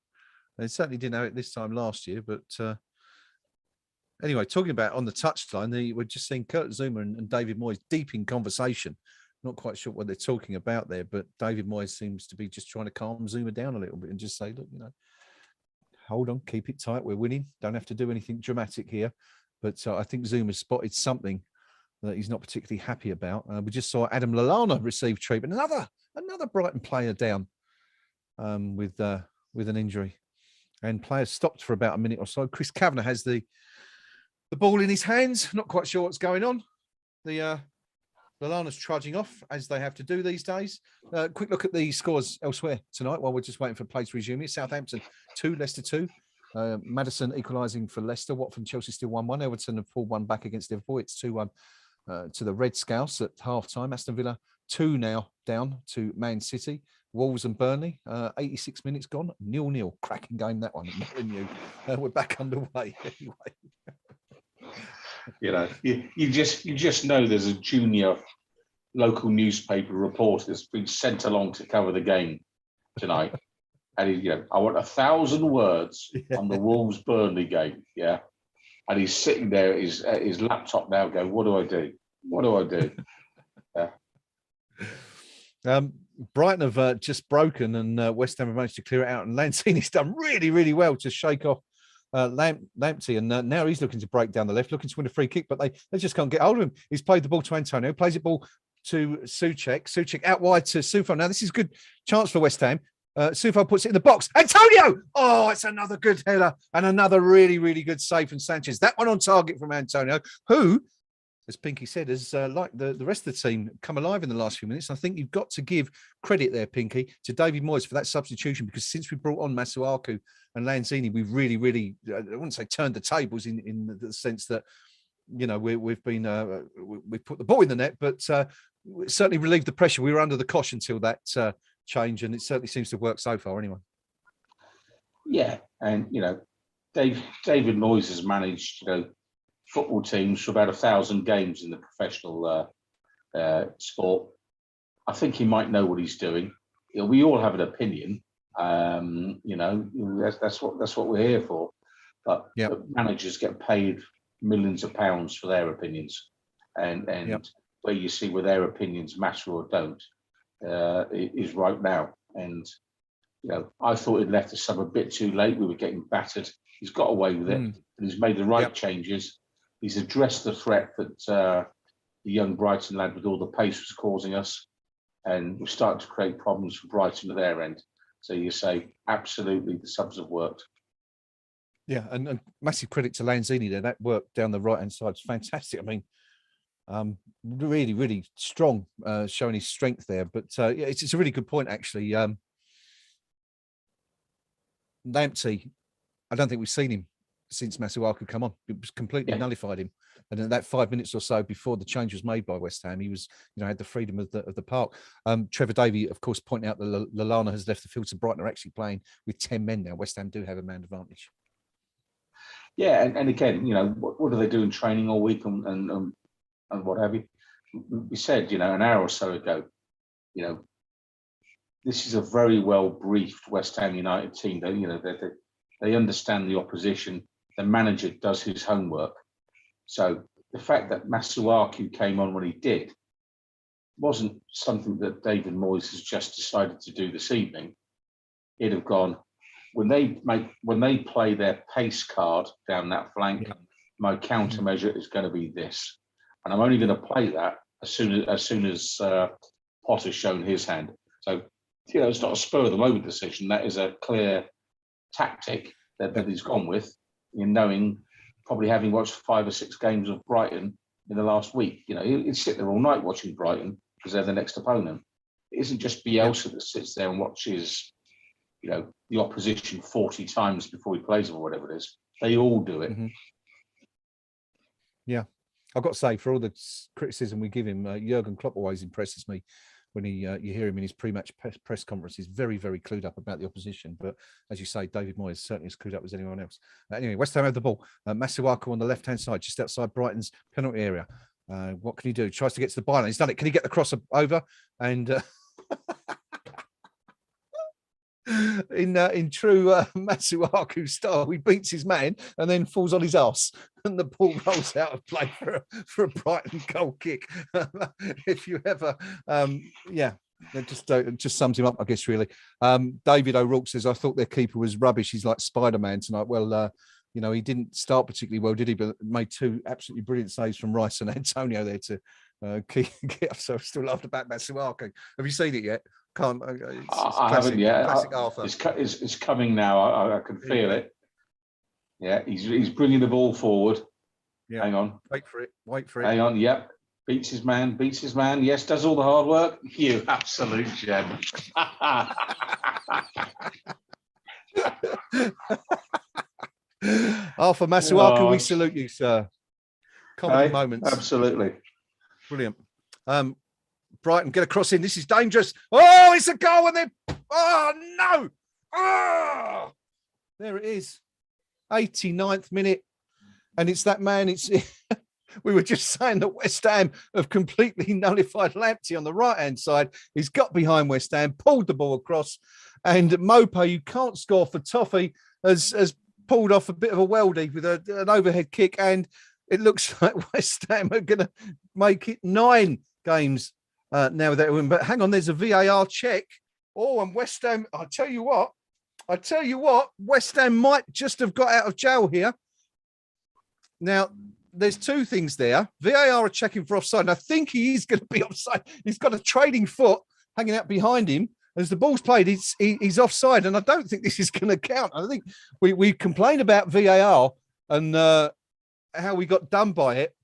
Speaker 1: They certainly didn't have it this time last year, but anyway, talking about on the touchline, we're just seeing Kurt Zouma and David Moyes deep in conversation. Not quite sure what they're talking about there, but David Moyes seems to be just trying to calm Zouma down a little bit and just say, look, hold on, keep it tight. We're winning. Don't have to do anything dramatic here. But I think Zouma spotted something that he's not particularly happy about. We just saw Adam Lallana receive treatment. Another Brighton player down with an injury. And players stopped for about a minute or so. Chris Kavanagh has the ball in his hands. Not quite sure what's going on. Lallana's trudging off, as they have to do these days. Quick look at the scores elsewhere tonight while we're just waiting for play to resume. It's Southampton 2, Leicester 2. Maddison equalising for Leicester. Watford and Chelsea still 1-1. Everton have pulled one back against Liverpool. It's 2-1 to the Red Scouts at half-time. Aston Villa 2 now down to Man City. Wolves and Burnley, 86 minutes gone. 0-0. Cracking game, that one. We're back underway anyway.
Speaker 2: You just know there's a junior local newspaper reporter that's been sent along to cover the game tonight, and I want 1,000 words on the Wolves Burnley game, and he's sitting there at his laptop now, going, "What do I do? What do I do?"
Speaker 1: Brighton have just broken, and West Ham have managed to clear it out, and Lanzini's done really, really well to shake off Lamptey, and now he's looking to break down the left, looking to win a free kick, but they just can't get hold of him. He's played the ball to Antonio, plays the ball to Souček out wide to Soufal. Now this is a good chance for West Ham. Soufal puts it in the box. Antonio! Oh, it's another good header and another really, really good save from Sanchez. That one on target from Antonio, who, as Pinky said, has like the rest of the team come alive in the last few minutes. I think you've got to give credit there, Pinky, to David Moyes for that substitution, because since we brought on Masuaku and Lanzini, we've really, really, I wouldn't say turned the tables in the sense that, we've put the ball in the net, but certainly relieved the pressure. We were under the cosh until that change, and it certainly seems to work so far anyway. Yeah,
Speaker 2: and David Moyes has managed football teams for about 1,000 games in the professional sport. I think he might know what he's doing. We all have an opinion. That's what we're here for. But managers get paid millions of pounds for their opinions, and where you see where their opinions matter or don't is right now. And I thought he'd left us some a bit too late. We were getting battered. He's got away with it. and he's made the right changes. He's addressed the threat that the young Brighton lad with all the pace was causing us, and we're starting to create problems for Brighton at their end. So you say, absolutely, the subs have worked.
Speaker 1: Yeah, and massive credit to Lanzini there. That work down the right-hand side is fantastic. I mean, really, really strong, showing his strength there. But yeah, it's a really good point, actually. Lamptey, I don't think we've seen him since Masuaku come on. It was completely nullified him. And in that 5 minutes or so before the change was made by West Ham, he was, had the freedom of the park. Trevor Davey, of course, pointing out that Lallana has left the field, so Brighton are actually playing with 10 men now. West Ham do have a man advantage.
Speaker 2: Yeah, and again, what do they do in training all week and what have you? We said, an hour or so ago, this is a very well briefed West Ham United team. They understand the opposition. The manager does his homework. So the fact that Masuaku came on when he did wasn't something that David Moyes has just decided to do this evening. It'd have gone, when they play their pace card down that flank, my countermeasure is going to be this, and I'm only going to play that as soon as Potter's shown his hand. So it's not a spur of the moment decision. That is a clear tactic that he's gone with, in knowing, probably having watched 5 or 6 games of Brighton in the last week. He'd sit there all night watching Brighton because they're the next opponent. It isn't just Bielsa that sits there and watches, the opposition 40 times before he plays them or whatever it is. They all do it.
Speaker 1: Yeah. I've got to say, for all the criticism we give him, Jurgen Klopp always impresses me when you hear him in his pre-match press conference. He's very, very clued up about the opposition. But as you say, David Moyes certainly as clued up as anyone else. Anyway, West Ham have the ball. Masuaku on the left-hand side, just outside Brighton's penalty area. What can he do? Tries to get to the byline. He's done it. Can he get the cross over? And in true Masuaku style, he beats his man and then falls on his ass, and the ball rolls out of play for a Brighton goal kick. If you ever, that just sums him up, I guess. Really, David O'Rourke says, "I thought their keeper was rubbish. He's like Spider-Man tonight." Well, he didn't start particularly well, did he? But made 2 absolutely brilliant saves from Rice and Antonio there to keep. So I've still laughed about Masuaku. Have you seen it yet? Can't. It's
Speaker 2: I haven't yet.
Speaker 1: Classic Arthur.
Speaker 2: It's coming now. I can feel it. Yeah, he's bringing the ball forward.
Speaker 1: Yeah.
Speaker 2: Hang on.
Speaker 1: Wait for it.
Speaker 2: Hang on. Yep. Beats his man. Yes, does all the hard work. You absolute gem.
Speaker 1: Arthur Masuaku, we salute you, sir. Comedy moments.
Speaker 2: Absolutely.
Speaker 1: Brilliant. Brighton get a cross in. This is dangerous. Oh, it's a goal, and then no. Oh, there it is. 89th minute. And it's that man. We were just saying that West Ham have completely nullified Lamptey on the right-hand side. He's got behind West Ham, pulled the ball across, and Mope, you can't score for Toffee, has pulled off a bit of a weldy with an overhead kick, and it looks like West Ham are going to make it 9 games now that win. But hang on, there's a VAR check. Oh, and West Ham, I tell you what, West Ham might just have got out of jail here. Now, there's 2 things there. VAR are checking for offside, and I think he is going to be offside. He's got a trailing foot hanging out behind him. As the ball's played, he's offside, and I don't think this is going to count. I think we complained about VAR and how we got done by it.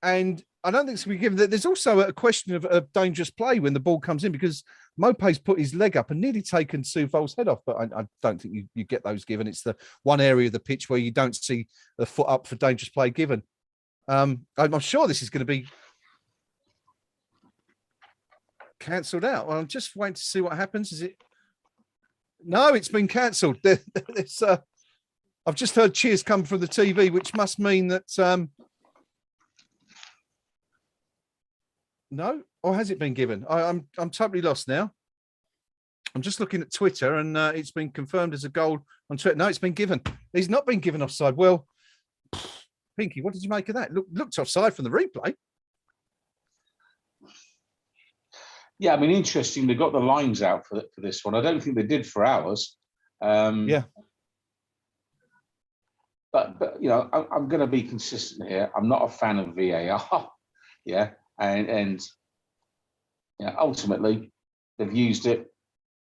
Speaker 1: And I don't think it's going to be given. There's also a question of dangerous play when the ball comes in, because Mope's put his leg up and nearly taken Souval's head off. But I don't think you get those given. It's the one area of the pitch where you don't see the foot up for dangerous play given. I'm sure this is going to be cancelled out. Well, I'm just waiting to see what happens. Is it? No, it's been cancelled. I've just heard cheers come from the TV, which must mean that. No, or has it been given? I'm totally lost now. I'm just looking at Twitter, and it's been confirmed as a goal on Twitter. No, it's been given. He's not been given offside. Well, Pinky, what did you make of that? Looked offside from the replay.
Speaker 2: Yeah, I mean, interesting. They got the lines out for this one. I don't think they did for ours.
Speaker 1: Yeah.
Speaker 2: but you know, I'm going to be consistent here. I'm not a fan of VAR. Yeah, and you know, ultimately they've used it.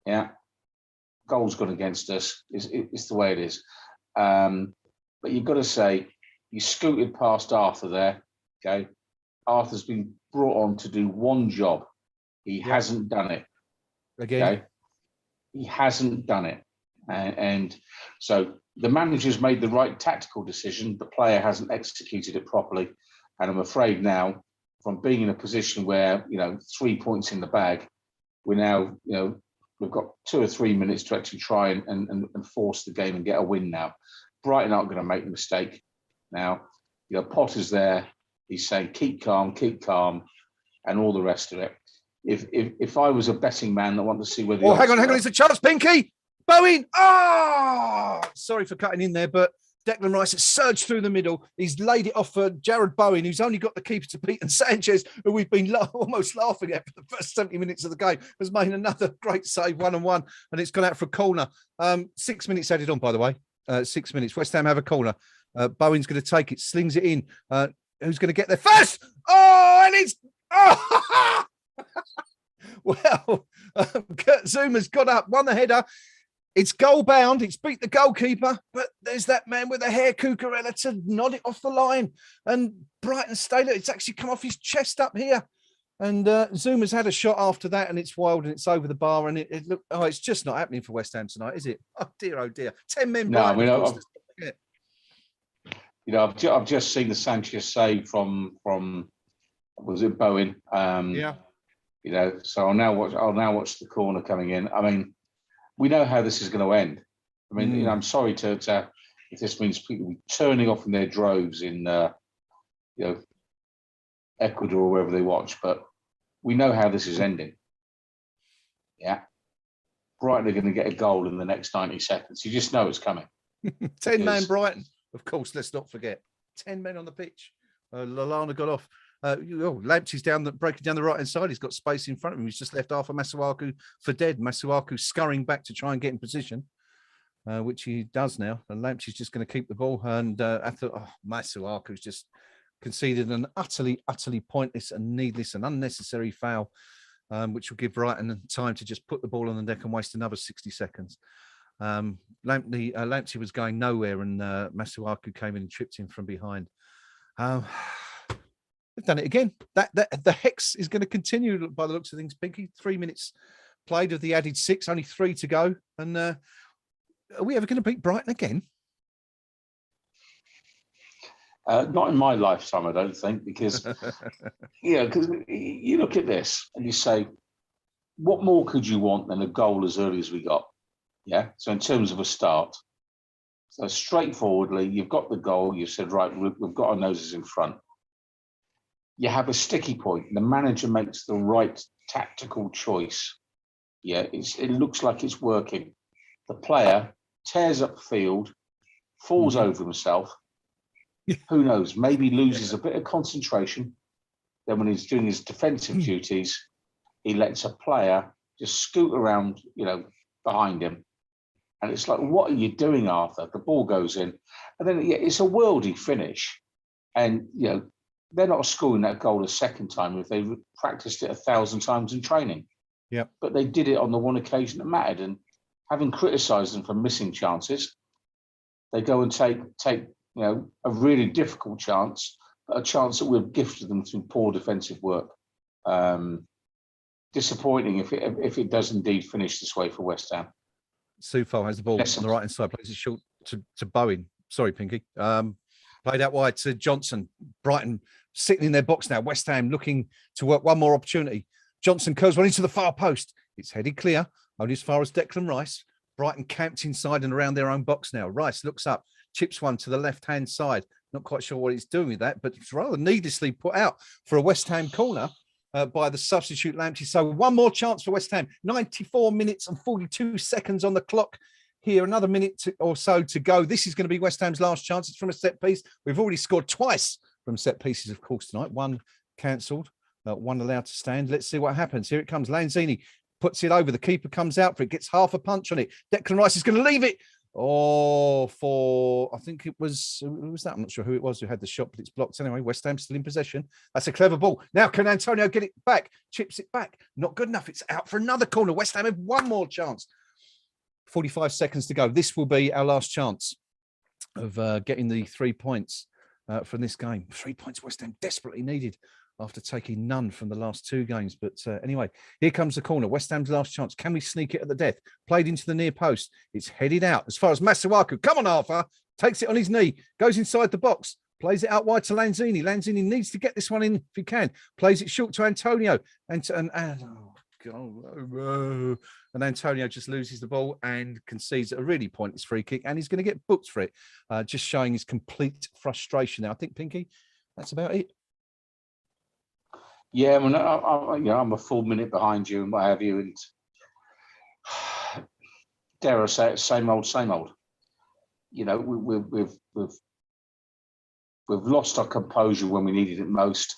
Speaker 2: Yeah, goals gone against us. It's the way it is. But you've got to say you scooted past Arthur there. Okay, Arthur's been brought on to do one job. He hasn't done it.
Speaker 1: Again,
Speaker 2: okay? He hasn't done it, and so the manager's made the right tactical decision. The player hasn't executed it properly, and I'm afraid now, from being in a position where, you know, 3 points in the bag, we're now, you know, we've got 2 or 3 minutes to actually try and force the game and get a win now. Brighton aren't going to make the mistake now. You know, Potter's there. He's saying, keep calm, and all the rest of it. If I was a betting man that wanted to see whether...
Speaker 1: Oh, hang on. It's a chance, Pinky. Bowen. Oh, sorry for cutting in there, but Declan Rice has surged through the middle. He's laid it off for Jared Bowen, who's only got the keeper to beat, and Sanchez, who we've been almost laughing at for the first 70 minutes of the game, has made another great save, 1-on-1, and it's gone out for a corner. 6 minutes added on, by the way. 6 minutes. West Ham have a corner. Bowen's going to take it, slings it in. Who's going to get there first? Oh, and it's... Oh! Well, Kurt Zuma's got up, won the header. It's goal bound. It's beat the goalkeeper, but there's that man with the hair, Cucurella, to nod it off the line. And Brighton stayed. It's actually come off his chest up here. And Zuma's had a shot after that, and it's wild, and it's over the bar. And it looked, oh, it's just not happening for West Ham tonight, is it? Oh dear. 10 men.
Speaker 2: No,
Speaker 1: Brighton,
Speaker 2: I mean, you know, I've just seen the Sanchez save from was it Bowen?
Speaker 1: Yeah.
Speaker 2: You know, so I'll now watch the corner coming in. I mean, we know how this is going to end. I mean, you know, I'm sorry to if this means people turning off in their droves in you know, Ecuador or wherever they watch, but we know how this is ending. Yeah, Brighton are going to get a goal in the next 90 seconds. You just know it's coming.
Speaker 1: 10-man Brighton, of course. Let's not forget 10 men on the pitch. Lallana got off. Lamptey's breaking down the right hand side. He's got space in front of him. He's just left Arthur Masuaku for dead. Masuaku scurrying back to try and get in position, which he does now. And Lamptey's just going to keep the ball. And I thought, Masuaku's just conceded an utterly pointless and needless and unnecessary foul, which will give Brighton time to just put the ball on the deck and waste another 60 seconds. Lamptey was going nowhere, and Masuaku came in and tripped him from behind. They've done it again. The hex is going to continue by the looks of things, Pinky. 3 minutes played of the added 6, only 3 to go. And are we ever going to beat Brighton again?
Speaker 2: Not in my lifetime, I don't think, because because you look at this and you say, what more could you want than a goal as early as we got? Yeah. So in terms of a start, so straightforwardly, you've got the goal. You said, right, we've got our noses in front. You have a sticky point. The manager makes the right tactical choice. Yeah, it looks like it's working. The player tears up the field, falls over himself. Who knows? Maybe loses a bit of concentration. Then when he's doing his defensive duties, he lets a player just scoot around, you know, behind him. And it's like, what are you doing, Arthur? The ball goes in. And then it's a worldy finish. And, you know, they're not scoring that goal a second time if they practiced it 1,000 times in training.
Speaker 1: Yeah.
Speaker 2: But they did it on the one occasion that mattered. And having criticised them for missing chances, they go and take you know, a really difficult chance, but a chance that we've gifted them through poor defensive work. Disappointing if it does indeed finish this way for West Ham.
Speaker 1: Soufal has the ball on the right hand side, plays it short to Bowen. Sorry, Pinky. Played out wide to Johnson. Brighton sitting in their box now. West Ham looking to work one more opportunity. Johnson curves one into the far post. It's headed clear, only as far as Declan Rice. Brighton camped inside and around their own box now. Rice looks up, chips one to the left-hand side. Not quite sure what he's doing with that, but it's rather needlessly put out for a West Ham corner by the substitute Lamptey. So one more chance for West Ham. 94 minutes and 42 seconds on the clock. Here, another minute or so to go. This is going to be West Ham's last chance. It's from a set piece. We've already scored twice from set pieces, of course, tonight. One cancelled, one allowed to stand. Let's see what happens. Here it comes. Lanzini puts it over. The keeper comes out for it, gets half a punch on it. Declan Rice is going to leave it. Oh, for I think it was who was that? I'm not sure who it was who had the shot, but it's blocked anyway. West Ham still in possession. That's a clever ball. Now can Antonio get it back? Chips it back. Not good enough. It's out for another corner. West Ham have one more chance. 45 seconds to go. This will be our last chance of getting the 3 points from this game. 3 points West Ham desperately needed after taking none from the last two games. But anyway, here comes the corner. West Ham's last chance. Can we sneak it at the death? Played into the near post. It's headed out as far as Masuaku. Come on, Arthur. Takes it on his knee. Goes inside the box. Plays it out wide to Lanzini. Lanzini needs to get this one in if he can. Plays it short to Antonio. And Antonio just loses the ball and concedes a really pointless free kick. And he's going to get booked for it, just showing his complete frustration now. I think, Pinky, that's about it.
Speaker 2: Yeah, I mean, I'm a full minute behind you and what have you, and dare I say it, same old, same old. You know, we've lost our composure when we needed it most,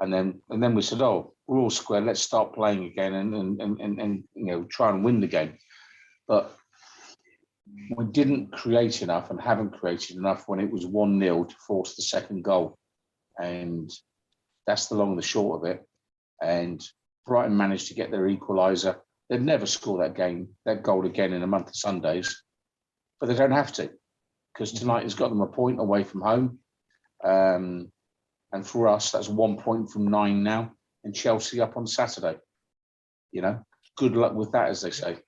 Speaker 2: and then we said, oh, we're all square. Let's start playing again and you know, try and win the game. But we didn't create enough and haven't created enough when it was 1-0 to force the second goal, and that's the long and the short of it. And Brighton managed to get their equaliser. They'd never score that goal again in a month of Sundays, but they don't have to, because tonight has got them a point away from home. And for us, that's 1 point from 9 now, and Chelsea up on Saturday. You know, good luck with that, as they say.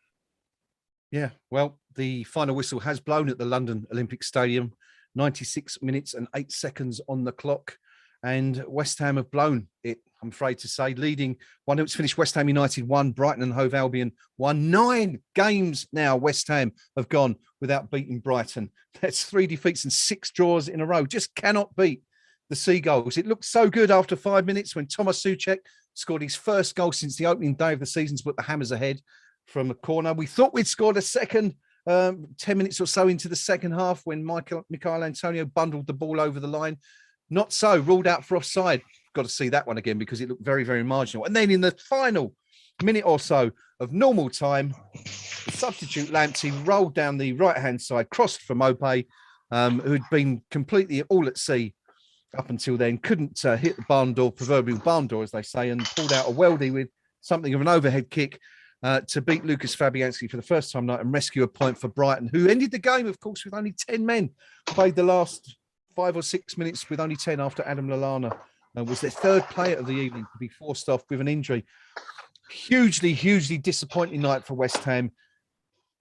Speaker 1: Yeah, well, the final whistle has blown at the London Olympic Stadium. 96 minutes and 8 seconds on the clock. And West Ham have blown it, I'm afraid to say, leading 1-0. It's finished West Ham United 1, Brighton and Hove Albion 1. 9 games now West Ham have gone without beating Brighton. That's 3 defeats and 6 draws in a row. Just cannot beat the Seagulls. It looked so good after 5 minutes when Tomas Soucek scored his first goal since the opening day of the season to put the Hammers ahead from a corner. We thought we'd scored a second 10 minutes or so into the second half when Michael Antonio bundled the ball over the line. Not so, ruled out for offside. Got to see that one again because it looked very, very marginal. And then in the final minute or so of normal time, the substitute Lamptey rolled down the right-hand side, crossed for Mopé, who'd been completely all at sea up until then, couldn't hit the barn door, proverbial barn door, as they say, and pulled out a weldy with something of an overhead kick to beat Lucas Fabianski for the first time tonight and rescue a point for Brighton, who ended the game, of course, with only 10 men, played the last 5 or 6 minutes with only 10 after Adam Lallana was their third player of the evening to be forced off with an injury. Hugely, hugely disappointing night for West Ham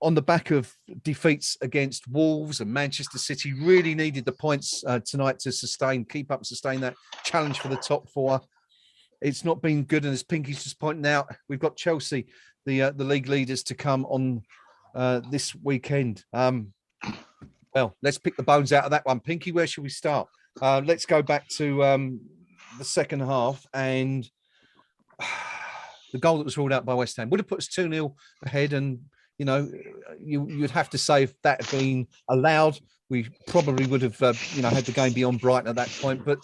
Speaker 1: on the back of defeats against Wolves and Manchester City. Really needed the points tonight to keep up and sustain that challenge for the top 4. It's not been good. And as Pinky's just pointing out, we've got Chelsea, the league leaders, to come on this weekend. Well, let's pick the bones out of that one. Pinky, where should we start? Let's go back to the second half and the goal that was ruled out by West Ham would have put us 2-0 ahead. And, you know, you'd have to say if that had been allowed, we probably would have, had the game beyond Brighton at that point. But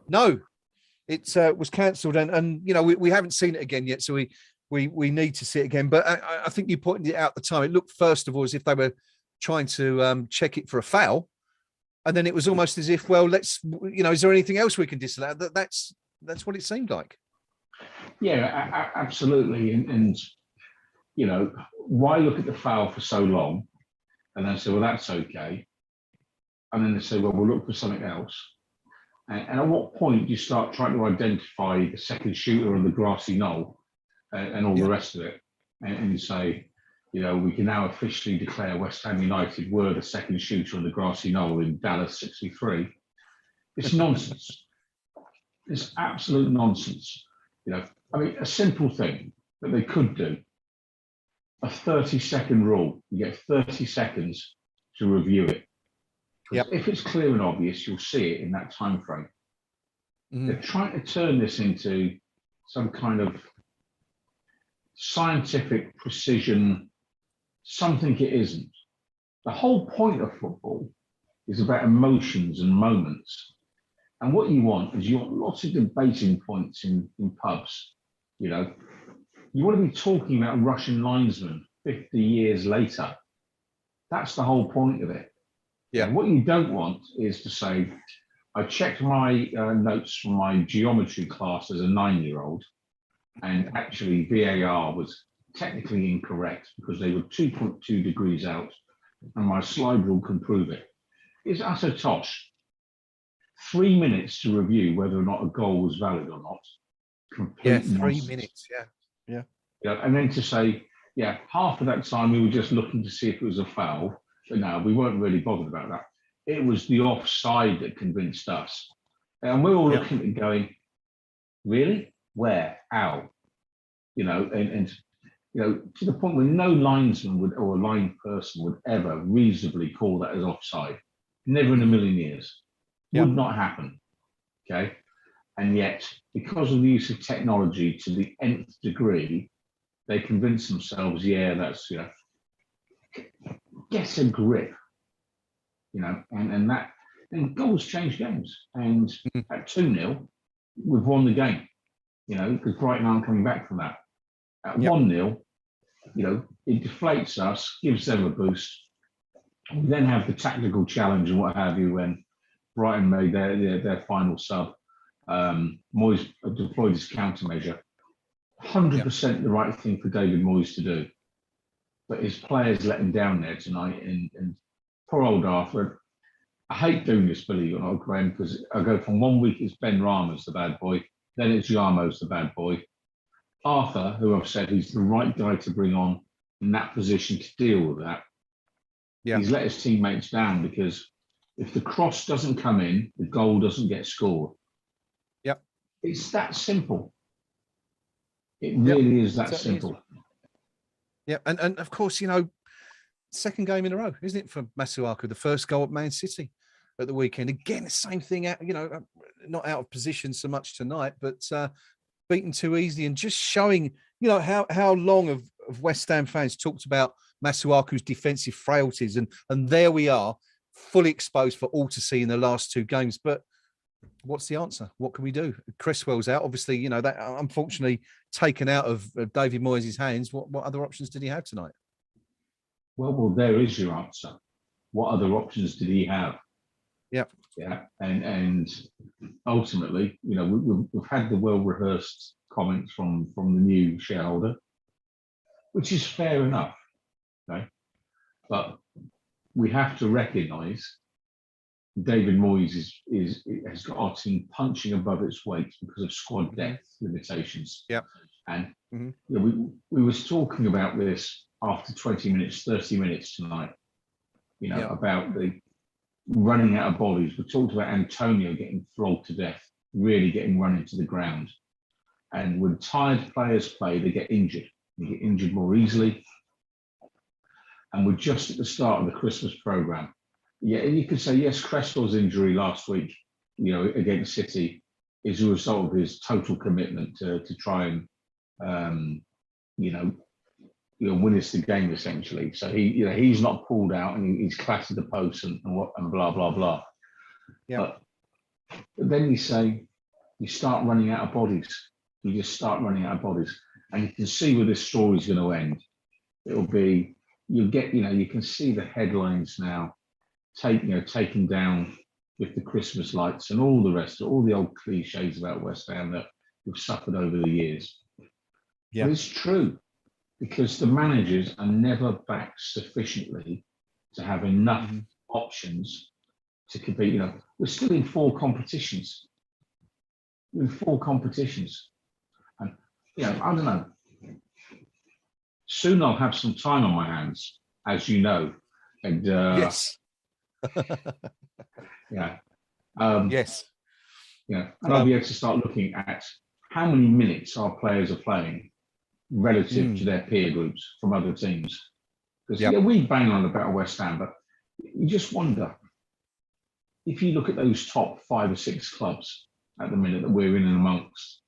Speaker 1: no, it was cancelled. And you know, we haven't seen it again yet. So we need to see it again. But I think you pointed it out at the time. It looked, first of all, as if they were trying to check it for a foul, and then it was almost as if, well, let's, is there anything else we can disallow? That's what it seemed like.
Speaker 3: Yeah, absolutely. And why look at the foul for so long, and then say, well, that's okay, and then they say, well, we'll look for something else. And at what point do you start trying to identify the second shooter on the grassy knoll and all the rest of it, and say, we can now officially declare West Ham United were the second shooter on the grassy knoll in Dallas 63. It's nonsense. It's absolute nonsense. A simple thing that they could do, a 30-second rule. You get 30 seconds to review it. Yep. If it's clear and obvious, you'll see it in that time frame. They're trying to turn this into some kind of scientific precision, something it isn't. The whole point of football is about emotions and moments. And what you want is you want lots of debating points in pubs. You want to be talking about Russian linesmen 50 years later. That's the whole point of it.
Speaker 1: Yeah.
Speaker 3: And what you don't want is to say, I checked my notes from my geometry class as a 9-year-old, and actually VAR was technically incorrect because they were 2.2 degrees out, and my slide rule can prove it. It's utter tosh. 3 minutes to review whether or not a goal was valid or not.
Speaker 1: Yeah,
Speaker 3: Complete
Speaker 1: 3
Speaker 3: nonsense.
Speaker 1: minutes. Yeah.
Speaker 3: And then to say, yeah, half of that time we were just looking to see if it was a foul, but no, we weren't really bothered about that. It was the offside that convinced us. And we're all looking at it going, really? Where? How? And to the point where no linesman would, or a line person would ever reasonably call that as offside. Never in a million years. Would not happen. Okay. And yet, because of the use of technology to the nth degree, they convince themselves, yeah, that's, get a grip, and goals change games. And at 2-0, we've won the game, because Brighton aren't coming back from that. At 1-0, it deflates us, gives them a boost. We then have the tactical challenge and what have you when Brighton made their final sub. Moyes deployed his countermeasure. 100% the right thing for David Moyes to do. But his players let him down there tonight. And poor old Arthur. I hate doing this, believe it or not, Graham, because I go from 1 week it's Ben Rama's the bad boy, then it's Yarmo's the bad boy. Arthur, who I've said he's the right guy to bring on in that position to deal with that. Yeah. He's let his teammates down because if the cross doesn't come in, the goal doesn't get scored.
Speaker 1: Yep.
Speaker 3: It's that simple. It really is that simple.
Speaker 1: Is. Yeah, and of course, second game in a row, isn't it, for Masuaku? The first goal at Man City at the weekend. Again, the same thing, not out of position so much tonight, but beaten too easily and just showing, how long of West Ham fans talked about Masuaku's defensive frailties. And there we are, fully exposed for all to see in the last 2 games. But what's the answer? What can we do? Cresswell's out. Obviously, that unfortunately taken out of David Moyes' hands. What other options did he have tonight?
Speaker 3: Well, there is your answer. What other options did he have?
Speaker 1: Yeah.
Speaker 3: And ultimately, we've had the well-rehearsed comments from the new shareholder, which is fair enough. Okay, but we have to recognise David Moyes has got our team punching above its weight because of squad depth limitations.
Speaker 1: Yeah,
Speaker 3: and we was talking about this after 20 minutes, 30 minutes tonight. About the running out of bodies. We talked about Antonio getting flogged to death, really getting run into the ground. And when tired players play, they get injured. They get injured more easily. And we're just at the start of the Christmas programme. Yeah, and you could say, yes, Cresswell's injury last week, against City is a result of his total commitment to try and, win us the game essentially. So he's not pulled out and he's clattered the post and blah blah blah. Yeah. But then you start running out of bodies. You just start running out of bodies, and you can see where this story's going to end. It'll be you can see the headlines now, taken down with the Christmas lights and all the rest, all the old cliches about West Ham that we've suffered over the years. Yeah, but it's true. Because the managers are never back sufficiently to have enough options to compete. We're still in 4 competitions. We're in 4 competitions. And, I don't know. Soon I'll have some time on my hands, as you know. And
Speaker 1: yes.
Speaker 3: Yeah.
Speaker 1: Yes.
Speaker 3: And I'll be able to start looking at how many minutes our players are playing relative to their peer groups from other teams. Because we bang on about West Ham, but you just wonder if you look at those top 5 or 6 clubs at the minute that we're in and amongst,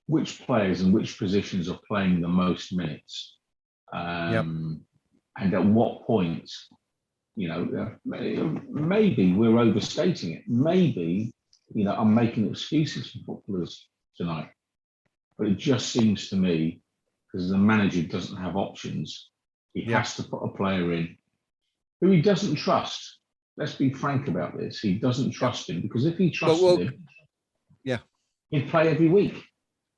Speaker 3: which players and which positions are playing the most minutes, and at what point, maybe we're overstating it. Maybe I'm making excuses for footballers tonight, but it just seems to me, because the manager doesn't have options, he has to put a player in who he doesn't trust. Let's be frank about this. He doesn't trust him, because if he trusted him,
Speaker 1: yeah,
Speaker 3: he'd play every week.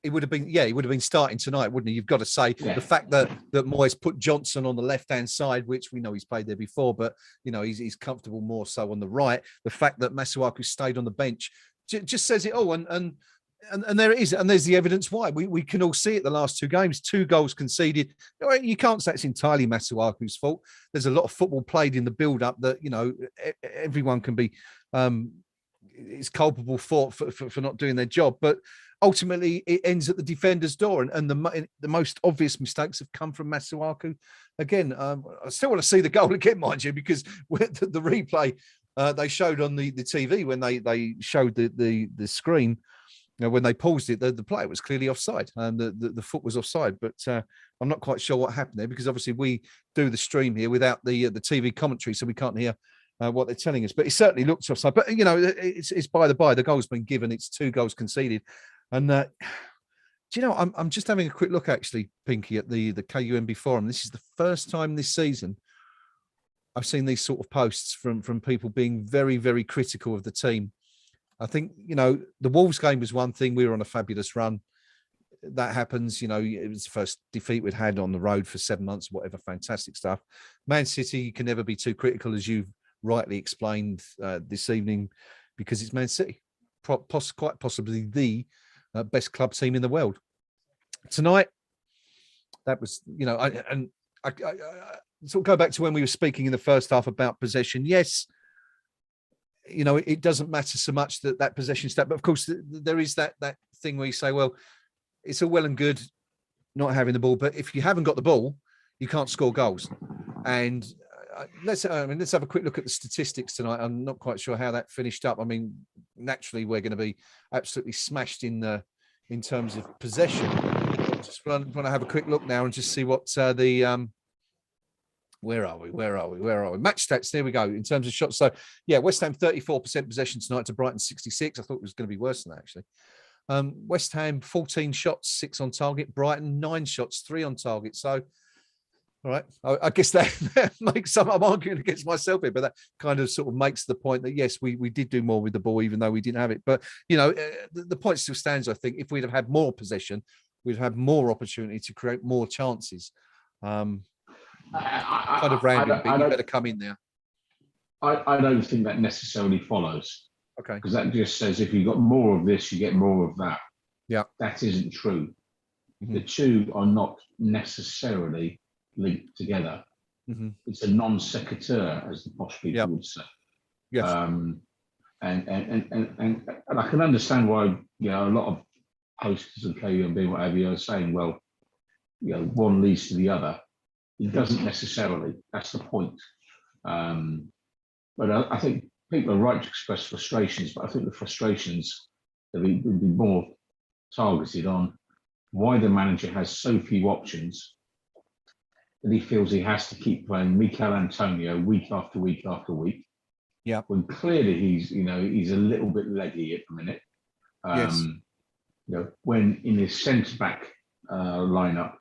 Speaker 1: He would have been starting tonight, wouldn't he? You've got to say the fact that Moyes put Johnson on the left-hand side, which we know he's played there before, but he's comfortable more so on the right. The fact that Masuaku stayed on the bench just says it all. And there it is, and there's the evidence why. We can all see it. The last 2 games, 2 goals conceded. You can't say it's entirely Masuaku's fault. There's a lot of football played in the build-up that everyone can be is culpable for not doing their job, but ultimately it ends at the defender's door, and the most obvious mistakes have come from Masuaku. Again, I still want to see the goal again, mind you, because the replay they showed on the TV when they showed the screen. When they paused it, the player was clearly offside, and the foot was offside. But I'm not quite sure what happened there, because obviously we do the stream here without the TV commentary, so we can't hear what they're telling us. But it certainly looked offside. But it's by the by. The goal's been given. It's 2 goals conceded, and do you know? I'm just having a quick look, actually, Pinky, at the KUMB forum. This is the first time this season I've seen these sort of posts from people being very, very critical of the team. I think, the Wolves game was one thing. We were on a fabulous run. That happens. It was the first defeat we'd had on the road for 7 months, whatever. Fantastic stuff. Man City, you can never be too critical, as you've rightly explained this evening, because it's Man City, quite possibly the best club team in the world. Tonight, that was, I sort of go back to when we were speaking in the first half about possession. Yes, it doesn't matter so much that possession stat, but of course there is that thing where you say, well, it's all well and good not having the ball, but if you haven't got the ball, you can't score goals. And let's have a quick look at the statistics tonight. I'm not quite sure how that finished up. I mean, naturally we're going to be absolutely smashed in terms of possession. Just want to have a quick look now and just see what where are we? Match stats. There we go. In terms of shots. So, yeah, West Ham 34% possession tonight to Brighton 66. I thought it was going to be worse than that, actually. West Ham 14 shots, 6 on target. Brighton 9 shots, 3 on target. So, all right. I guess that makes some. I'm arguing against myself here, but that kind of sort of makes the point that, yes, we did do more with the ball, even though we didn't have it. But, the point still stands, I think. If we'd have had more possession, we'd have more opportunity to create more chances. Kind of random, but you better come in there.
Speaker 3: I don't think that necessarily follows.
Speaker 1: Okay.
Speaker 3: Because that just says if you've got more of this, you get more of that.
Speaker 1: Yeah.
Speaker 3: That isn't true.
Speaker 1: Mm-hmm.
Speaker 3: The two are not necessarily linked together.
Speaker 1: Mm-hmm.
Speaker 3: It's a non sequitur, as the posh people would say.
Speaker 1: Yes.
Speaker 3: And I can understand why a lot of posters of KUMB, whatever you're saying, well, one leads to the other. It doesn't necessarily. That's the point. But I think people are right to express frustrations, but I think the frustrations would be more targeted on why the manager has so few options that he feels he has to keep playing Mikel Antonio week after week after week.
Speaker 1: Yeah.
Speaker 3: When clearly he's a little bit leggy at the minute.
Speaker 1: Yes.
Speaker 3: When in his centre back lineup,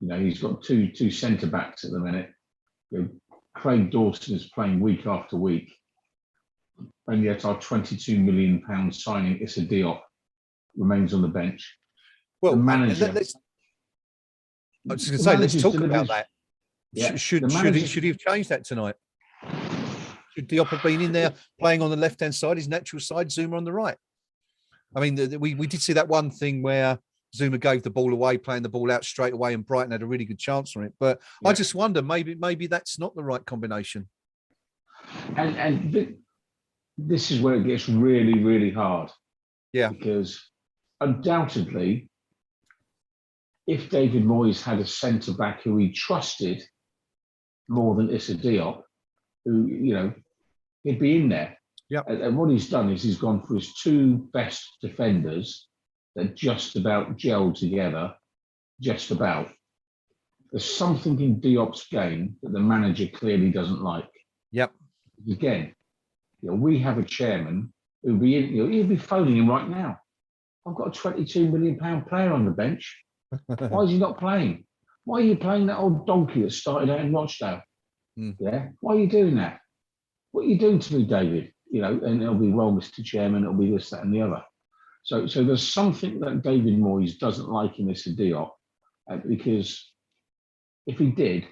Speaker 3: he's got two centre backs at the minute. Craig Dawson is playing week after week, and yet our £22 million signing Issa Diop remains on the bench.
Speaker 1: Well,
Speaker 3: the manager.
Speaker 1: I was just going to say, let's talk about that. Yeah, should he have changed that tonight? Should Diop have been in there playing on the left-hand side, his natural side, Zuma on the right? I mean, we did see that one thing where Zuma gave the ball away, playing the ball out straight away, and Brighton had a really good chance from it. But yeah. I just wonder, maybe that's not the right combination.
Speaker 3: And this is where it gets really, really hard.
Speaker 1: Yeah.
Speaker 3: Because undoubtedly, if David Moyes had a centre-back who he trusted more than Issa Diop, who, he'd be in there.
Speaker 1: Yeah.
Speaker 3: And what he's done is he's gone for his 2 best defenders that just about gel together, just about. There's something in Diop's game that the manager clearly doesn't like.
Speaker 1: Yep.
Speaker 3: Again, we have a chairman who'll be in, he'll be phoning him right now. I've got a £22 million player on the bench. Why is he not playing? Why are you playing that old donkey that started out in Rochdale? Yeah, why are you doing that? What are you doing to me, David? You know, and it'll be, well, Mr. Chairman, it'll be this, that, and the other. So there's something that David Moyes doesn't like in this Diop, because if he did,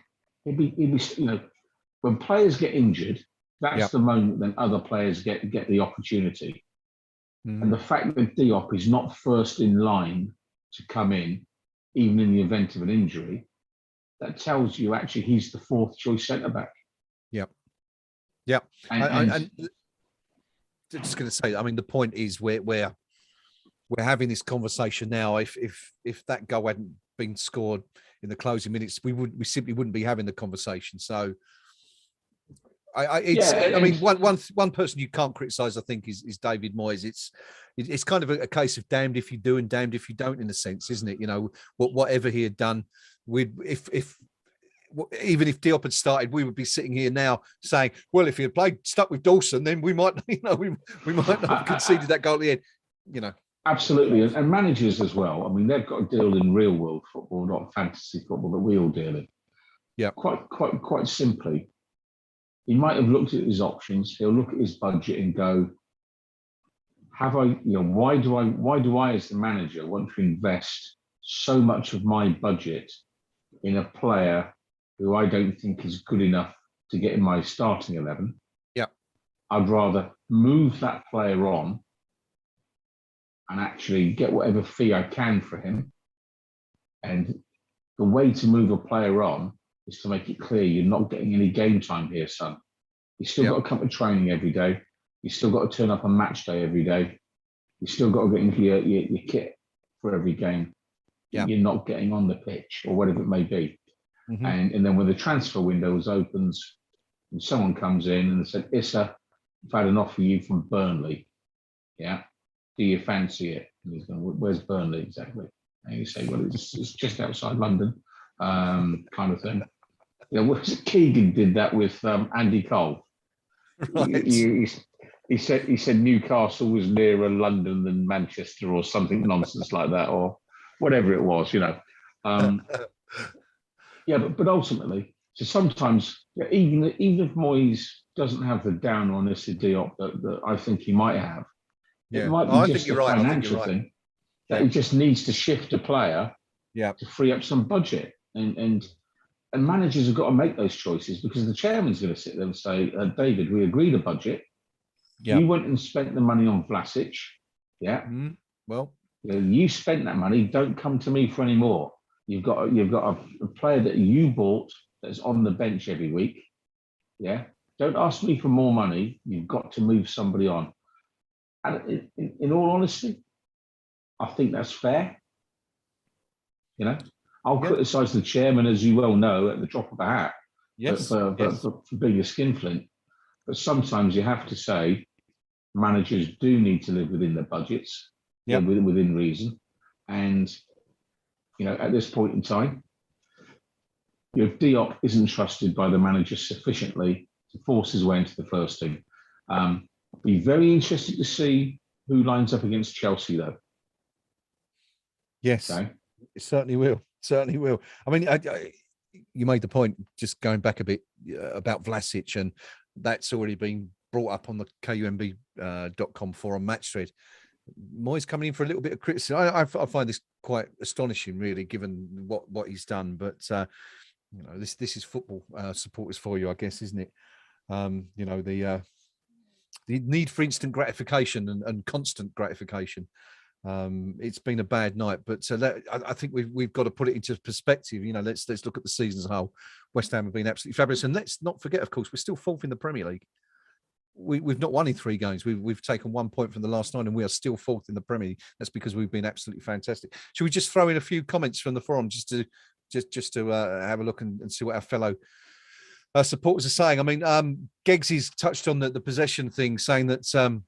Speaker 3: he'd be, you know, when players get injured, that's the moment then other players get the opportunity. And the fact that Diop is not first in line to come in, even in the event of an injury, that tells you actually he's the fourth choice centre back.
Speaker 1: Yeah.
Speaker 3: And
Speaker 1: Just going to say, I mean, the point is we're having this conversation now. If that goal hadn't been scored in the closing minutes, we simply wouldn't be having the conversation. So I mean, one person you can't criticise, I think, is David Moyes. It's kind of a case of damned if you do and damned if you don't, in a sense, isn't it? You know, whatever he had done, even if Diop had started, we would be sitting here now saying, well, if he had stuck with Dawson, then we might, you know, we might not have conceded that goal at the end, you know.
Speaker 3: Absolutely, and managers as well. I mean, they've got to deal in real world football, not fantasy football that we all deal in.
Speaker 1: Yeah,
Speaker 3: quite simply, he might have looked at his options. He'll look at his budget and go, "Have I? You know, why do I, as the manager, want to invest so much of my budget in a player who I don't think is good enough to get in my starting 11?
Speaker 1: Yeah,
Speaker 3: I'd rather move that player on and actually get whatever fee I can for him. And the way to move a player on is to make it clear you're not getting any game time here, son. You still got to come to training every day. You still got to turn up on match day every day. You still got to get into your kit for every game. You're not getting on the pitch or whatever it may be. And then when the transfer window opens and someone comes in and they said, Issa, I've had an offer for you from Burnley. Yeah. Do you fancy it? And he's going, where's Burnley exactly? And you say, well, it's just outside London, kind of thing. You know, Keegan did that with Andy Cole.
Speaker 1: Right.
Speaker 3: He said Newcastle was nearer London than Manchester or something nonsense like that, or whatever it was, you know. But ultimately, so sometimes even if Moyes doesn't have the down on this Diop that I think he might have, it might be just a financial thing that he just needs to shift a player to free up some budget. And managers have got to make those choices, because the chairman's going to sit there and say, David, we agreed a budget. You went and spent the money on Vlasic. Yeah.
Speaker 1: Well,
Speaker 3: you spent that money. Don't come to me for any more. You've got a player that you bought that's on the bench every week. Yeah. Don't ask me for more money. You've got to move somebody on. And in all honesty, I think that's fair. You know, I'll criticise the chairman, as you well know, at the drop of a hat for being a skinflint. But sometimes you have to say managers do need to live within their budgets, within reason. And, you know, at this point in time, you know, Diop isn't trusted by the manager sufficiently to force his way into the first team. Be very interested to see who lines up against Chelsea, though.
Speaker 1: Yes, it certainly will. Certainly will. I mean, you made the point, just going back a bit, about Vlasic, and that's already been brought up on the KUMB.com forum match thread. Moyes coming in for a little bit of criticism. I find this quite astonishing, really, given what he's done. But you know, this is football supporters for you, I guess, isn't it? You know, the need for instant gratification and constant gratification. It's been a bad night, but I think we've got to put it into perspective. You know, let's look at the season as a whole. West Ham have been absolutely fabulous, and let's not forget, of course, we're still fourth in the Premier League. We've not won in 3 games. We've taken 1 point from the last 9, and we are still fourth in the Premier League. That's because we've been absolutely fantastic. Should we just throw in a few comments from the forum just to have a look and see what our fellow supporters are saying? I mean, Geggsy's touched on the possession thing, saying that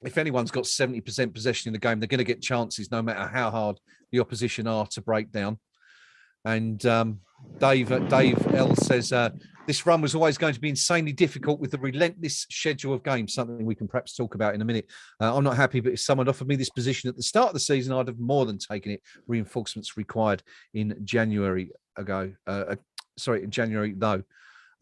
Speaker 1: if anyone's got 70% possession in the game, they're going to get chances no matter how hard the opposition are to break down. And Dave L says, this run was always going to be insanely difficult with the relentless schedule of games, something we can perhaps talk about in a minute. I'm not happy, but if someone offered me this position at the start of the season, I'd have more than taken it. Reinforcements required in January though.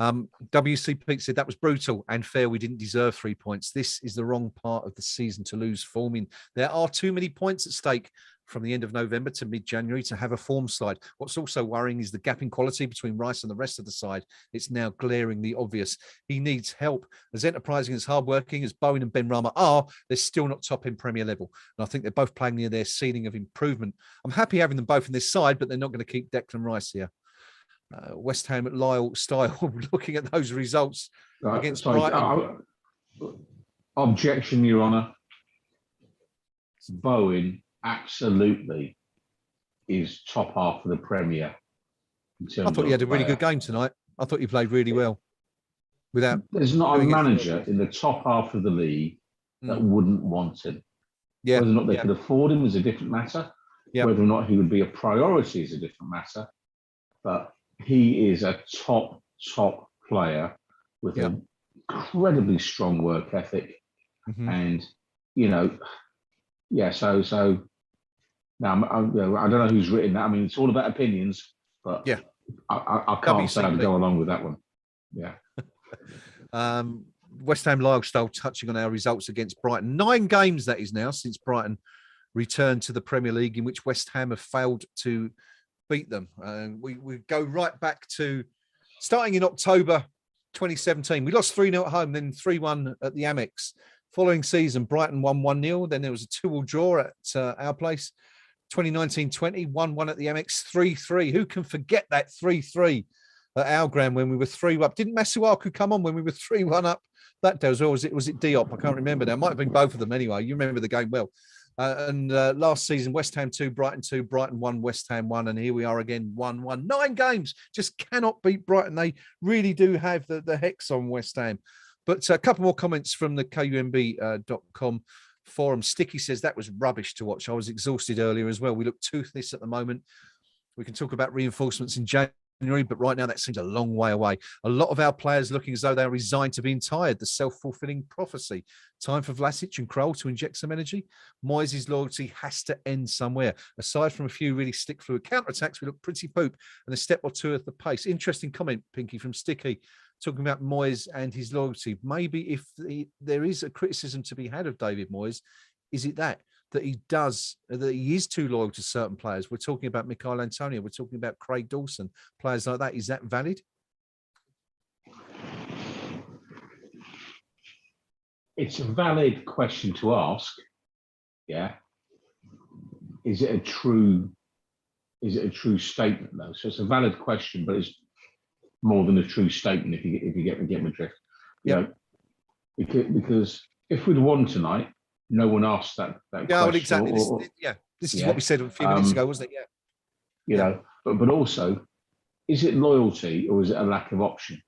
Speaker 1: WC Pete said that was brutal and fair. We didn't deserve 3 points. This is the wrong part of the season to lose form in. There are too many points at stake from the end of November to mid-January to have a form slide. What's also worrying is the gap in quality between Rice and the rest of the side. It's now glaringly obvious. He needs help. As enterprising, as hardworking as Bowen and Ben Rama are, they're still not top in Premier level. And I think they're both playing near their ceiling of improvement. I'm happy having them both in this side, but they're not going to keep Declan Rice here. West Ham at Lyle style, looking at those results against Brighton.
Speaker 3: Objection, Your Honour. Bowen absolutely is top half of the Premier.
Speaker 1: I thought he had a really good game tonight. I thought he played really well.
Speaker 3: There's not a manager in the top half of the league that wouldn't want him.
Speaker 1: Yeah.
Speaker 3: Whether or not they could afford him is a different matter.
Speaker 1: Yeah.
Speaker 3: Whether or not he would be a priority is a different matter. But he is a top player with an incredibly strong work ethic. And, so now I don't know who's written that. I mean, it's all about opinions, but I can't say I'd go along with that one. Yeah.
Speaker 1: West Ham lifestyle touching on our results against Brighton. 9 games that is now since Brighton returned to the Premier League in which West Ham have failed to beat them. We go right back to starting in October 2017. We lost 3-0 at home, then 3-1 at the Amex. Following season, Brighton won 1-0. Then there was a 2-2 draw at our place. 2019-20, 1-1 at the Amex, 3-3. Who can forget that 3-3 at our ground when we were 3 up? Didn't Masuaku come on when we were 3-1 up that day as well? Was it Diop? I can't remember now. It might have been both of them anyway. You remember the game well. And last season, West Ham 2, Brighton 2, Brighton 1, West Ham 1, and here we are again, 1-1. 9 games, just cannot beat Brighton. They really do have the hex on West Ham. But a couple more comments from the KUMB.com forum. Sticky says that was rubbish to watch. I was exhausted earlier as well. We look toothless at the moment. We can talk about reinforcements in January, but right now that seems a long way away. A lot of our players looking as though they're resigned to being tired. The self-fulfilling prophecy. Time for Vlasic and Kroll to inject some energy. Moyes' loyalty has to end somewhere. Aside from a few really stick-fluid counter-attacks, we look pretty poop and a step or two at the pace. Interesting comment, Pinky, from Sticky, talking about Moyes and his loyalty. Maybe if there is a criticism to be had of David Moyes, is it that he is too loyal to certain players? We're talking about Mikel Antonio. We're talking about Craig Dawson, players like that. Is that valid?
Speaker 3: It's a valid question to ask. Yeah. Is it a true statement though? So it's a valid question, but it's more than a true statement if you get my drift. You know, because if we'd won tonight, no one asked that question.
Speaker 1: Well, exactly. This is what we said a few minutes ago, wasn't it?
Speaker 3: You know, but also, is it loyalty or is it a lack of option?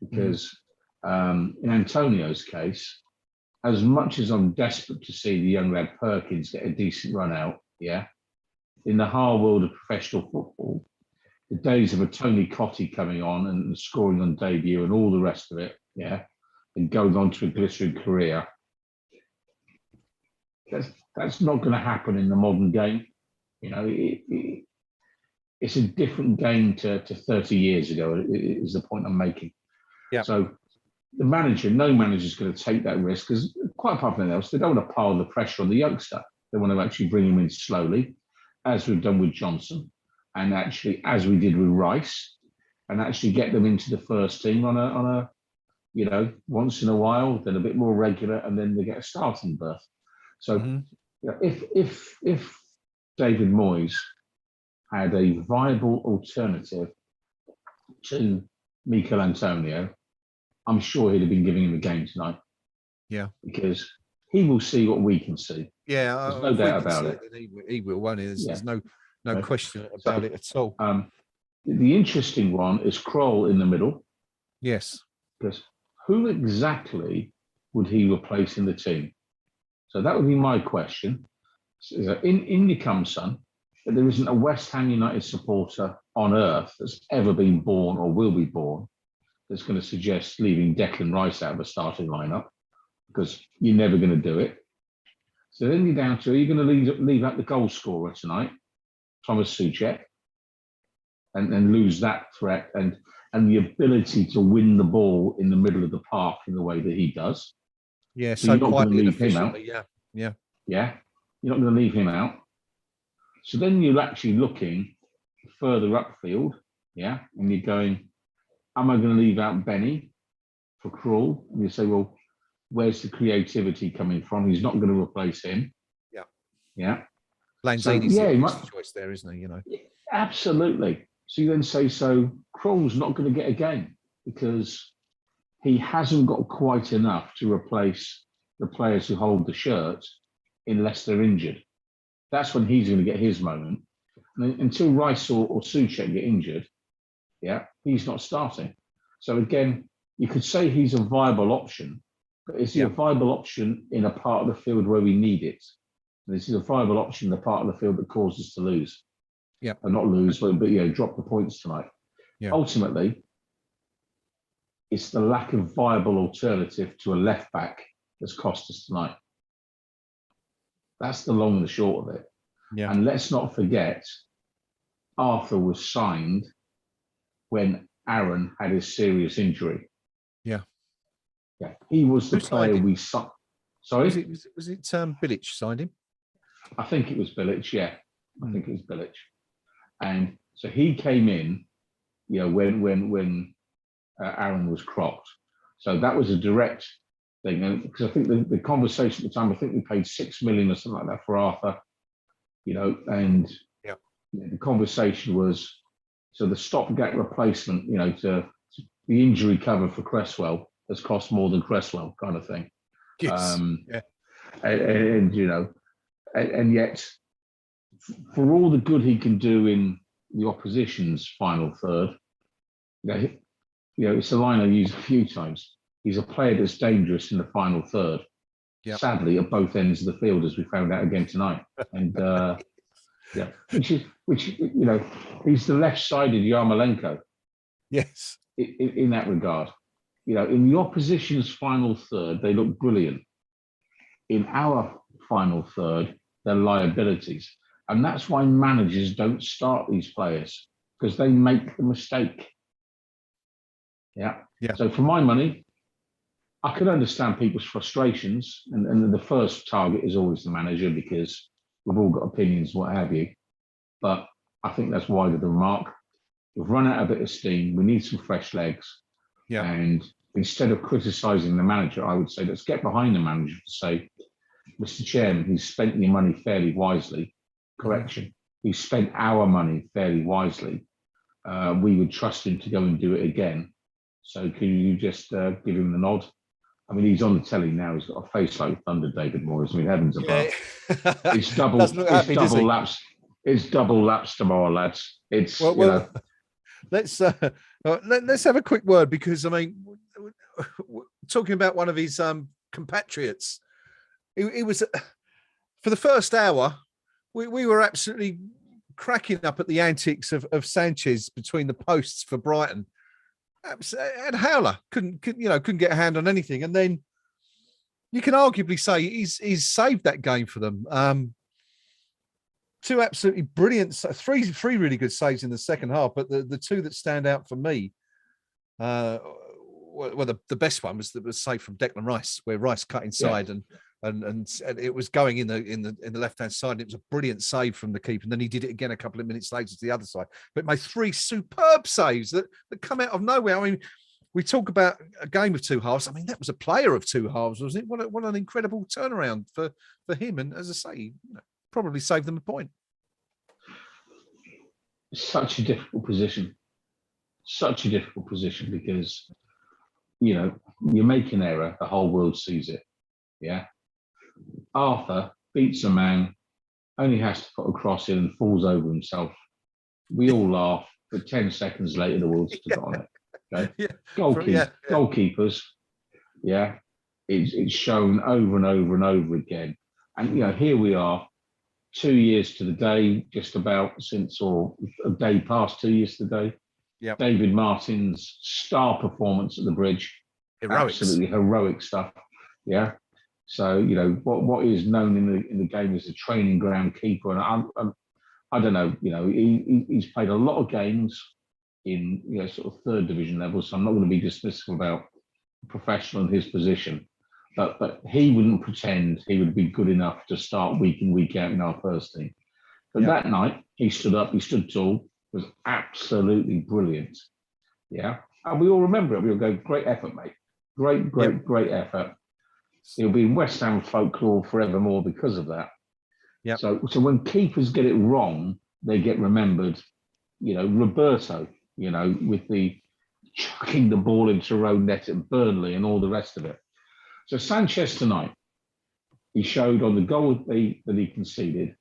Speaker 3: Because in Antonio's case, as much as I'm desperate to see the young lad Perkins get a decent run out, in the hard world of professional football, the days of a Tony Cottee coming on and scoring on debut and all the rest of it, and going on to a glittering career, that's not going to happen in the modern game. You know, it's a different game to 30 years ago, is the point I'm making. Yeah. So the manager, no manager is going to take that risk because, quite apart from anything else, they don't want to pile the pressure on the youngster. They want to actually bring him in slowly, as we've done with Johnson, and actually as we did with Rice, and actually get them into the first team on a once in a while, then a bit more regular, and then they get a starting berth. So if David Moyes had a viable alternative to Mikel Antonio, I'm sure he'd have been giving him a game tonight. Yeah, because he will see what we can see.
Speaker 1: Yeah,
Speaker 3: there's no doubt about it.
Speaker 1: He will, won't he? There's no question about it at all.
Speaker 3: The interesting one is Kroll in the middle.
Speaker 1: Yes,
Speaker 3: because who exactly would he replace in the team? So that would be my question. So in your come, son, that there isn't a West Ham United supporter on earth that's ever been born or will be born that's going to suggest leaving Declan Rice out of a starting lineup, because you're never going to do it. So then you're down to, are you going to leave out the goal scorer tonight, Thomas Souček, and lose that threat? And and the ability to win the ball in the middle of the park in the way that he does.
Speaker 1: Yeah,
Speaker 3: So
Speaker 1: so
Speaker 3: you're not going to
Speaker 1: quietly and
Speaker 3: leave him out.
Speaker 1: efficiently. Yeah, yeah,
Speaker 3: Yeah, you're not going to leave him out. So then you're actually looking further upfield. Yeah, and you're going, am I going to leave out Benny for Krul? And you say, well, where's the creativity coming from? He's not going to replace him.
Speaker 1: Yeah,
Speaker 3: yeah.
Speaker 1: Lanzini's
Speaker 3: So,
Speaker 1: the
Speaker 3: yeah,
Speaker 1: obvious choice there, isn't he? You know,
Speaker 3: absolutely. So you then say, so Krul's not going to get a game because he hasn't got quite enough to replace the players who hold the shirt unless they're injured. That's when he's going to get his moment. And until Rice or Souček get injured, yeah, he's not starting. So again, you could say he's a viable option, but is he a viable option in a part of the field where we need it? And is he a viable option in the part of the field that causes us to lose?
Speaker 1: Yeah,
Speaker 3: and not lose, but drop the points tonight.
Speaker 1: Yeah.
Speaker 3: Ultimately, it's the lack of viable alternative to a left back that's cost us tonight. That's the long and the short of it.
Speaker 1: Yeah.
Speaker 3: And let's not forget, Arthur was signed when Aaron had his serious injury.
Speaker 1: Yeah.
Speaker 3: Yeah. He was the
Speaker 1: Who signed
Speaker 3: player
Speaker 1: him?
Speaker 3: we signed. Sorry?
Speaker 1: Was it Bilic signed him?
Speaker 3: I think it was Bilic, yeah. I think it was Bilic. And so he came in, when Aaron was cropped. So that was a direct thing. And because I think the conversation at the time, I think we paid 6 million or something like that for Arthur, and the conversation was, so the stopgap replacement, to the injury cover for Cresswell has cost more than Cresswell, kind of thing.
Speaker 1: Yes.
Speaker 3: And yet, for all the good he can do in the opposition's final third, it's a line I use a few times. He's a player that's dangerous in the final third.
Speaker 1: Yep.
Speaker 3: Sadly, at both ends of the field, as we found out again tonight. And which he's the left-sided Yarmolenko.
Speaker 1: Yes.
Speaker 3: In that regard, in the opposition's final third, they look brilliant. In our final third, they're liabilities. And that's why managers don't start these players, because they make the mistake. Yeah. So for my money, I can understand people's frustrations. And the first target is always the manager, because we've all got opinions, what have you. But I think that's wide of the mark. We've run out a bit of steam. We need some fresh legs.
Speaker 1: Yeah.
Speaker 3: And instead of criticising the manager, I would say, let's get behind the manager to say, Mr. Chairman, he's spent your money fairly wisely. Correction. He spent our money fairly wisely. We would trust him to go and do it again. So can you just give him the nod? I mean, he's on the telly now. He's got a face like Thunder, David Moyes. I mean, heavens above. It's double. It's double laps tomorrow, lads. It's
Speaker 1: Let's have a quick word, because I mean, talking about one of his compatriots, it was for the first hour. We were absolutely cracking up at the antics of Sanchez between the posts for Brighton. And howler couldn't get a hand on anything, and then you can arguably say he's saved that game for them. Two absolutely brilliant, three really good saves in the second half, but the two that stand out for me, the best one was saved from Declan Rice, where Rice cut inside and it was going in the left-hand side, and it was a brilliant save from the keeper, and then he did it again a couple of minutes later to the other side. But made three superb saves that come out of nowhere. I mean, we talk about a game of two halves. I mean, that was a player of two halves, wasn't it? What an incredible turnaround for him. And as I say, probably saved them a point.
Speaker 3: Such a difficult position. Such a difficult position, because, you make an error, the whole world sees it. Yeah. Arthur beats a man, only has to put a cross in and falls over himself. We all laugh, but 10 seconds later, the world's on it. Okay? Goalkeepers, it's shown over and over and over again. And, here we are, 2 years to the day, just about since, or a day past 2 years to the day.
Speaker 1: Yeah.
Speaker 3: David Martin's star performance at the Bridge.
Speaker 1: Heroics.
Speaker 3: Absolutely heroic stuff. Yeah. So, what is known in the game as a training ground keeper. And I don't know, he's played a lot of games in sort of third division level, so I'm not going to be dismissive about a professional in his position. But he wouldn't pretend he would be good enough to start week in, week out in our first team. But that night, he stood up, he stood tall, was absolutely brilliant. Yeah. And we all remember it. We all go, great effort, mate. Great effort. He'll be in West Ham folklore forevermore because of that.
Speaker 1: Yeah.
Speaker 3: So when keepers get it wrong, they get remembered. Roberto, with the chucking the ball into row net at Burnley and all the rest of it. So Sanchez tonight, he showed on the goal that he conceded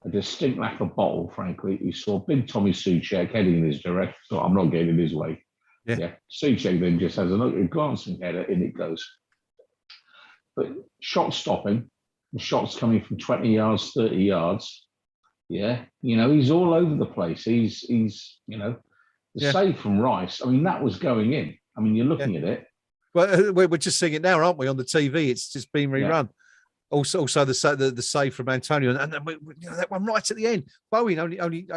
Speaker 3: a distinct lack of bottle, frankly. We saw big Tommy Souček heading in his direction. So I'm not getting in his way. Yeah. Souček then just has a glancing header, in it goes. But shot stopping, shots coming from 20 yards, 30 yards. Yeah. He's all over the place. He's the save from Rice. I mean, that was going in. I mean, you're looking at it.
Speaker 1: Well, we're just seeing it now, aren't we, on the TV? It's just been rerun. Yeah. Also the save from Antonio, and then that one right at the end. Bowen only. Do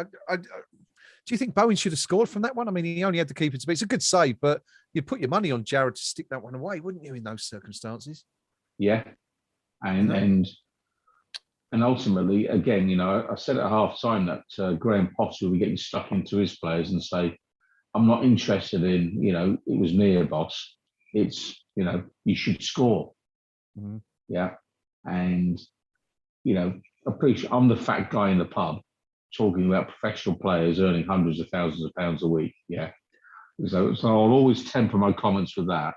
Speaker 1: you think Bowen should have scored from that one? I mean, he only had the keeper to beat. It's a good save, but you'd put your money on Jared to stick that one away, wouldn't you, in those circumstances?
Speaker 3: Yeah, and ultimately, again, I said at half time that Graham Potter will be getting stuck into his players and say, "I'm not interested in, it was near, boss. It's, you should score."
Speaker 1: Mm-hmm.
Speaker 3: Yeah. And, appreciate I'm the fat guy in the pub talking about professional players earning hundreds of thousands of pounds a week. Yeah. So I'll always temper my comments with that.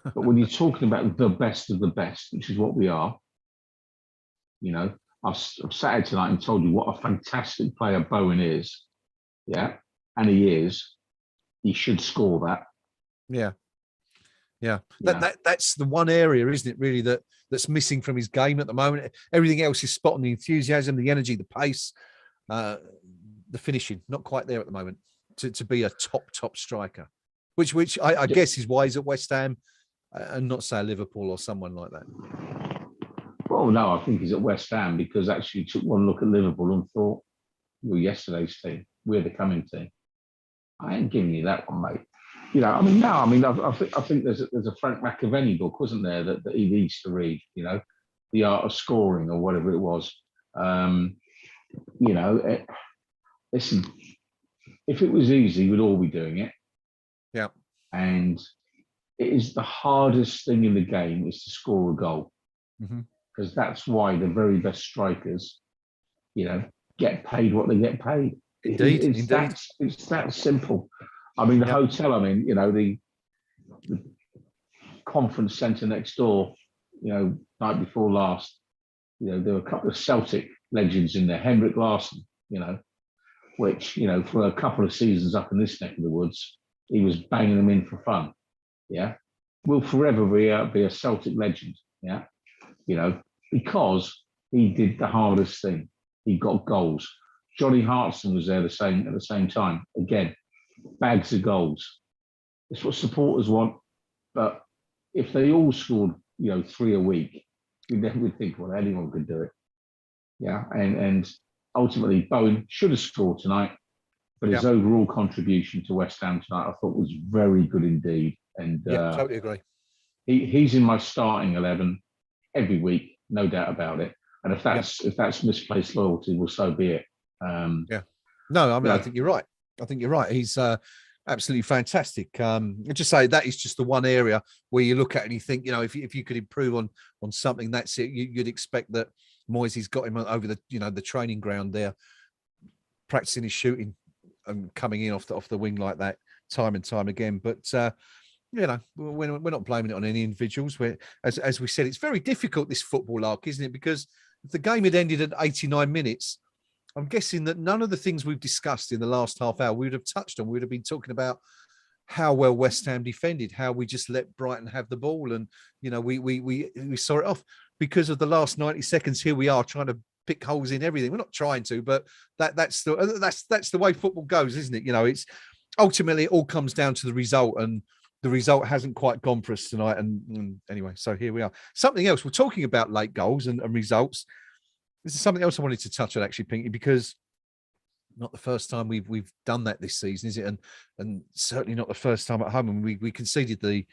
Speaker 3: But when you're talking about the best of the best, which is what we are, I've sat here tonight and told you what a fantastic player Bowen is. Yeah. And he is. He should score that.
Speaker 1: Yeah. Yeah, that's the one area, isn't it, really, that's missing from his game at the moment. Everything else is spot on: the enthusiasm, the energy, the pace, the finishing. Not quite there at the moment to be a top striker, which I guess is why he's at West Ham and not, say, Liverpool or someone like that.
Speaker 3: Well, no, I think he's at West Ham because actually took one look at Liverpool and thought, "We're yesterday's team. We're the coming team." I ain't giving you that one, mate. I think there's a Frank McAvenny book, wasn't there, that he needs to read, The Art of Scoring or whatever it was. Listen, if it was easy, we'd all be doing it.
Speaker 1: Yeah.
Speaker 3: And it is the hardest thing in the game is to score a goal. Because that's why the very best strikers, get paid what they get paid.
Speaker 1: Indeed.
Speaker 3: It's that simple. I mean, the hotel, the conference centre next door, night before last, there were a couple of Celtic legends in there. Henrik Larsson, which, for a couple of seasons up in this neck of the woods, he was banging them in for fun. Yeah. Will forever be a Celtic legend. Yeah. Because he did the hardest thing. He got goals. Johnny Hartson was there at the same time. Again, bags of goals. It's what supporters want. But if they all scored, 3 a week, you would think, well, anyone could do it. Yeah. And ultimately, Bowen should have scored tonight, but his overall contribution to West Ham tonight, I thought, was very good indeed. And
Speaker 1: totally agree.
Speaker 3: He's in my starting 11 every week, no doubt about it. And if that's misplaced loyalty, well, so be it.
Speaker 1: No, I mean, I think you're right. He's absolutely fantastic. Just say that is just the one area where you look at it and you think, if you could improve on something, that's it. You'd expect that Moyes got him over the training ground there, practicing his shooting and coming in off the wing like that time and time again. But we're not blaming it on any individuals. As we said, it's very difficult, this football arc, isn't it? Because if the game had ended at 89 minutes, I'm guessing that none of the things we've discussed in the last half hour we would have touched on. We would have been talking about how well West Ham defended, how we just let Brighton have the ball, and we saw it off because of the last 90 seconds. Here we are trying to pick holes in everything. We're not trying to, but that's the way football goes, isn't it? It's ultimately it all comes down to the result, and the result hasn't quite gone for us tonight. And anyway, so here we are. Something else. We're talking about late goals and results. This is something else I wanted to touch on, actually, Pinky, because not the first time we've done that this season, is it? And certainly not the first time at home. And we conceded the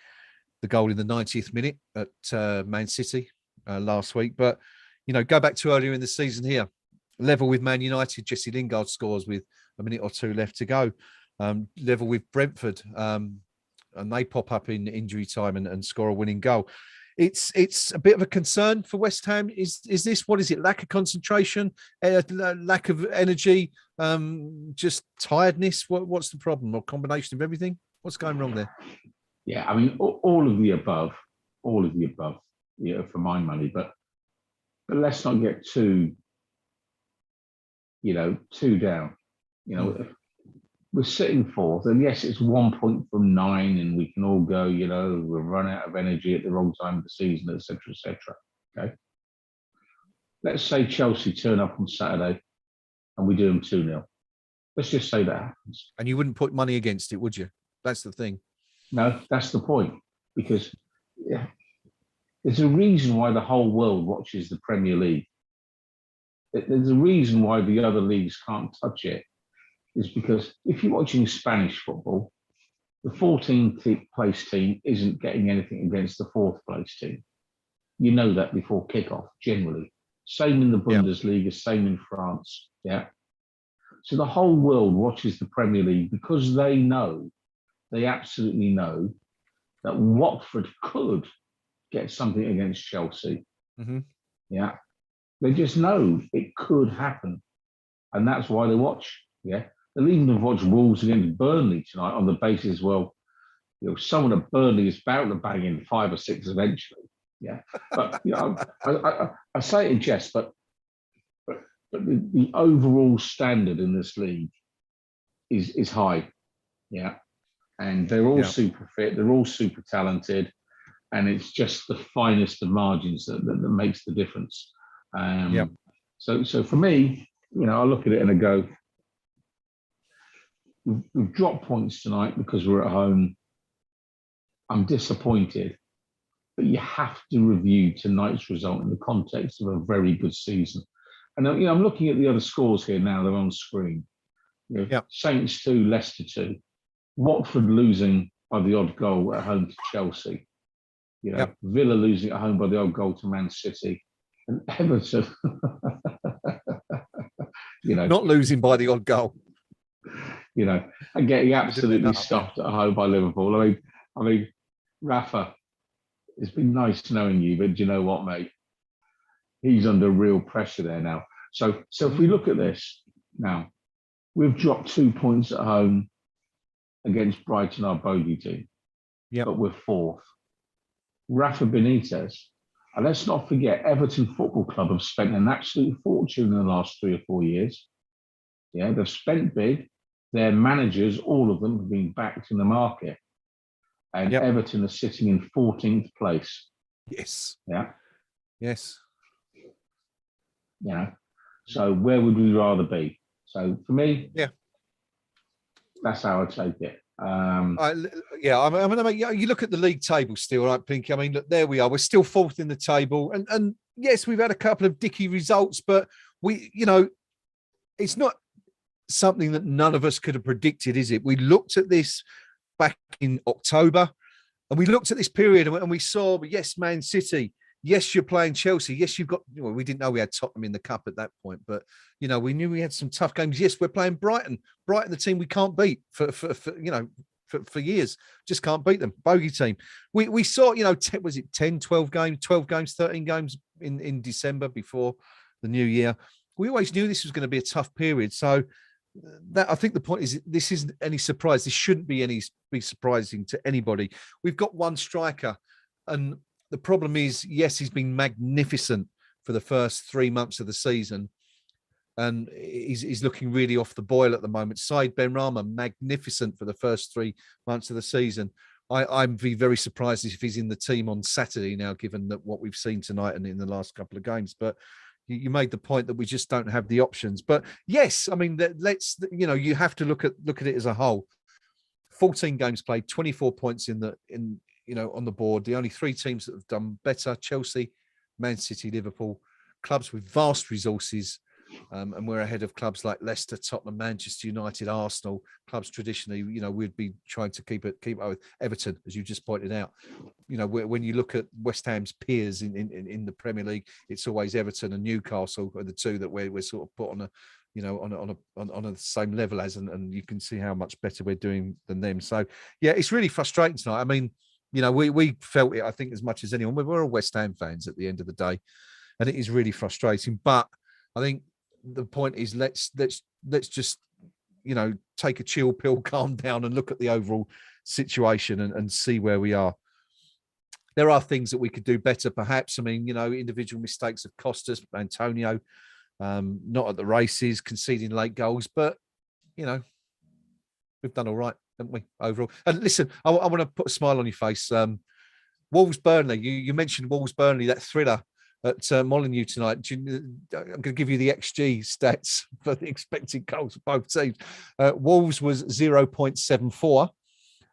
Speaker 1: goal in the 90th minute at Man City last week. But, you know, go back to earlier in the season here, level with Man United, Jesse Lingard scores with a minute or two left to go. Level with Brentford, and they pop up in injury time and score a winning goal. It's a bit of a concern for West Ham. Is this, what is it? Lack of concentration, lack of energy, just tiredness? What's the problem? Or combination of everything? What's going wrong there?
Speaker 3: Yeah, I mean, all of the above, yeah, for my money. But let's not get too down. You know, we're sitting fourth, and yes, it's 1 point from 9, and we can all go, you know, we've run out of energy at the wrong time of the season, etc., etc. Okay. Let's say Chelsea turn up on Saturday and we do them 2-0. Let's just say that happens.
Speaker 1: And you wouldn't put money against it, would you? That's the thing.
Speaker 3: No, that's the point. Because there's a reason why the whole world watches the Premier League. There's a reason why the other leagues can't touch it. Is because if you're watching Spanish football, the 14th place team isn't getting anything against the 4th place team. You know that before kickoff, generally. Same in the Bundesliga, same in France. Yeah. So the whole world watches the Premier League because they absolutely know that Watford could get something against Chelsea.
Speaker 1: Mm-hmm.
Speaker 3: Yeah. They just know it could happen. And that's why they watch. Yeah. They'll even have watched Wolves against Burnley tonight on the basis, well, you know, someone at Burnley is bound to bang in 5 or 6 eventually. Yeah. But, you know, I say it in jest, but the overall standard in this league is high. Yeah. And they're all super fit. They're all super talented. And it's just the finest of margins that makes the difference. So for me, you know, I look at it and I go, we've dropped points tonight because we're at home. I'm disappointed, but you have to review tonight's result in the context of a very good season. And you know, I'm looking at the other scores here now. They're on screen. You know, Saints 2, Leicester 2, Watford losing by the odd goal at home to Chelsea. You know, Villa losing at home by the odd goal to Man City, and Everton. You know,
Speaker 1: not losing by the odd goal.
Speaker 3: You know, and getting absolutely stuffed at home by Liverpool. I mean, Rafa, it's been nice knowing you, but do you know what, mate? He's under real pressure there now. So if we look at this now, we've dropped 2 points at home against Brighton, our bogey team. But we're 4th. Rafa Benitez, and let's not forget, Everton Football Club have spent an absolute fortune in the last 3 or 4 years. Yeah, they've spent big. Their managers, all of them, have been backed in the market. And Everton are sitting in 14th place.
Speaker 1: Yes.
Speaker 3: Yeah.
Speaker 1: Yes.
Speaker 3: You know, so where would we rather be? So for me, that's how I take it.
Speaker 1: I mean, you look at the league table still, right, Pinky? I mean, look, there we are. We're still 4th in the table. And yes, we've had a couple of dicky results, but we, you know, it's not something that none of us could have predicted, is it? We looked at this back in October and we looked at this period and we saw, yes, Man City, yes, you're playing Chelsea, yes, you've got, well, we didn't know we had Tottenham in the cup at that point, but, you know, we knew we had some tough games. Yes, we're playing Brighton, the team we can't beat for years, just can't beat them, bogey team. We saw, you know, was it 10, 12 games, 13 games in December before the new year. We always knew this was going to be a tough period. So that, I think the point is, this isn't any surprise. This shouldn't be surprising to anybody. We've got one striker, and the problem is, yes, he's been magnificent for the first 3 months of the season, and he's looking really off the boil at the moment. Said Benrahma, magnificent for the first 3 months of the season. I'm very surprised if he's in the team on Saturday now, given that what we've seen tonight and in the last couple of games. But you made the point that we just don't have the options. But yes, I mean, you have to look at it as a whole. 14 games played, 24 points on the board. The only 3 teams that have done better: Chelsea, Man City, Liverpool, clubs with vast resources, and we're ahead of clubs like Leicester, Tottenham, Manchester United, Arsenal, clubs traditionally, we'd be trying to keep up with Everton, as you just pointed out. When you look at West Ham's peers in the Premier League, it's always Everton and Newcastle are the two that we're sort of put on a, on the same level as, and you can see how much better we're doing than them. So yeah, it's really frustrating tonight. I mean, we felt it, I think, as much as anyone. We're all West Ham fans at the end of the day, and it is really frustrating. But I think the point is, let's just take a chill pill, calm down, and look at the overall situation and see where we are. There are things that we could do better, perhaps. I mean, individual mistakes have cost us. Antonio, not at the races, conceding late goals, but we've done all right, haven't we, overall? And listen, I want to put a smile on your face. Wolves Burnley, you mentioned Wolves Burnley, that thriller at Molineux tonight. I'm going to give you the XG stats for the expected goals of both teams. Wolves was 0.74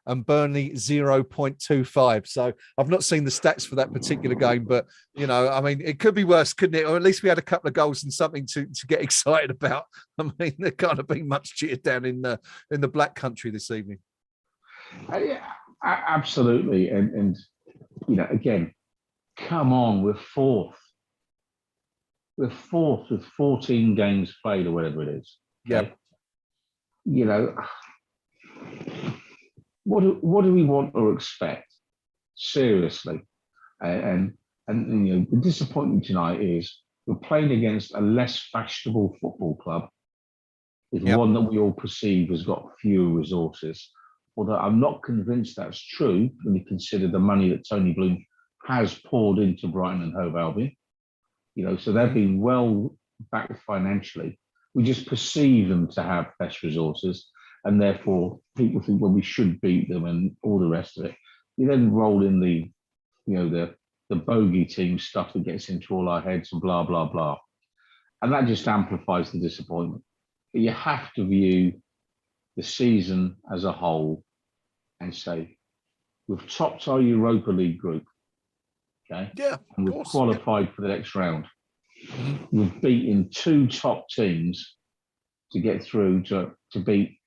Speaker 1: and Burnley 0.25. So I've not seen the stats for that particular game, but I mean, it could be worse, couldn't it? Or at least we had a couple of goals and something to get excited about. I mean, there can't have been much cheer down in the Black Country this evening.
Speaker 3: Yeah, absolutely, and again, come on, we're fourth. We're fourth with 14 games played or whatever it is.
Speaker 1: Okay?
Speaker 3: Yeah. What do we want or expect? Seriously, and the disappointment tonight is we're playing against a less fashionable football club, with one that we all perceive has got fewer resources. Although I'm not convinced that's true when you consider the money that Tony Bloom has poured into Brighton and Hove Albion. So they've been well backed financially. We just perceive them to have less resources, and therefore people think, well, we should beat them and all the rest of it. You then roll in the bogey team stuff that gets into all our heads and blah, blah, blah. And that just amplifies the disappointment. But you have to view the season as a whole and say, we've topped our Europa League group. Okay.
Speaker 1: Yeah.
Speaker 3: And we've qualified for the next round. Mm-hmm. We've beaten two top teams to get through to beat,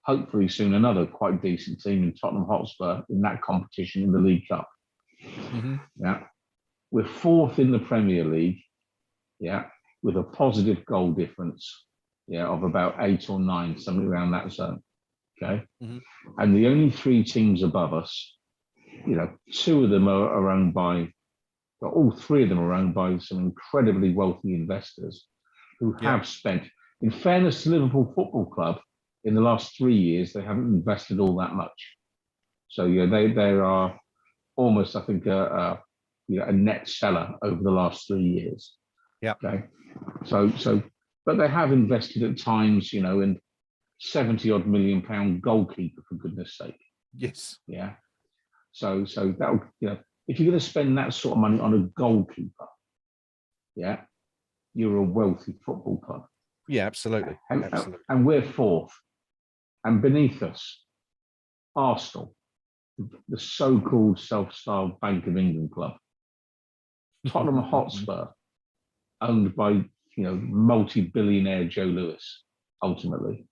Speaker 3: hopefully soon, another quite decent team in Tottenham Hotspur in that competition in the League Cup. Mm-hmm. Yeah. We're fourth in the Premier League. Yeah. With a positive goal difference. Yeah. Of about 8 or 9, something around that zone. Okay. Mm-hmm. And the only 3 teams above us, 2 of them are owned by, all 3 of them are owned by some incredibly wealthy investors who have spent, in fairness to Liverpool Football Club, in the last 3 years, they haven't invested all that much. So they are almost, I think, a net seller over the last 3 years.
Speaker 1: Yeah. Okay.
Speaker 3: So, but they have invested at times, in 70-odd million pound goalkeeper, for goodness sake.
Speaker 1: Yes.
Speaker 3: Yeah. So that would, if you're going to spend that sort of money on a goalkeeper, you're a wealthy football club.
Speaker 1: Yeah, absolutely.
Speaker 3: And we're fourth. And beneath us, Arsenal, the so-called self-styled Bank of England club. Tottenham Hotspur, owned by, multi-billionaire Joe Lewis, ultimately.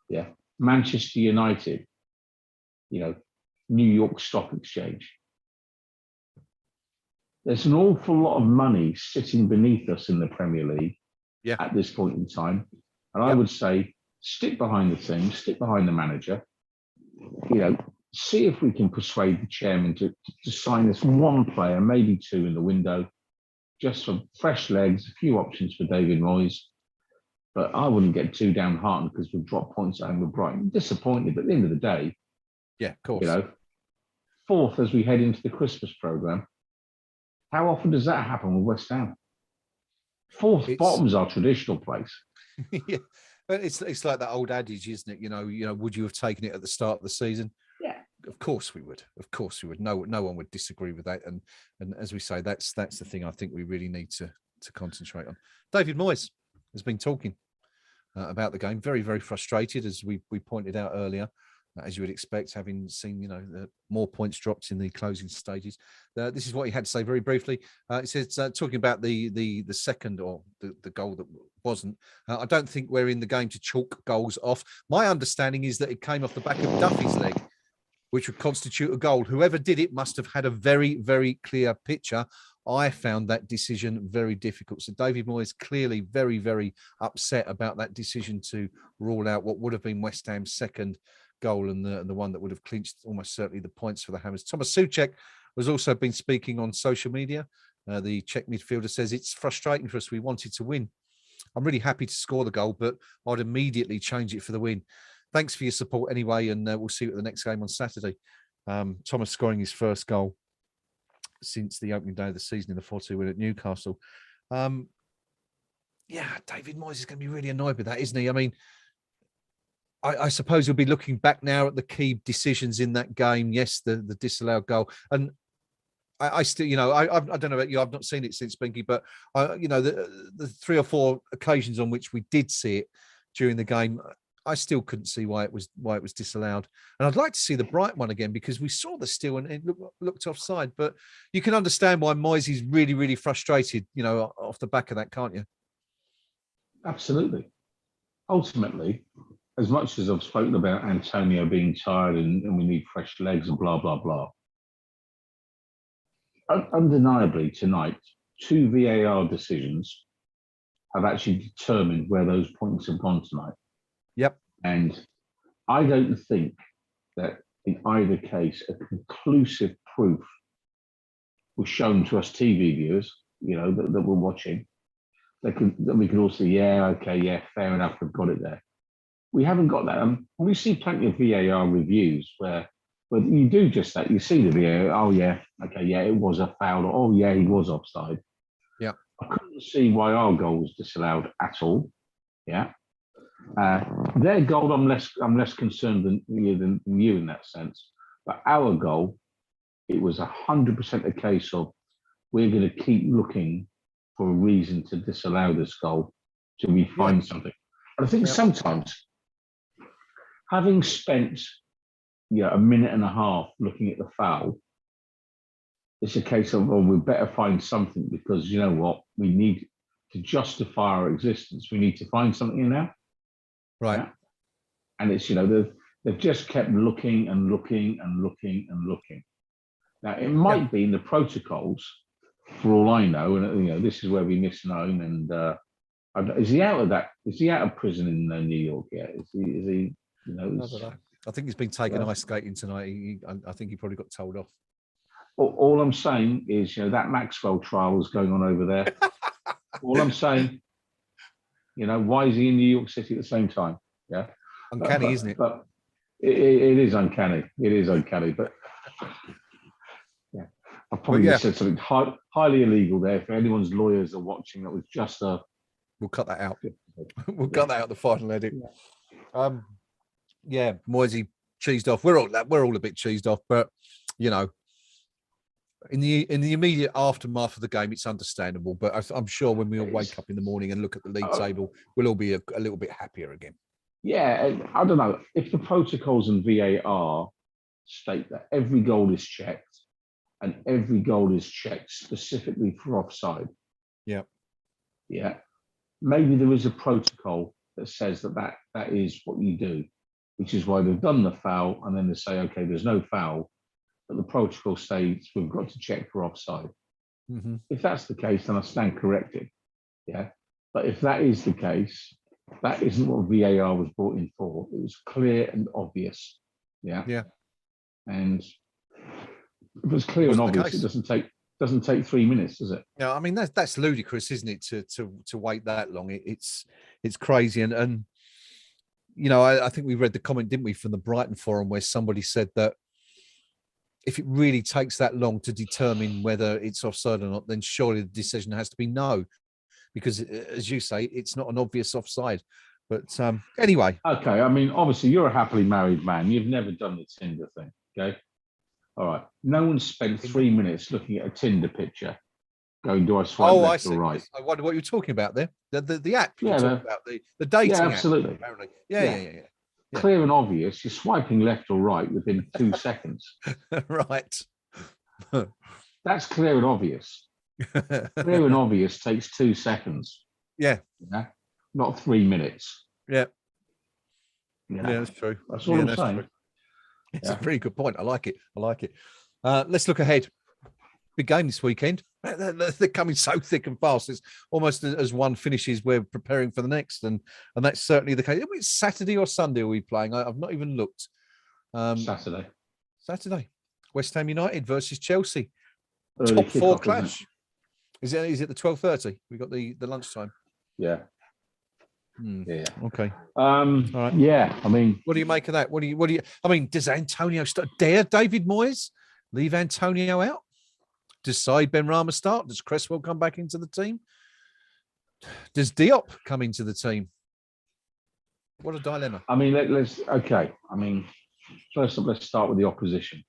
Speaker 3: Yeah. Manchester United, New York Stock Exchange. There's an awful lot of money sitting beneath us in the Premier League at this point in time. And I would say, stick behind the team, stick behind the manager, see if we can persuade the chairman to sign this one player, maybe 2 in the window, just for fresh legs, a few options for David Moyes. But I wouldn't get too downhearted because we've dropped points at home with Brighton. Disappointed, but at the end of the day,
Speaker 1: of course.
Speaker 3: Fourth as we head into the Christmas programme. How often does that happen with West Ham? Bottom's our traditional place.
Speaker 1: Yeah, but it's like that old adage, isn't it? Would you have taken it at the start of the season?
Speaker 3: Yeah,
Speaker 1: of course we would. Of course we would. No one would disagree with that. And as we say, that's the thing I think we really need to concentrate on. David Moyes has been talking about the game. Very, very frustrated, as we pointed out earlier. As you would expect, having seen, the more points dropped in the closing stages. This is what he had to say very briefly. It says, talking about the second, or the goal that wasn't. I don't think we're in the game to chalk goals off. My understanding is that it came off the back of Duffy's leg, which would constitute a goal. Whoever did it must have had a very, very clear picture. I found that decision very difficult. So David Moyes clearly very, very upset about that decision to rule out what would have been West Ham's second goal and the one that would have clinched almost certainly the points for the Hammers. Thomas Souček has also been speaking on social media. The Czech midfielder says, it's frustrating for us. We wanted to win. I'm really happy to score the goal, but I'd immediately change it for the win. Thanks for your support anyway, and we'll see you at the next game on Saturday. Thomas scoring his first goal since the opening day of the season in the 4-2 win at Newcastle. Yeah, David Moyes is going to be really annoyed with that, isn't he? I mean, I suppose he'll be looking back now at the key decisions in that game. Yes, the disallowed goal. And I still, you know, I don't know about you. I've not seen it since, Binky, but, you know, the 3 or 4 occasions on which we did see it during the game, I still couldn't see why it was disallowed. And I'd like to see the Brighton one again, because we saw the steal and it looked offside. But you can understand why Moyes is really, really frustrated, you know, off the back of that, can't you?
Speaker 3: Absolutely. Ultimately, as much as I've spoken about Antonio being tired and we need fresh legs and blah, blah, blah, undeniably tonight, 2 VAR decisions have actually determined where those points have gone tonight.
Speaker 1: Yep.
Speaker 3: And I don't think that in either case a conclusive proof was shown to us TV viewers, you know, that we're watching. That we could all say, yeah, okay, yeah, fair enough, we've got it there. We haven't got that. We see plenty of VAR reviews where you do just that. You see the VAR, oh yeah, okay, yeah, it was a foul. Or, oh yeah, he was offside.
Speaker 1: Yeah. I
Speaker 3: couldn't see why our goal was disallowed at all. Yeah. Their goal, I'm less concerned than you in that sense. But our goal, it was 100% a case of we're going to keep looking for a reason to disallow this goal till we find something. And I think sometimes, having spent a minute and a half looking at the foul, it's a case of, well, we better find something, because you know what, we need to justify our existence. We need to find something in there.
Speaker 1: Right.
Speaker 3: Yeah? And it's, they've just kept looking and looking and looking and looking. Now, it might be in the protocols, for all I know, and this is where we misknown. And is he out of that? Is he out of prison in New York yet? Is he?
Speaker 1: I don't know. I think he's been taken ice skating tonight. I think he probably got told off.
Speaker 3: All I'm saying is, that Maxwell trial is going on over there. All I'm saying, why is he in New York City at the same time? Yeah,
Speaker 1: uncanny, isn't it?
Speaker 3: But it is uncanny. It is uncanny. But yeah, I probably just said something highly illegal there. If anyone's lawyers are watching, that was just a.
Speaker 1: We'll cut that out. We'll cut that out. The final edit. Yeah, Moisey cheesed off. We're all a bit cheesed off, but in the immediate aftermath of the game, it's understandable. But I'm sure when we all wake up in the morning and look at the league table, we'll all be a little bit happier again.
Speaker 3: Yeah, I don't know if the protocols and VAR state that every goal is checked, and every goal is checked specifically for offside.
Speaker 1: Yeah.
Speaker 3: Maybe there is a protocol that says that is what you do, which is why they've done the foul, and then they say, okay, there's no foul, but the protocol states we've got to check for offside.
Speaker 1: Mm-hmm.
Speaker 3: If that's the case, then I stand corrected. Yeah. But if that is the case, that isn't what VAR was brought in for. It was clear and obvious. Yeah.
Speaker 1: Yeah.
Speaker 3: And if it's clear and obvious, it doesn't take 3 minutes, does it?
Speaker 1: Yeah, I mean that's ludicrous, isn't it? To wait that long, it's crazy. And I think we read the comment, didn't we, from the Brighton forum, where somebody said that if it really takes that long to determine whether it's offside or not, then surely the decision has to be no, because as you say, it's not an obvious offside. But anyway.
Speaker 3: Okay, I mean, obviously you're a happily married man. You've never done the Tinder thing, okay? All right. No one spent 3 minutes looking at a Tinder picture going, do I swipe left or right?
Speaker 1: I wonder what you're talking about there. The app you're
Speaker 3: talking
Speaker 1: about, the dating app.
Speaker 3: Absolutely.
Speaker 1: Apparently. Yeah.
Speaker 3: Clear and obvious. You're swiping left or right within 2 seconds.
Speaker 1: Right.
Speaker 3: That's clear and obvious. Clear and obvious takes 2 seconds.
Speaker 1: Yeah.
Speaker 3: not 3 minutes.
Speaker 1: Yeah.
Speaker 3: Yeah,
Speaker 1: Yeah, that's true.
Speaker 3: That's all I'm saying.
Speaker 1: True. It's a very good point. I like it. Let's look ahead. Big game this weekend. They're coming so thick and fast. It's almost as one finishes, we're preparing for the next, and that's certainly the case. It's Saturday or Sunday are we playing? I've not even looked. Saturday. West Ham United versus Chelsea.
Speaker 3: Early
Speaker 1: Top 4
Speaker 3: kickoff,
Speaker 1: clash. Is it the 12:30? We got the lunchtime.
Speaker 3: Yeah.
Speaker 1: Yeah. Okay.
Speaker 3: All right. Yeah. I mean,
Speaker 1: what do you make of that? What do you? I mean, does Antonio dare David Moyes leave Antonio out? Does Said Benrahma start? Does Cresswell come back into the team? Does Diop come into the team? What a dilemma.
Speaker 3: I mean, let's okay. I mean, first up, let's start with the opposition.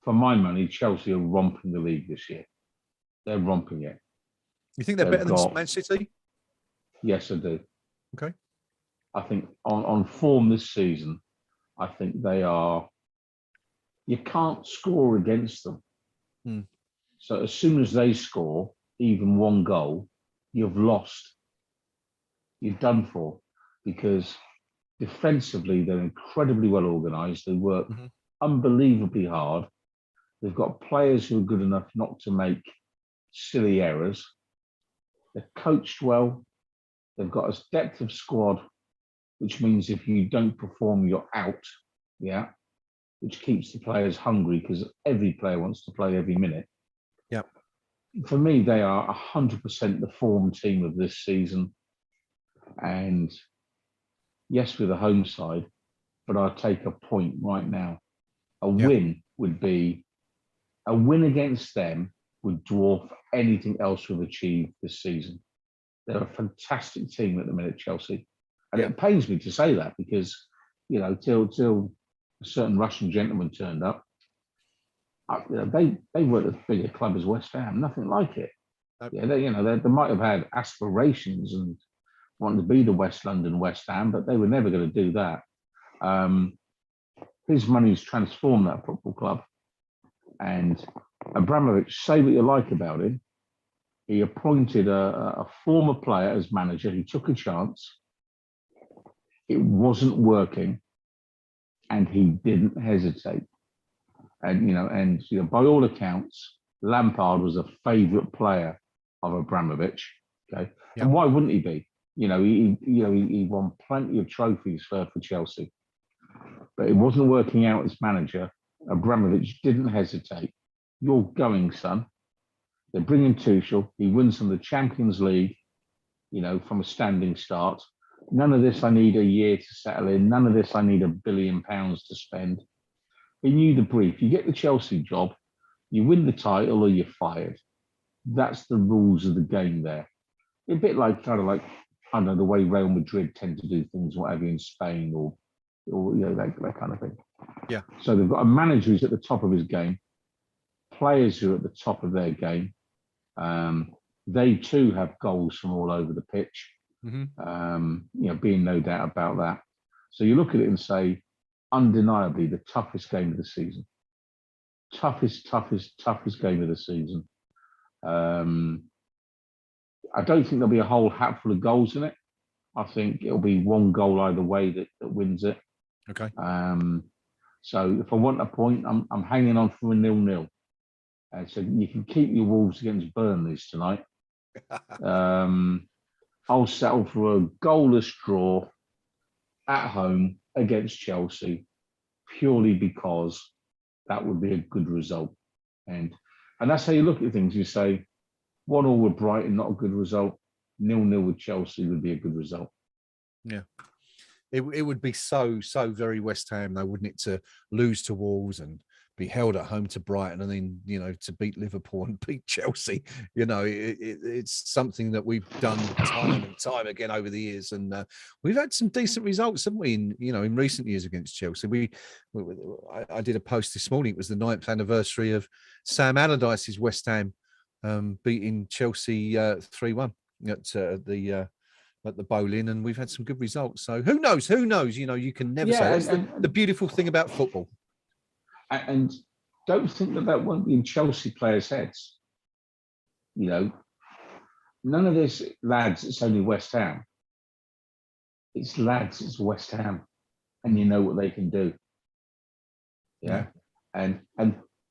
Speaker 3: For my money, Chelsea are romping the league this year. They're romping it.
Speaker 1: You think they're better than Man City?
Speaker 3: Yes, I do.
Speaker 1: Okay.
Speaker 3: I think on form this season, I think they are. You can't score against them. So as soon as they score even one goal, you've lost. You're done for, because defensively they're incredibly well organised. They work unbelievably hard. They've got players who are good enough not to make silly errors. They're coached well. They've got a depth of squad, which means if you don't perform, you're out. Yeah. Which keeps the players hungry, because every player wants to play every minute.
Speaker 1: Yeah.
Speaker 3: For me, they are 100% the form team of this season. And yes, with the home side, but I'll take a point right now. A win against them would dwarf anything else we've achieved this season. They're a fantastic team at the minute, Chelsea. And it pains me to say that, because, you know, till a certain Russian gentleman turned up, they weren't as big a club as West Ham, nothing like it. Yeah, they might have had aspirations and wanted to be the West London West Ham, but they were never going to do that. His money's transformed that football club. And Abramovich, say what you like about him, he appointed a former player as manager. He took a chance. It wasn't working, and he didn't hesitate. And by all accounts, Lampard was a favourite player of Abramovich. Okay, and why wouldn't he be? He won plenty of trophies for Chelsea, but it wasn't working out as manager. Abramovich didn't hesitate. You're going, son. They're bringing Tuchel. He wins from the Champions League, from a standing start. None of this I need a year to settle in. None of this I need £1 billion to spend. He knew the brief. You get the Chelsea job, you win the title or you're fired. That's the rules of the game there. A bit like, I don't know, the way Real Madrid tend to do things, whatever, in Spain or that kind of thing.
Speaker 1: Yeah.
Speaker 3: So they've got a manager who's at the top of his game, players who are at the top of their game. They too have goals from all over the pitch. Being no doubt about that. So you look at it and say, undeniably the toughest game of the season. Toughest game of the season. I don't think there'll be a whole hatful of goals in it. I think it'll be one goal either way that wins it.
Speaker 1: Okay.
Speaker 3: So if I want a point, I'm hanging on for a 0-0. So you can keep your Wolves against Burnley's tonight. I'll settle for a goalless draw at home against Chelsea, purely because that would be a good result. And that's how you look at things. You say 1-1 with Brighton, not a good result. 0-0 with Chelsea would be a good result.
Speaker 1: Yeah. It would be so very West Ham, though, wouldn't it, to lose to Wolves and be held at home to Brighton, and then to beat Liverpool and beat Chelsea. It's something that we've done time and time again over the years, and we've had some decent results, haven't we? In recent years against Chelsea. I did a post this morning. It was the 9th anniversary of Sam Allardyce's West Ham beating Chelsea 3-1 at the Bowling, and we've had some good results. So who knows? You can never say. That's the beautiful thing about football.
Speaker 3: And don't think that won't be in Chelsea players' heads. none of this, lads, it's only West Ham. It's lads, it's West Ham. And you know what they can do. Yeah. And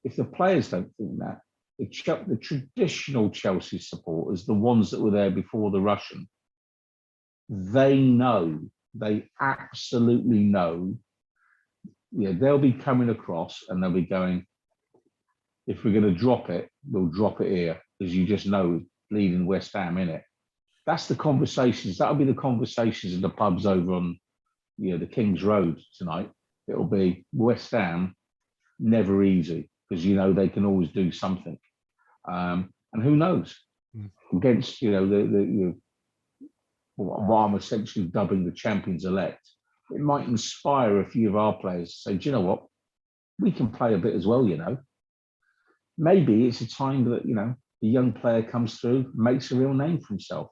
Speaker 3: if the players don't think that, the traditional Chelsea supporters, the ones that were there before the Russian, they know, they absolutely know, they'll be coming across and they'll be going, if we're going to drop it, we'll drop it here, because you just know leading West Ham in it. That's the conversations. That'll be the conversations in the pubs over on, the King's Road tonight. It'll be West Ham, never easy, because they can always do something. And who knows? Against what I'm essentially dubbing the champions elect, it might inspire a few of our players to say, do you know what? We can play a bit as well, Maybe it's a time that, the young player comes through, makes a real name for himself,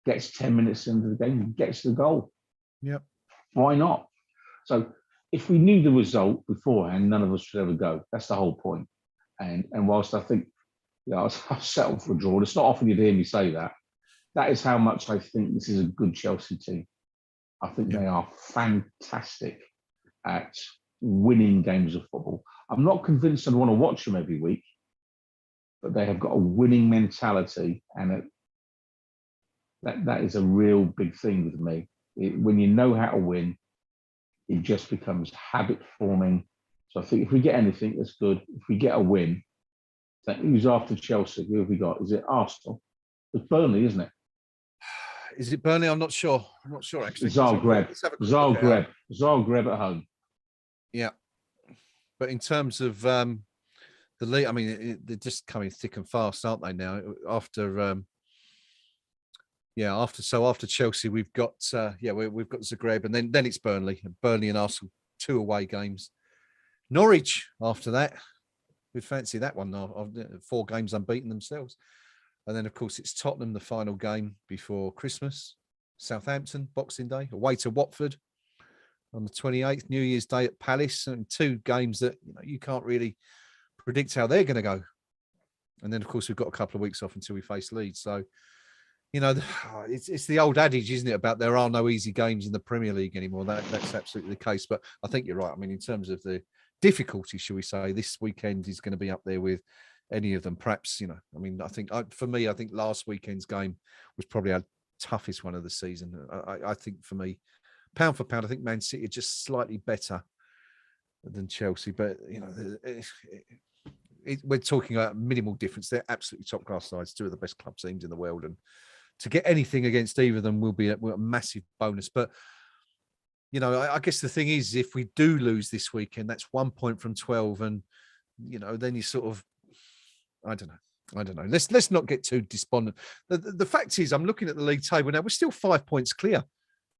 Speaker 3: gets 10 minutes into the game, gets the goal.
Speaker 1: Yep.
Speaker 3: Why not? So if we knew the result beforehand, none of us would ever go. That's the whole point. And whilst I think, I've settled for a draw, it's not often you'd hear me say that. That is how much I think this is a good Chelsea team. I think they are fantastic at winning games of football. I'm not convinced I'd want to watch them every week, but they have got a winning mentality, and that is a real big thing with me. When you know how to win, it just becomes habit forming. So I think if we get anything, that's good. If we get a win, who's after Chelsea? Who have we got? Is it Arsenal? It's Burnley, isn't it?
Speaker 1: Is it Burnley? I'm not sure. I'm not sure, actually.
Speaker 3: Zagreb at home.
Speaker 1: Yeah. But in terms of the league, I mean, they're just coming thick and fast, aren't they now? After Chelsea, we've got we've got Zagreb, and then it's Burnley and Arsenal, 2 away games. Norwich after that, we'd fancy that one. 4 games unbeaten themselves, and then of course it's Tottenham, the final game before Christmas. Southampton, Boxing Day, away to Watford on the 28th, New Year's Day at Palace, and 2 games that you can't really predict how they're going to go. And then of course we've got a couple of weeks off until we face Leeds. So it's the old adage, isn't it, about there are no easy games in the Premier League anymore. That's absolutely the case. But I think you're right. I mean, in terms of the difficulty, shall we say, this weekend is going to be up there with any of them. Perhaps, I mean, I think for me, I think last weekend's game was probably our toughest one of the season. I think for me, pound for pound, I think Man City are just slightly better than Chelsea. But, we're talking about minimal difference. They're absolutely top-class sides, 2 of the best club teams in the world. And to get anything against either of them will be a massive bonus. But, I guess the thing is, if we do lose this weekend, that's 1 point from 12. And, then you sort of, I don't know. Let's not get too despondent. The fact is, I'm looking at the league table now. We're still 5 points clear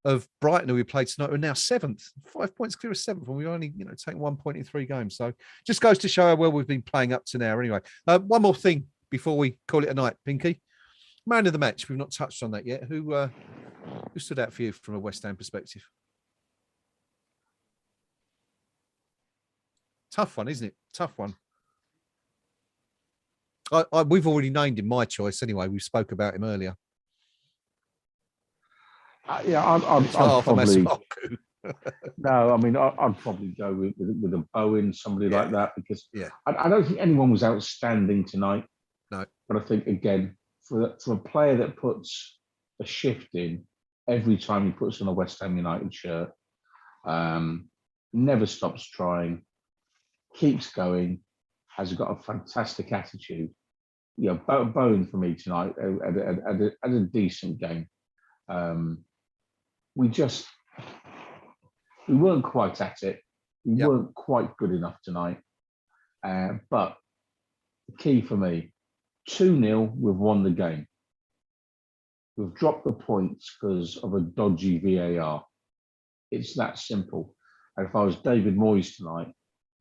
Speaker 1: of Brighton, who we played tonight, are now 7th. 5 points clear of 7th, and we've only, taken 1 point in 3 games. So just goes to show how well we've been playing up to now. Anyway, one more thing before we call it a night, Pinky. Man of the match. We've not touched on that yet. Who stood out for you from a West Ham perspective? Tough one, isn't it? Tough one. We've already named him my choice anyway. We spoke about him earlier.
Speaker 3: I'd probably. No, I mean, I'd probably go with a Bowen, somebody like that, because I don't think anyone was outstanding tonight.
Speaker 1: No,
Speaker 3: but I think again, for a player that puts a shift in every time he puts on a West Ham United shirt, never stops trying, keeps going, has got a fantastic attitude. Bowen for me tonight had a decent game. We weren't quite at it. We weren't quite good enough tonight. But the key for me, 2-0, we've won the game. We've dropped the points because of a dodgy VAR. It's that simple. And if I was David Moyes tonight,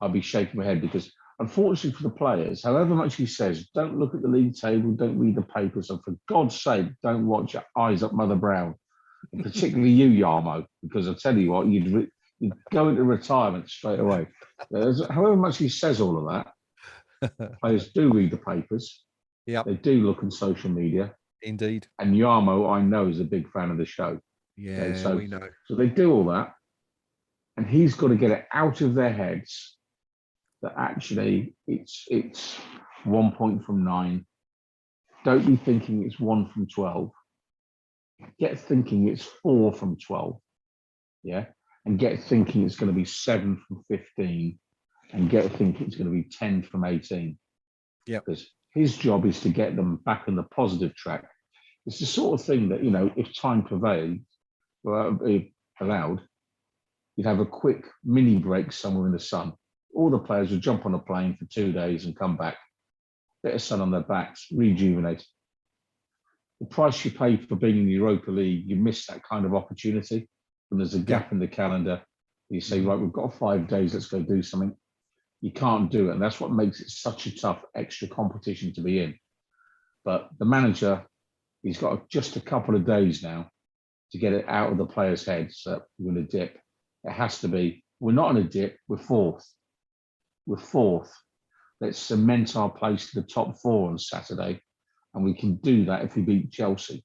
Speaker 3: I'd be shaking my head, because unfortunately for the players, however much he says, don't look at the league table, don't read the papers, and for God's sake, don't watch your eyes up Mother Brown. And particularly you, Yarmo, because I tell you what, you'd go into retirement straight away. However much he says all of that, players do read the papers.
Speaker 1: Yeah,
Speaker 3: they do look on social media.
Speaker 1: Indeed.
Speaker 3: And Yarmo, I know, is a big fan of the show.
Speaker 1: Yeah,
Speaker 3: Okay, so,
Speaker 1: we know.
Speaker 3: So they do all that, and he's got to get it out of their heads that actually it's 1 point from 9. Don't be thinking it's 1 from 12. Get thinking it's 4 from 12. Yeah. And get thinking it's going to be 7 from 15. And get thinking it's going to be 10 from 18.
Speaker 1: Yeah.
Speaker 3: Because his job is to get them back on the positive track. It's the sort of thing that, you know, if time prevailed, allowed, you'd have a quick mini break somewhere in the sun. All the players would jump on a plane for 2 days and come back, bit of sun on their backs, rejuvenate. The price you pay for being in the Europa League, you miss that kind of opportunity. When there's a gap in the calendar, you say, right, we've got 5 days, let's go do something. You can't do it. And that's what makes it such a tough extra competition to be in. But the manager, he's got just a couple of days now to get it out of the players' heads that we're in a dip. It has to be, we're not in a dip, we're fourth. We're fourth. Let's cement our place to the top 4 on Saturday. And we can do that if we beat Chelsea.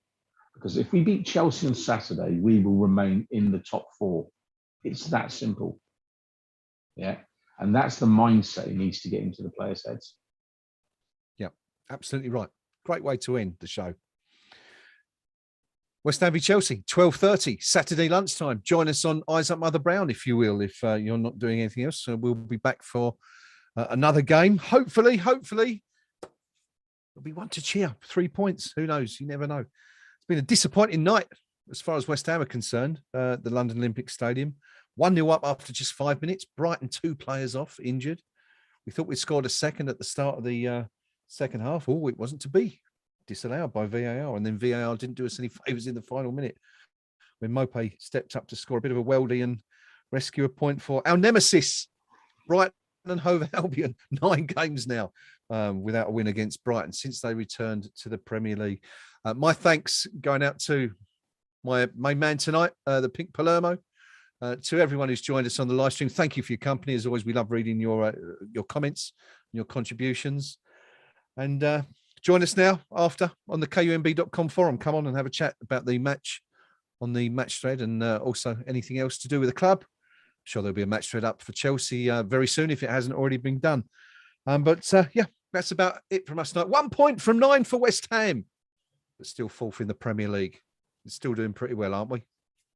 Speaker 3: Because if we beat Chelsea on Saturday, we will remain in the top 4. It's that simple. Yeah. And that's the mindset he needs to get into the players' heads.
Speaker 1: Yeah, absolutely right. Great way to end the show. West Ham v Chelsea, 12:30, Saturday lunchtime. Join us on Eyes Up Mother Brown, if you will, if you're not doing anything else. So we'll be back for another game. Hopefully, there'll be one to cheer. 3 points. Who knows? You never know. It's been a disappointing night as far as West Ham are concerned. The London Olympic Stadium. 1-0 up after just 5 minutes. Brighton 2 players off, injured. We thought we'd scored a second at the start of the second half. Oh, it wasn't to be. Disallowed by VAR. And then VAR didn't do us any favours in the final minute when Mope stepped up to score a bit of a weldy and rescue a point for our nemesis, Brighton Hove Albion. 9 games now without a win against Brighton since they returned to the Premier League. My thanks going out to my main man tonight, the Pink Palermo. To everyone who's joined us on the live stream, thank you for your company. As always, we love reading your comments, your contributions. And join us now after on the KUMB.com forum. Come on and have a chat about the match on the match thread and also anything else to do with the club. I'm sure there'll be a match thread up for Chelsea very soon if it hasn't already been done. But yeah, that's about it from us tonight. 1 point from 9 for West Ham, but still 4th in the Premier League. We're still doing pretty well, aren't we?